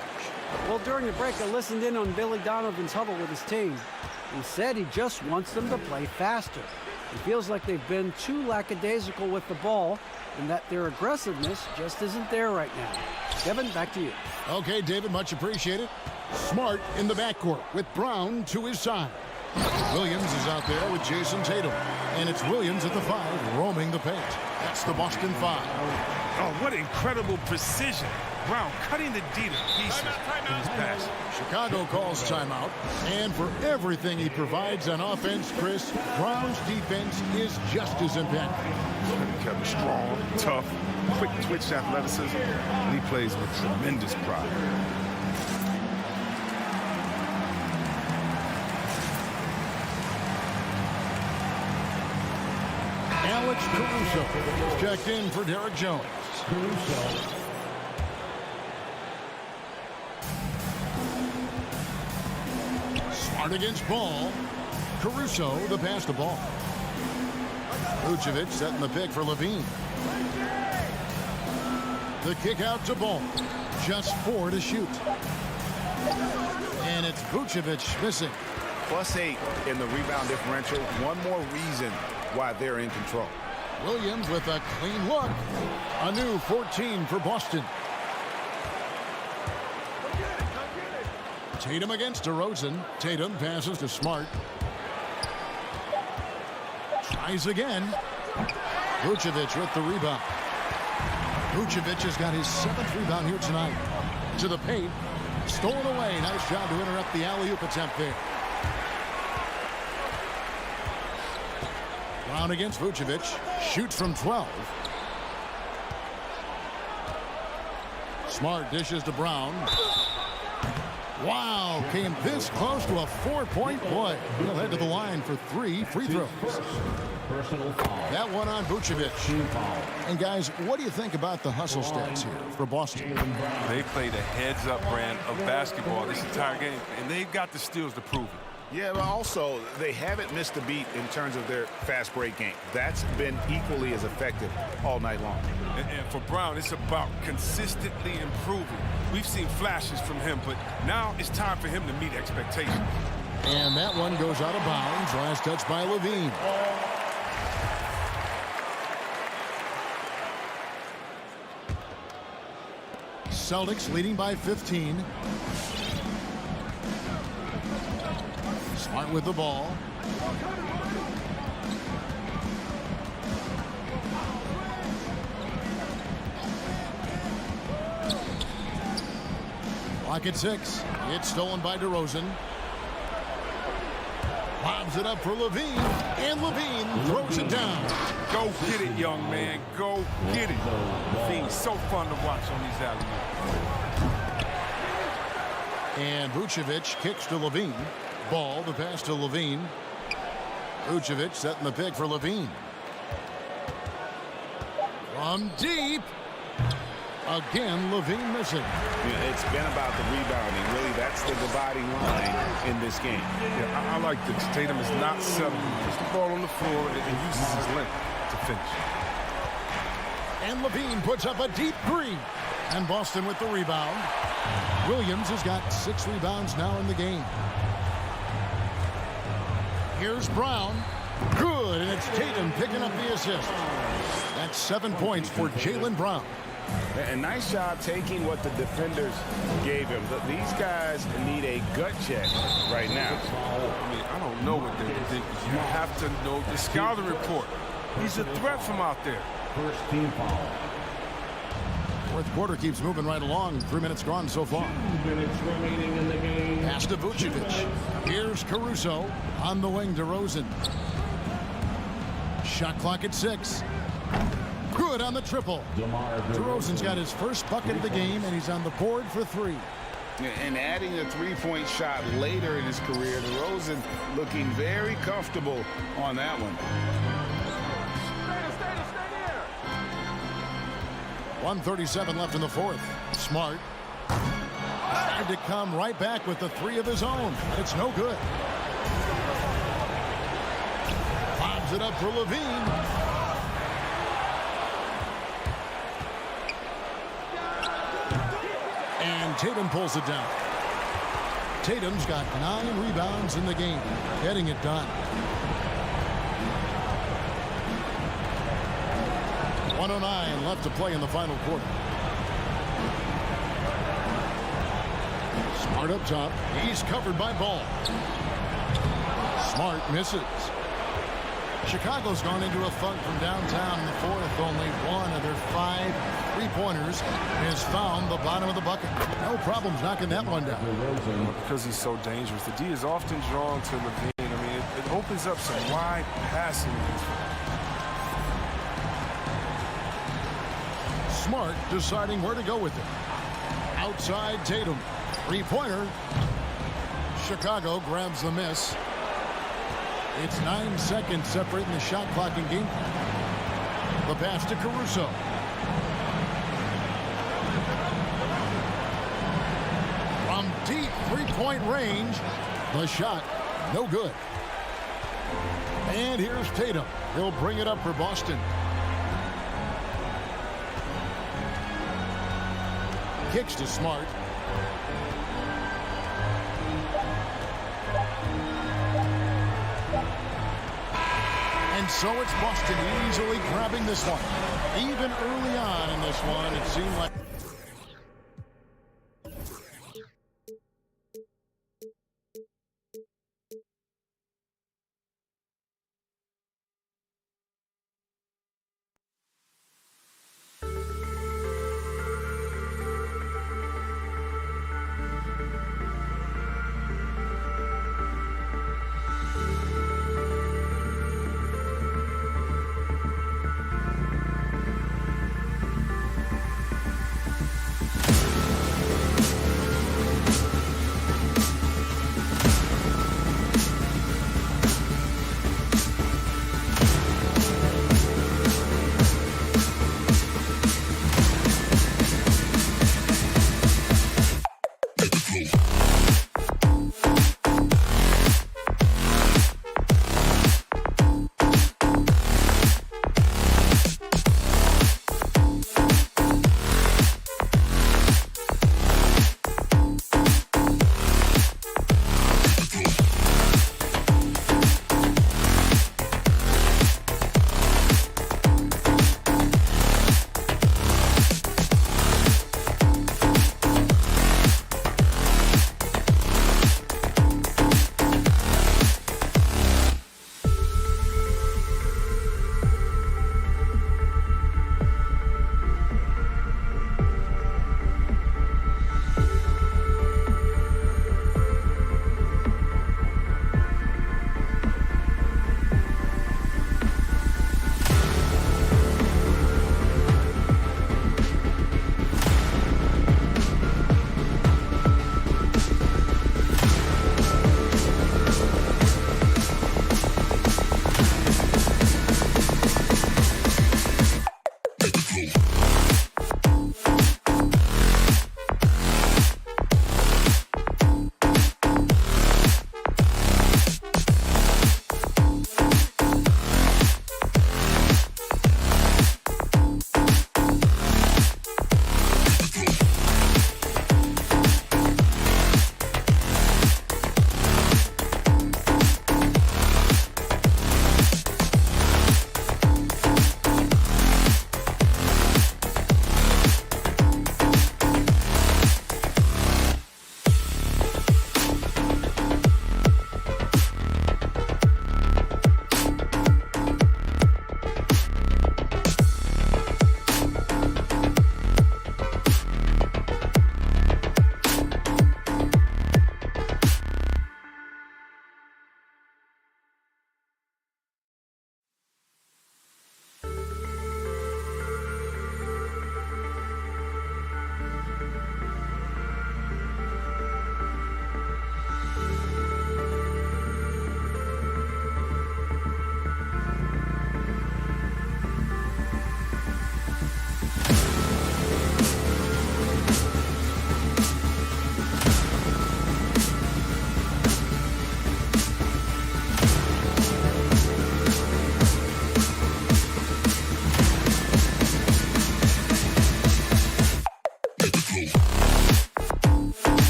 Well, during the break, I listened in on Billy Donovan's huddle with his team. He said he just wants them to play faster. He feels like they've been too lackadaisical with the ball and that their aggressiveness just isn't there right now. Kevin, back to you. Okay, David, much appreciated. Smart in the backcourt with Brown to his side. Williams is out there with Jason Tatum. And it's Williams at the 5, roaming the paint. That's the Boston 5. Oh, what incredible precision. Brown cutting the D to pieces in his pass. Chicago calls timeout. And for everything he provides on offense, Chris, Brown's defense is just as impactful. Kevin, strong, tough, quick twitch athleticism, and he plays with tremendous pride. Alex Caruso checked in for Derek Jones. Smart against Ball. Caruso the pass to Ball. Vucevic setting the pick for Levine. The kick out to Ball. Just 4 to shoot. And it's Vucevic missing. +8 in the rebound differential. One more reason why they're in control. Williams with a clean look. A new 14 for Boston. Tatum against DeRozan. Tatum passes to Smart. Tries again. Vucevic with the rebound. Vucevic has got his 7th rebound here tonight. To the paint. Stolen away. Nice job to interrupt the alley-oop attempt there. Brown against Vucevic. Shoots from 12. Smart dishes to Brown. Wow, came this close to a 4-point play. He'll head to the line for 3 free throws. That one on Vucevic. And guys, what do you think about the hustle stats here for Boston? They played a heads-up brand of basketball this entire game, and they've got the steals to prove it. Yeah, but also they haven't missed a beat in terms of their fast break game. That's been equally as effective all night long. And for Brown, it's about consistently improving. We've seen flashes from him, but now it's time for him to meet expectations. And that one goes out of bounds. Last touch by Levine. Celtics leading by 15. Smart with the ball. Clock at 6. It's stolen by DeRozan. Lobs it up for Levine. And Levine throws it down. Go get it, young man. Go get it. Levine's so fun to watch on these alley-oops. And Vucevic kicks to Levine. Ball, the pass to Levine. Vucevic setting the pick for Levine. From deep. Again, Levine missing. It's been about the rebounding. Really, that's the dividing line in this game. Yeah, I like this. Tatum is not settling. Puts the ball on the floor and uses his length to finish. And Levine puts up a deep 3. And Boston with the rebound. Williams has got 6 rebounds now in the game. Here's Brown. Good, and it's Tatum picking up the assist. That's 7 points for Jaylen Brown. A nice job taking what the defenders gave him. These guys need a gut check right now. I mean, I don't know what they think. You have to know the scouting report. He's a threat from out there. First team foul. Fourth quarter keeps moving right along. 3 minutes gone so far. 2 minutes remaining in the game. Pass to Vucevic. Here's Caruso. On the wing, DeRozan. Shot clock at 6. Good on the triple. DeRozan's got his first bucket of the game, and he's on the board for 3. And adding a 3-point shot later in his career, DeRozan looking very comfortable on that one. 1:37 left in the fourth. Smart. Tried to come right back with the 3 of his own. It's no good. Lobs it up for Levine. And Tatum pulls it down. Tatum's got 9 rebounds in the game. Getting it done. 1:09 left to play in the final quarter. Smart up top. He's covered by Ball. Smart misses. Chicago's gone into a funk from downtown in the fourth. Only one of their 5 3-pointers has found the bottom of the bucket. No problems knocking that one down. Because he's so dangerous. The D is often drawn to Levine. I mean, it opens up some wide passing lanes for him. Smart deciding where to go with it. Outside Tatum. 3-pointer. Chicago grabs the miss. It's 9 seconds separating the shot clock and game. The pass to Caruso. From deep 3-point range, the shot no good. And here's Tatum. He'll bring it up for Boston. Kicks to Smart. And so it's Boston easily grabbing this one. Even early on in this one, it seemed like...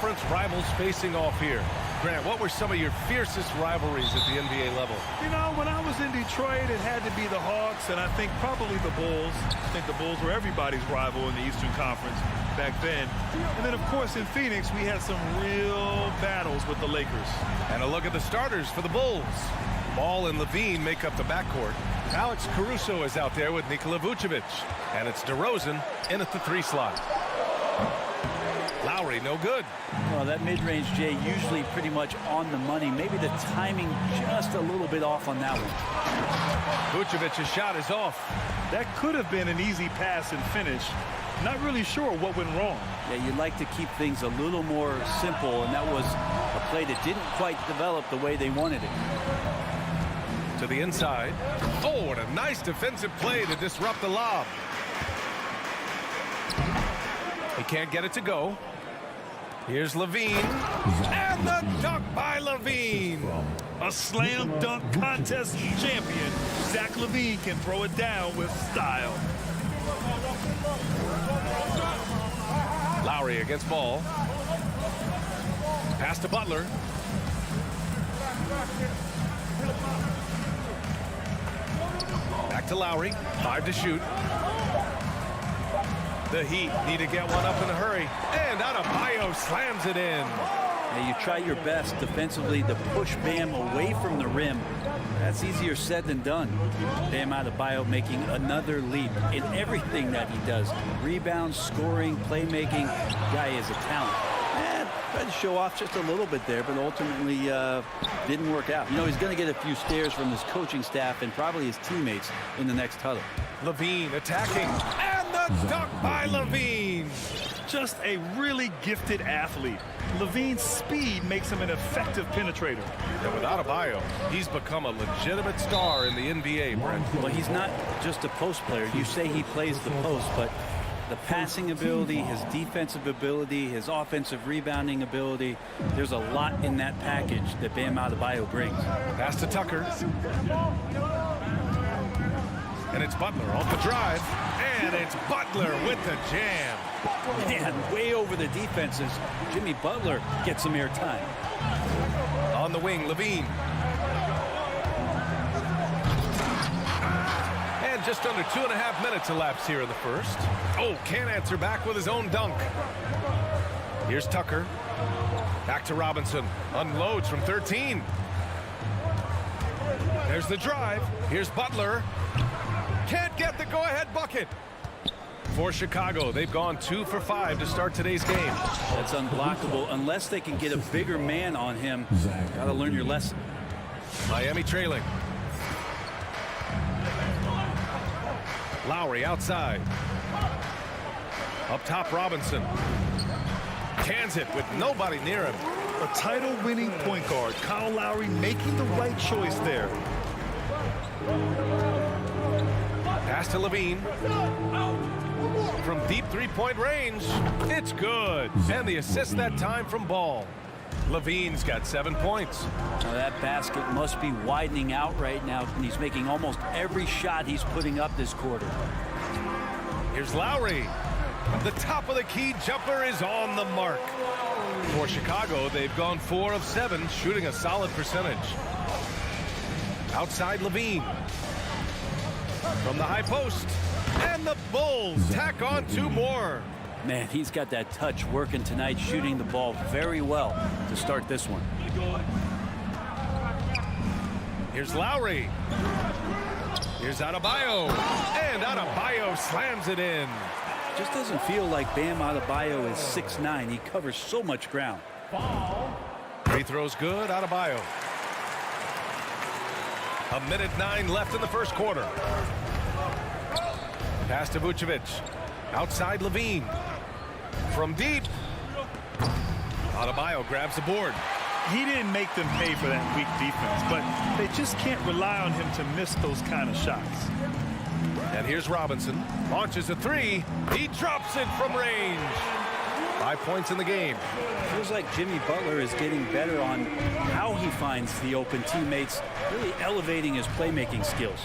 conference rivals facing off here. Grant, what were some of your fiercest rivalries at the NBA level? You know, when I was in Detroit, it had to be the Hawks, and I think probably the Bulls. I think the Bulls were everybody's rival in the Eastern Conference back then. And then, of course, in Phoenix, we had some real battles with the Lakers. And a look at the starters for the Bulls. Ball and Levine make up the backcourt. Alex Caruso is out there with Nikola Vucevic. And it's DeRozan in at the 3 slot. Lowry, no good. Well, that mid-range, Jay, usually pretty much on the money. Maybe the timing just a little bit off on that one. Vucevic's shot is off. That could have been an easy pass and finish. Not really sure what went wrong. Yeah, you'd like to keep things a little more simple, and that was a play that didn't quite develop the way they wanted it. To the inside. Oh, what a nice defensive play to disrupt the lob. He can't get it to go. Here's Levine. And the dunk by Levine. A slam dunk contest champion. Zach Levine can throw it down with style. Lowry against Ball. Pass to Butler. Back to Lowry. 5 to shoot. The Heat need to get one up in a hurry. And Adebayo slams it in. Now you try your best defensively to push Bam away from the rim. That's easier said than done. Bam Adebayo making another leap in everything that he does. Rebounds, scoring, playmaking. Guy is a talent. And tried to show off just a little bit there, but ultimately didn't work out. You know, he's going to get a few stares from his coaching staff and probably his teammates in the next huddle. Levine attacking. And the dunk by Levine. Just a really gifted athlete. Levine's speed makes him an effective penetrator. And with Adebayo, he's become a legitimate star in the NBA, Brent. Well, he's not just a post player. You say he plays the post, but the passing ability, his defensive ability, his offensive rebounding ability, there's a lot in that package that Bam Adebayo brings. Pass to Tucker. And it's Butler off the drive. And it's Butler with the jam. Man, way over the defenses. Jimmy Butler gets some airtime. On the wing, Levine. And just under 2.5 minutes elapsed here in the first. Oh, can't answer back with his own dunk. Here's Tucker. Back to Robinson. Unloads from 13. There's the drive. Here's Butler. Can't get the go-ahead bucket. For Chicago, they've gone 2 for 5 to start today's game. That's unblockable unless they can get a bigger man on him. Got to learn your lesson. Miami trailing. Lowry outside. Up top, Robinson. Cans it with nobody near him. A title-winning point guard, Kyle Lowry making the right choice there. Pass to Levine. From deep three-point range, it's good. And the assist that time from Ball. Levine's got 7 points. Now that basket must be widening out right now, and he's making almost every shot he's putting up this quarter. Here's Lowry. The top of the key jumper is on the mark. For Chicago, they've gone 4 of 7, shooting a solid percentage. Outside Levine. From the high post. And the Bulls tack on 2 more. Man, he's got that touch working tonight, shooting the ball very well to start this one. Here's Lowry. Here's Adebayo. And Adebayo slams it in. Just doesn't feel like Bam Adebayo is 6'9". He covers so much ground. Free throws good, Adebayo. 1:09 left in the first quarter. Pass to Vucevic. Outside Levine. From deep. Adebayo grabs the board. He didn't make them pay for that weak defense, but they just can't rely on him to miss those kind of shots. And here's Robinson. Launches a 3. He drops it from range. 5 points in the game. Feels like Jimmy Butler is getting better on how he finds the open teammates, really elevating his playmaking skills.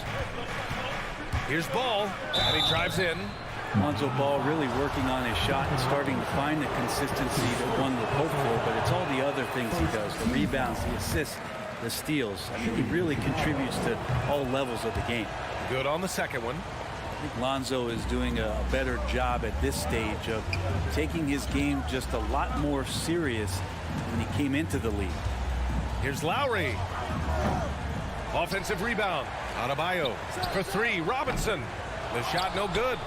Here's Ball, and he drives in. Lonzo Ball really working on his shot and starting to find the consistency that one would hope for, but it's all the other things he does, the rebounds, the assists, the steals. I mean, he really contributes to all levels of the game. Good on the second one. I think Lonzo is doing a better job at this stage of taking his game just a lot more serious when he came into the league. Here's Lowry. Offensive rebound. Adebayo for three. Robinson. The shot no good.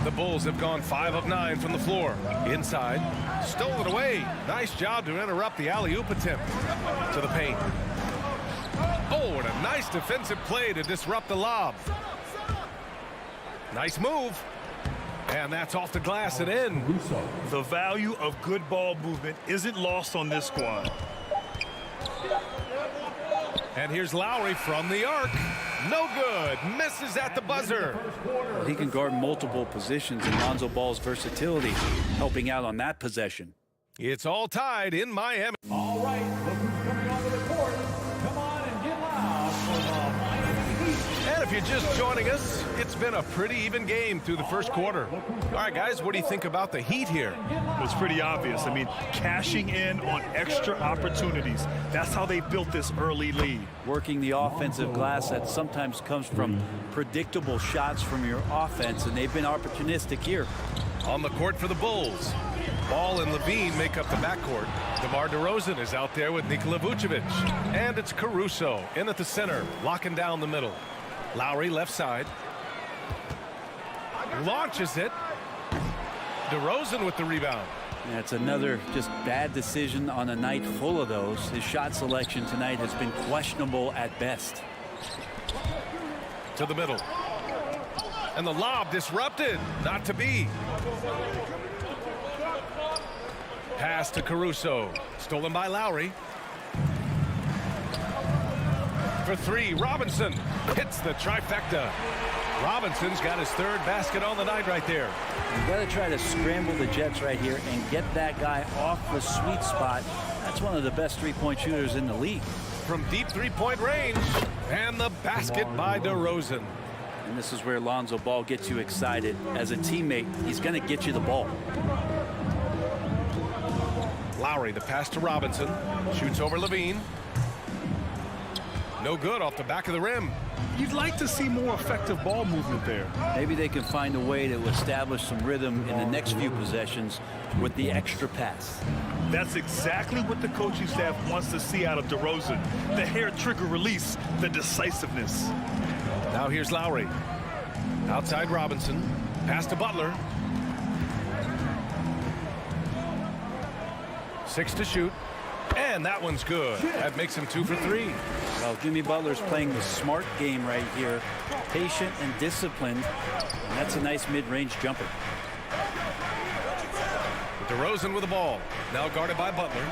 The Bulls have gone 5 of 9 from the floor. Inside. Stole it away. Nice job to interrupt the alley-oop attempt. To the paint. Oh, and a nice defensive play to disrupt the lob. Nice move. And that's off the glass and in. The value of good ball movement isn't lost on this squad. And here's Lowry from the arc. No good. Misses at the buzzer. He can guard multiple positions, and Lonzo Ball's versatility helping out on that possession. It's all tied in Miami. All right, look who's coming onto the court. Come on and get loud for the Miami Heat. And if you're just joining us, it's been a pretty even game through the first quarter. All right, guys, what do you think about the Heat here? Well, it's pretty obvious. I mean, cashing in on extra opportunities. That's how they built this early lead. Working the offensive glass that sometimes comes from predictable shots from your offense, and they've been opportunistic here. On the court for the Bulls. Ball and Levine make up the backcourt. DeMar DeRozan is out there with Nikola Vucevic. And it's Caruso in at the center, locking down the middle. Lowry left side. Launches it. DeRozan with the rebound. That's another just bad decision on a night full of those. His shot selection tonight has been questionable at best. To the middle. And the lob disrupted. Not to be. Pass to Caruso. Stolen by Lowry. For three, Robinson hits the trifecta. Robinson's got his third basket on the night right there. You've got to try to scramble the Jets right here and get that guy off the sweet spot. That's one of the best three-point shooters in the league. From deep three-point range. And the basket by DeRozan. And this is where Lonzo Ball gets you excited. As a teammate, he's going to get you the ball. Lowry, the pass to Robinson. Shoots over Levine. No good off the back of the rim. You'd like to see more effective ball movement there. Maybe they can find a way to establish some rhythm in the next few possessions with the extra pass. That's exactly what the coaching staff wants to see out of DeRozan. The hair trigger release, the decisiveness. Now here's Lowry. Outside Robinson. Pass to Butler. 6 to shoot. And that one's good. That makes him 2 for 3. Well, Jimmy Butler's playing the smart game right here. Patient and disciplined. And that's a nice mid-range jumper. DeRozan with the ball. Now guarded by Butler.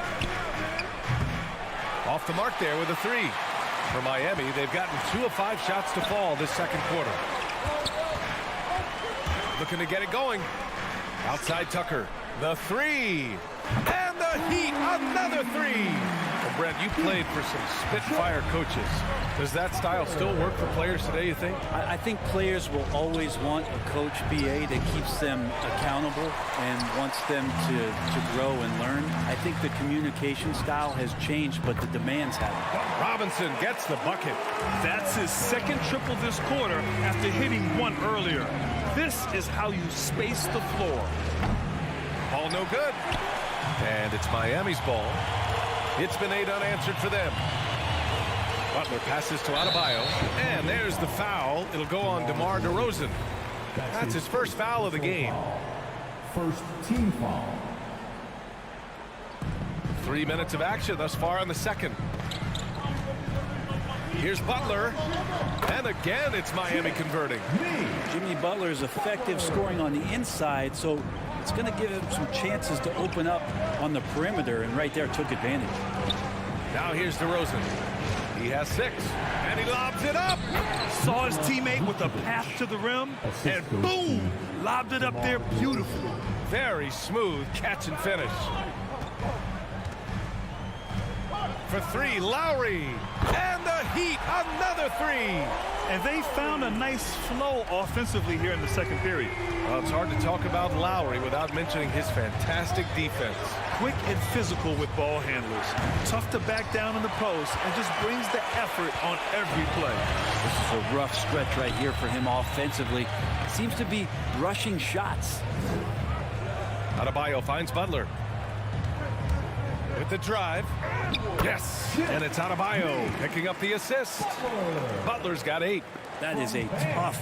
Off the mark there with a 3. For Miami, they've gotten 2 of 5 shots to fall this second quarter. Looking to get it going. Outside Tucker. The 3. And the Heat, another 3. Well, Brent, you played for some Spitfire coaches. Does that style still work for players today, you think? I think players will always want a coach, BA, that keeps them accountable and wants them to grow and learn. I think the communication style has changed, but the demands haven't. Robinson gets the bucket. That's his second triple this quarter after hitting one earlier. This is how you space the floor. Ball no good. And it's Miami's ball. It's been 8 unanswered for them. Butler passes to Adebayo. And there's the foul. It'll go on DeMar DeRozan. That's his first foul of the game. First team foul. 3 minutes of action thus far in the second. Here's Butler. And again, it's Miami converting. Jimmy Butler is effective scoring on the inside, so it's going to give him some chances to open up on the perimeter, and right there took advantage. Now here's DeRozan. He has 6, and he lobs it up. Saw his teammate with a path to the rim, and boom, lobbed it up there beautifully. Very smooth catch and finish. For 3, Lowry. And the Heat, another three. And they found a nice flow offensively here in the second period. Well, it's hard to talk about Lowry without mentioning his fantastic defense. Quick and physical with ball handlers. Tough to back down in the post and just brings the effort on every play. This is a rough stretch right here for him offensively. Seems to be rushing shots. Adebayo finds Butler. With the drive. Yes, and it's Adebayo picking up the assist. Butler's got 8. That is a tough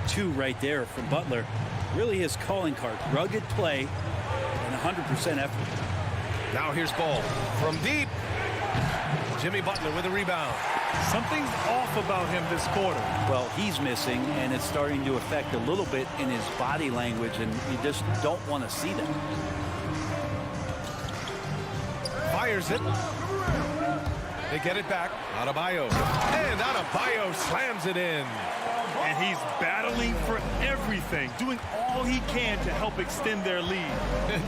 2 right there from Butler. Really his calling card. Rugged play and 100% effort. Now here's Ball from deep. Jimmy Butler with a rebound. Something's off about him this quarter. Well, he's missing, and it's starting to affect a little bit in his body language, and you just don't want to see that. Fires it. They get it back. Adebayo. And Adebayo slams it in. And he's battling for everything, doing all he can to help extend their lead.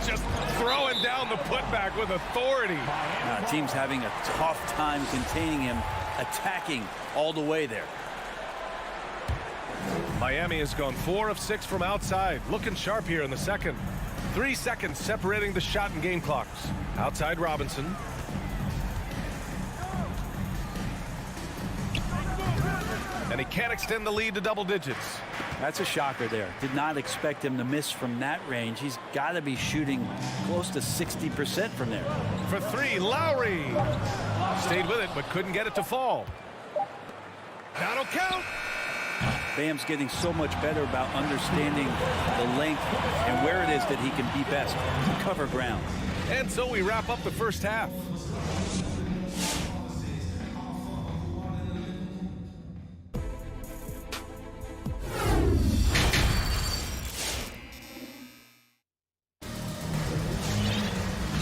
Just throwing down the putback with authority. Team's having a tough time containing him, attacking all the way there. Miami has gone 4 of 6 from outside. Looking sharp here in the second. 3 seconds separating the shot and game clocks. Outside Robinson. And he can't extend the lead to double digits. That's a shocker there. Did not expect him to miss from that range. He's got to be shooting close to 60% from there. For 3, Lowry. Stayed with it, but couldn't get it to fall. That'll count. Bam's getting so much better about understanding the length and where it is that he can be best to cover ground. And so we wrap up the first half.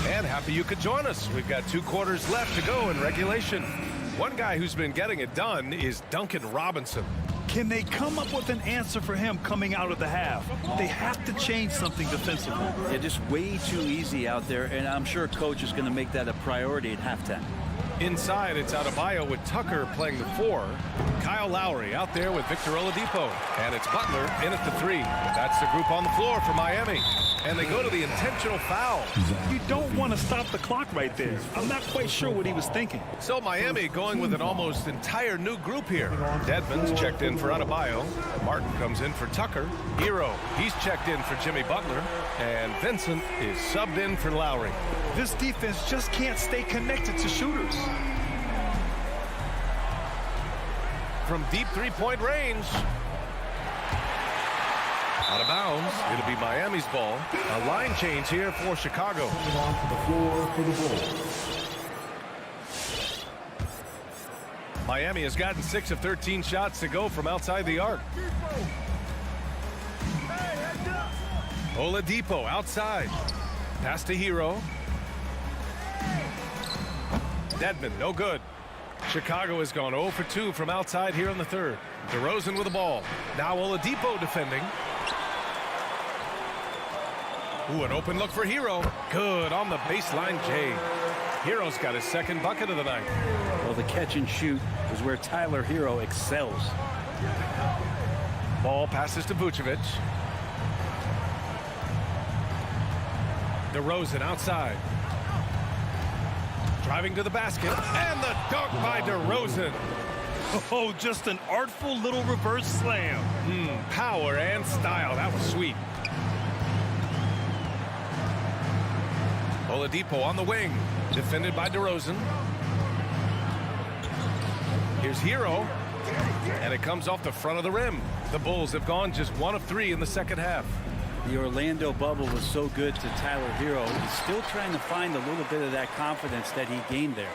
And happy you could join us. We've got 2 quarters left to go in regulation. One guy who's been getting it done is Duncan Robinson. Can they come up with an answer for him coming out of the half? They have to change something defensively. Yeah, just way too easy out there, and I'm sure coach is going to make that a priority at halftime. Inside, it's Adebayo with Tucker playing the 4. Kyle Lowry out there with Victor Oladipo. And it's Butler in at the 3. That's the group on the floor for Miami. And they go to the intentional foul. You don't want to stop the clock right there. I'm not quite sure what he was thinking. So Miami going with an almost entire new group here. Dedmon's checked in for Adebayo. Martin comes in for Tucker. Hero, he's checked in for Jimmy Butler. And Vincent is subbed in for Lowry. This defense just can't stay connected to shooters. From deep 3-point range. Out of bounds. It'll be Miami's ball. A line change here for Chicago. On to the floor for the Bulls. Miami has gotten 6 of 13 shots to go from outside the arc. Oladipo outside. Pass to Hero. Dedmon, no good. Chicago has gone 0 for 2 from outside here in the third. DeRozan with the ball. Now Oladipo defending. Ooh, an open look for Hero. Good on the baseline, Jay. Hero's got his second bucket of the night. Well, the catch and shoot is where Tyler Hero excels. Ball passes to Vucevic. DeRozan outside. Driving to the basket. And the dunk by DeRozan. Oh, just an artful little reverse slam. Power and style. That was sweet. Oladipo on the wing. Defended by DeRozan. Here's Hero. And it comes off the front of the rim. The Bulls have gone just 1 of 3 in the second half. The Orlando bubble was so good to Tyler Hero. He's still trying to find a little bit of that confidence that he gained there.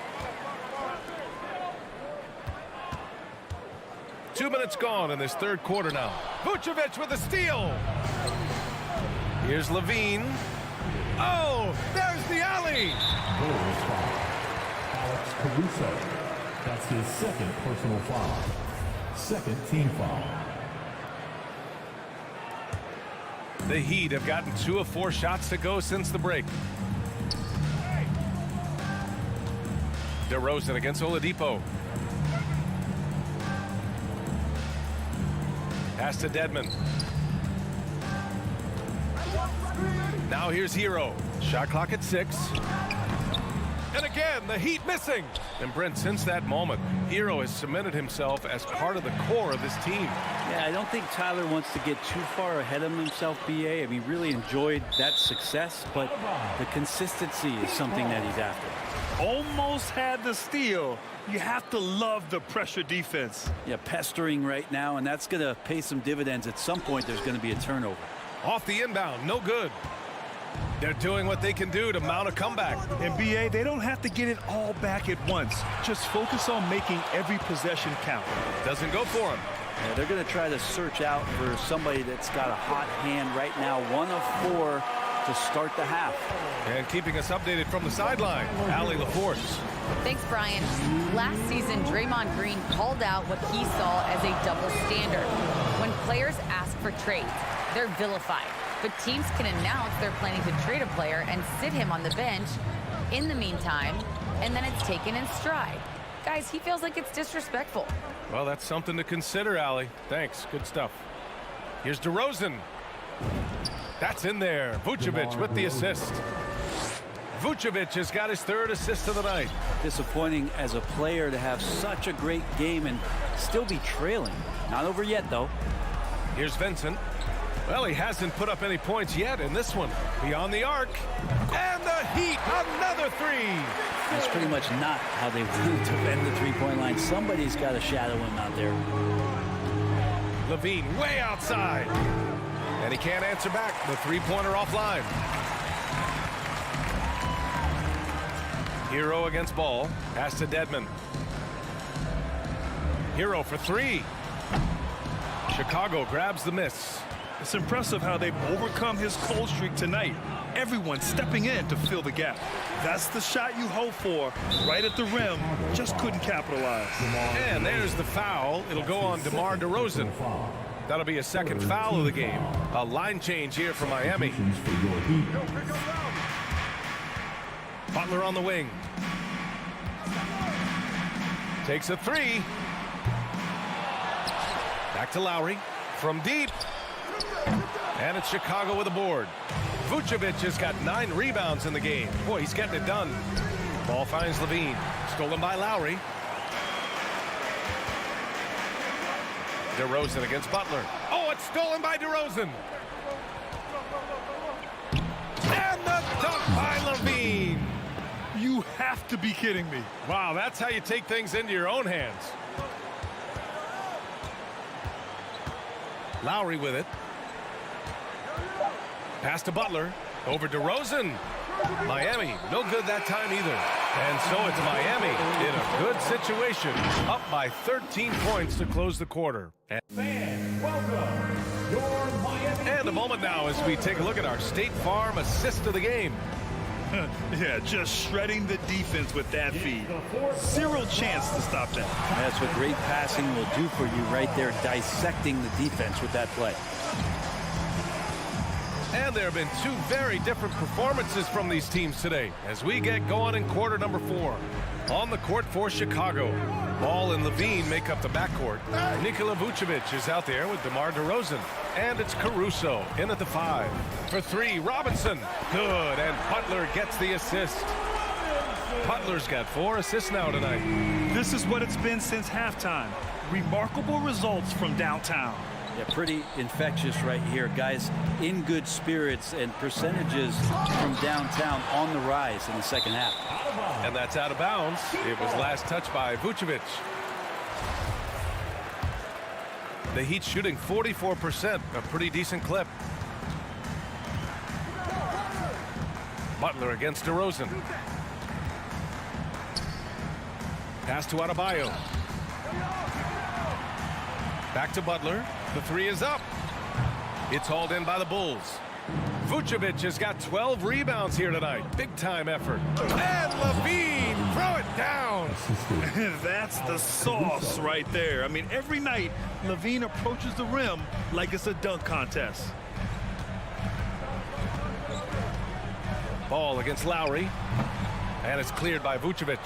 2 minutes gone in this third quarter now. Vucevic with a steal. Here's Levine. Oh, there's the alley. Bulls foul. Alex Caruso. That's his second personal foul. Second team foul. The Heat have gotten 2 of 4 shots to go since the break. DeRozan against Oladipo. Pass to Dedmon. Now here's Hero. Shot clock at 6. And again, the Heat missing. And Brent, since that moment, Hero has cemented himself as part of the core of this team. Yeah, I don't think Tyler wants to get too far ahead of himself, BA. I mean, really enjoyed that success, but the consistency is something that he's after. Almost had the steal. You have to love the pressure defense. Yeah, pestering right now, and that's going to pay some dividends. At some point, there's going to be a turnover. Off the inbound, no good. They're doing what they can do to mount a comeback. And BA, they don't have to get it all back at once. Just focus on making every possession count. Doesn't go for him. Yeah, they're going to try to search out for somebody that's got a hot hand right now. 1 of 4 to start the half. And keeping us updated from the sideline, Allie LaForce. Thanks, Brian. Last season, Draymond Green called out what he saw as a double standard. When players ask for trades, they're vilified. But teams can announce they're planning to trade a player and sit him on the bench in the meantime, and then it's taken in stride. Guys, he feels like it's disrespectful. Well, that's something to consider, Allie. Thanks. Good stuff. Here's DeRozan. That's in there. Vucevic with the assist. Vucevic has got his 3rd assist of the night. Disappointing as a player to have such a great game and still be trailing. Not over yet, though. Here's Vincent. Well, he hasn't put up any points yet in this one. Beyond the arc. And the Heat, another 3. That's pretty much not how they want to defend the three-point line. Somebody's got to shadow him out there. Levine way outside. And he can't answer back. The three-pointer offline. Hero against Ball. Pass to Dedmon. Hero for 3. Chicago grabs the miss. It's impressive how they've overcome his cold streak tonight. Everyone stepping in to fill the gap. That's the shot you hope for. Right at the rim. Just couldn't capitalize. And there's the foul. It'll go on DeMar DeRozan. That'll be a 2nd foul of the game. A line change here for Miami. Butler on the wing. Takes a 3. Back to Lowry. From deep. And it's Chicago with a board. Vucevic has got 9 rebounds in the game. Boy, he's getting it done. Ball finds Levine. Stolen by Lowry. DeRozan against Butler. Oh, it's stolen by DeRozan. And the dunk by Levine. You have to be kidding me. Wow, that's how you take things into your own hands. Lowry with it. Pass to Butler. Over DeRozan. Miami, no good that time either. And so it's Miami in a good situation. Up by 13 points to close the quarter. And a moment now as we take a look at our State Farm assist of the game. Yeah, just shredding the defense with that feed. 0 chance to stop that. That's what great passing will do for you right there, dissecting the defense with that play. And there have been 2 very different performances from these teams today as we get going in quarter number 4. On the court for Chicago, Ball and Levine make up the backcourt. Nikola Vucevic is out there with DeMar DeRozan. And it's Caruso in at the 5. For 3, Robinson. Good, and Butler gets the assist. Butler's got 4 assists now tonight. This is what it's been since halftime. Remarkable results from downtown. Yeah, pretty infectious right here, guys. In good spirits and percentages from downtown on the rise in the second half. And that's out of bounds. It was last touched by Vucevic. The Heat shooting 44%, a pretty decent clip. Butler against DeRozan. Pass to Adebayo. Back to Butler. The 3 is up. It's hauled in by the Bulls. Vucevic has got 12 rebounds here tonight. Big time effort. And Levine, throw it down. That's the sauce right there. I mean, every night Levine approaches the rim like it's a dunk contest. Ball against Lowry. And it's cleared by Vucevic.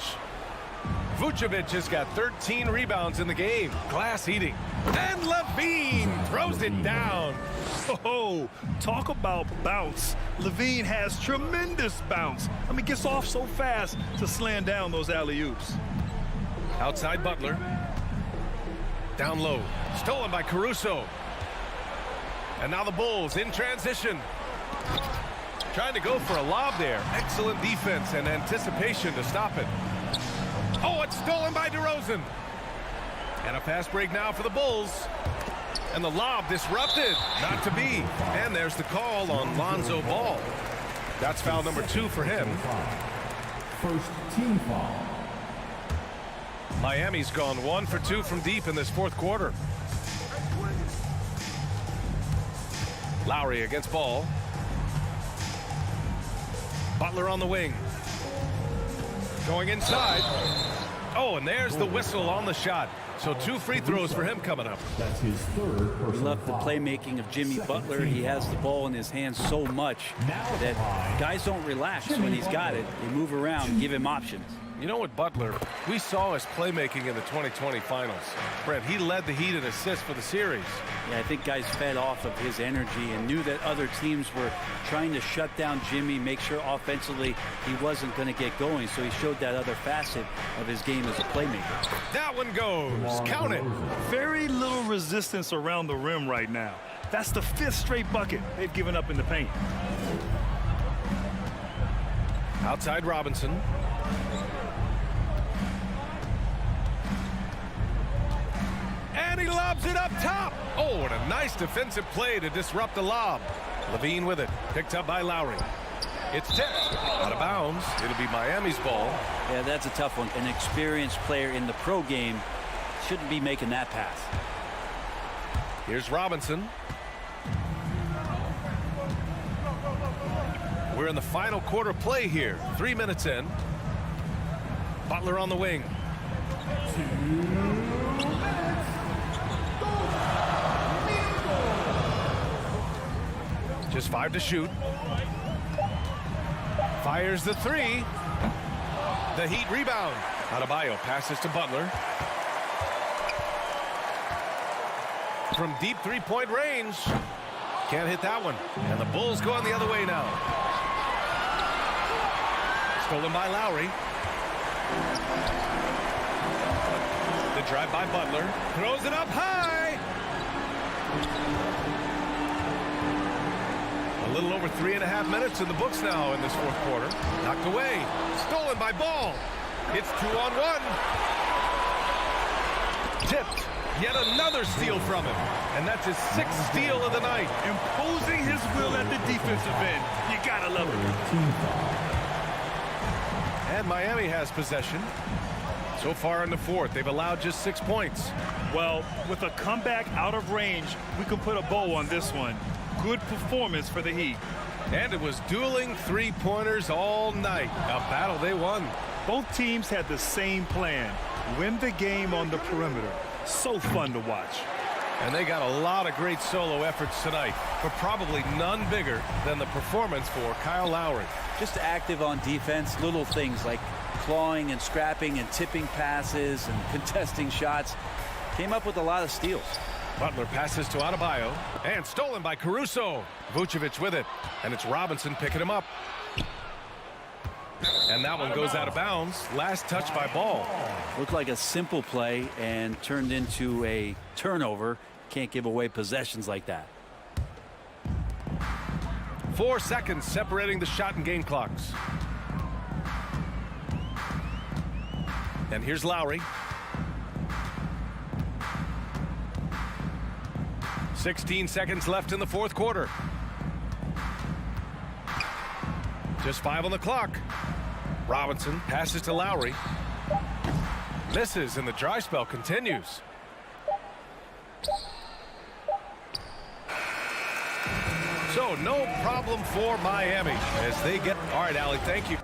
Vucevic has got 13 rebounds in the game. Glass eating. And Levine throws it down. Oh, talk about bounce. Levine has tremendous bounce. I mean, gets off so fast to slam down those alley-oops. Outside Butler. Down low. Stolen by Caruso. And now the Bulls in transition. Trying to go for a lob there. Excellent defense and anticipation to stop it. Oh, it's stolen by DeRozan. And a fast break now for the Bulls. And the lob disrupted. Not to be. And there's the call on Lonzo Ball. That's foul number 2 for him. First team foul. Miami's gone 1 for 2 from deep in this fourth quarter. Lowry against Ball. Butler on the wing. Going inside. Oh, and there's the whistle on the shot. So 2 free throws for him coming up. That's his third personal We love the playmaking of Jimmy Butler. He has the ball in his hands so much that guys don't relax when he's got it. They move around, give him options. You know what, Butler, we saw his playmaking in the 2020 finals. Brett, he led the Heat in assists for the series. Yeah, I think guys fed off of his energy and knew that other teams were trying to shut down Jimmy, make sure offensively he wasn't going to get going. So he showed that other facet of his game as a playmaker. That one goes. Count it. Very little resistance around the rim right now. That's the 5th straight bucket they've given up in the paint. Outside Robinson. And he lobs it up top. Oh, what a nice defensive play to disrupt the lob. Levine with it. Picked up by Lowry. It's tipped. Out of bounds. It'll be Miami's ball. Yeah, that's a tough one. An experienced player in the pro game shouldn't be making that pass. Here's Robinson. We're in the final quarter play here. 3 minutes in. Butler on the wing. Just 5 to shoot. Fires the 3. The Heat rebound. Adebayo passes to Butler. From deep 3-point range. Can't hit that one. And the Bulls going the other way now. Stolen by Lowry. The drive by Butler. Throws it up high. A little over 3.5 minutes in the books now in this fourth quarter. Knocked away. Stolen by Ball. It's 2-on-1. Tipped. Yet another steal from him. And that's his 6th steal of the night. Imposing his will at the defensive end. You gotta love it. And Miami has possession. So far in the fourth, they've allowed just 6 points. Well, with a comeback out of range, we can put a bow on this one. Good performance for the Heat. And it was dueling 3-pointers all night. A battle they won. Both teams had the same plan. Win the game on the perimeter. So fun to watch. And they got a lot of great solo efforts tonight, but probably none bigger than the performance for Kyle Lowry. Just active on defense, little things like clawing and scrapping and tipping passes and contesting shots. Came up with a lot of steals. Butler passes to Adebayo and stolen by Caruso. Vucevic with it, and it's Robinson picking him up. And that one goes out of bounds. Last touch by Ball. Looked like a simple play and turned into a turnover. Can't give away possessions like that. 4 seconds separating the shot and game clocks. And here's Lowry. 16 seconds left in the fourth quarter. Just 5 on the clock. Robinson passes to Lowry. Misses, and the dry spell continues. So no problem for Miami as they get. All right, Allie, thank you.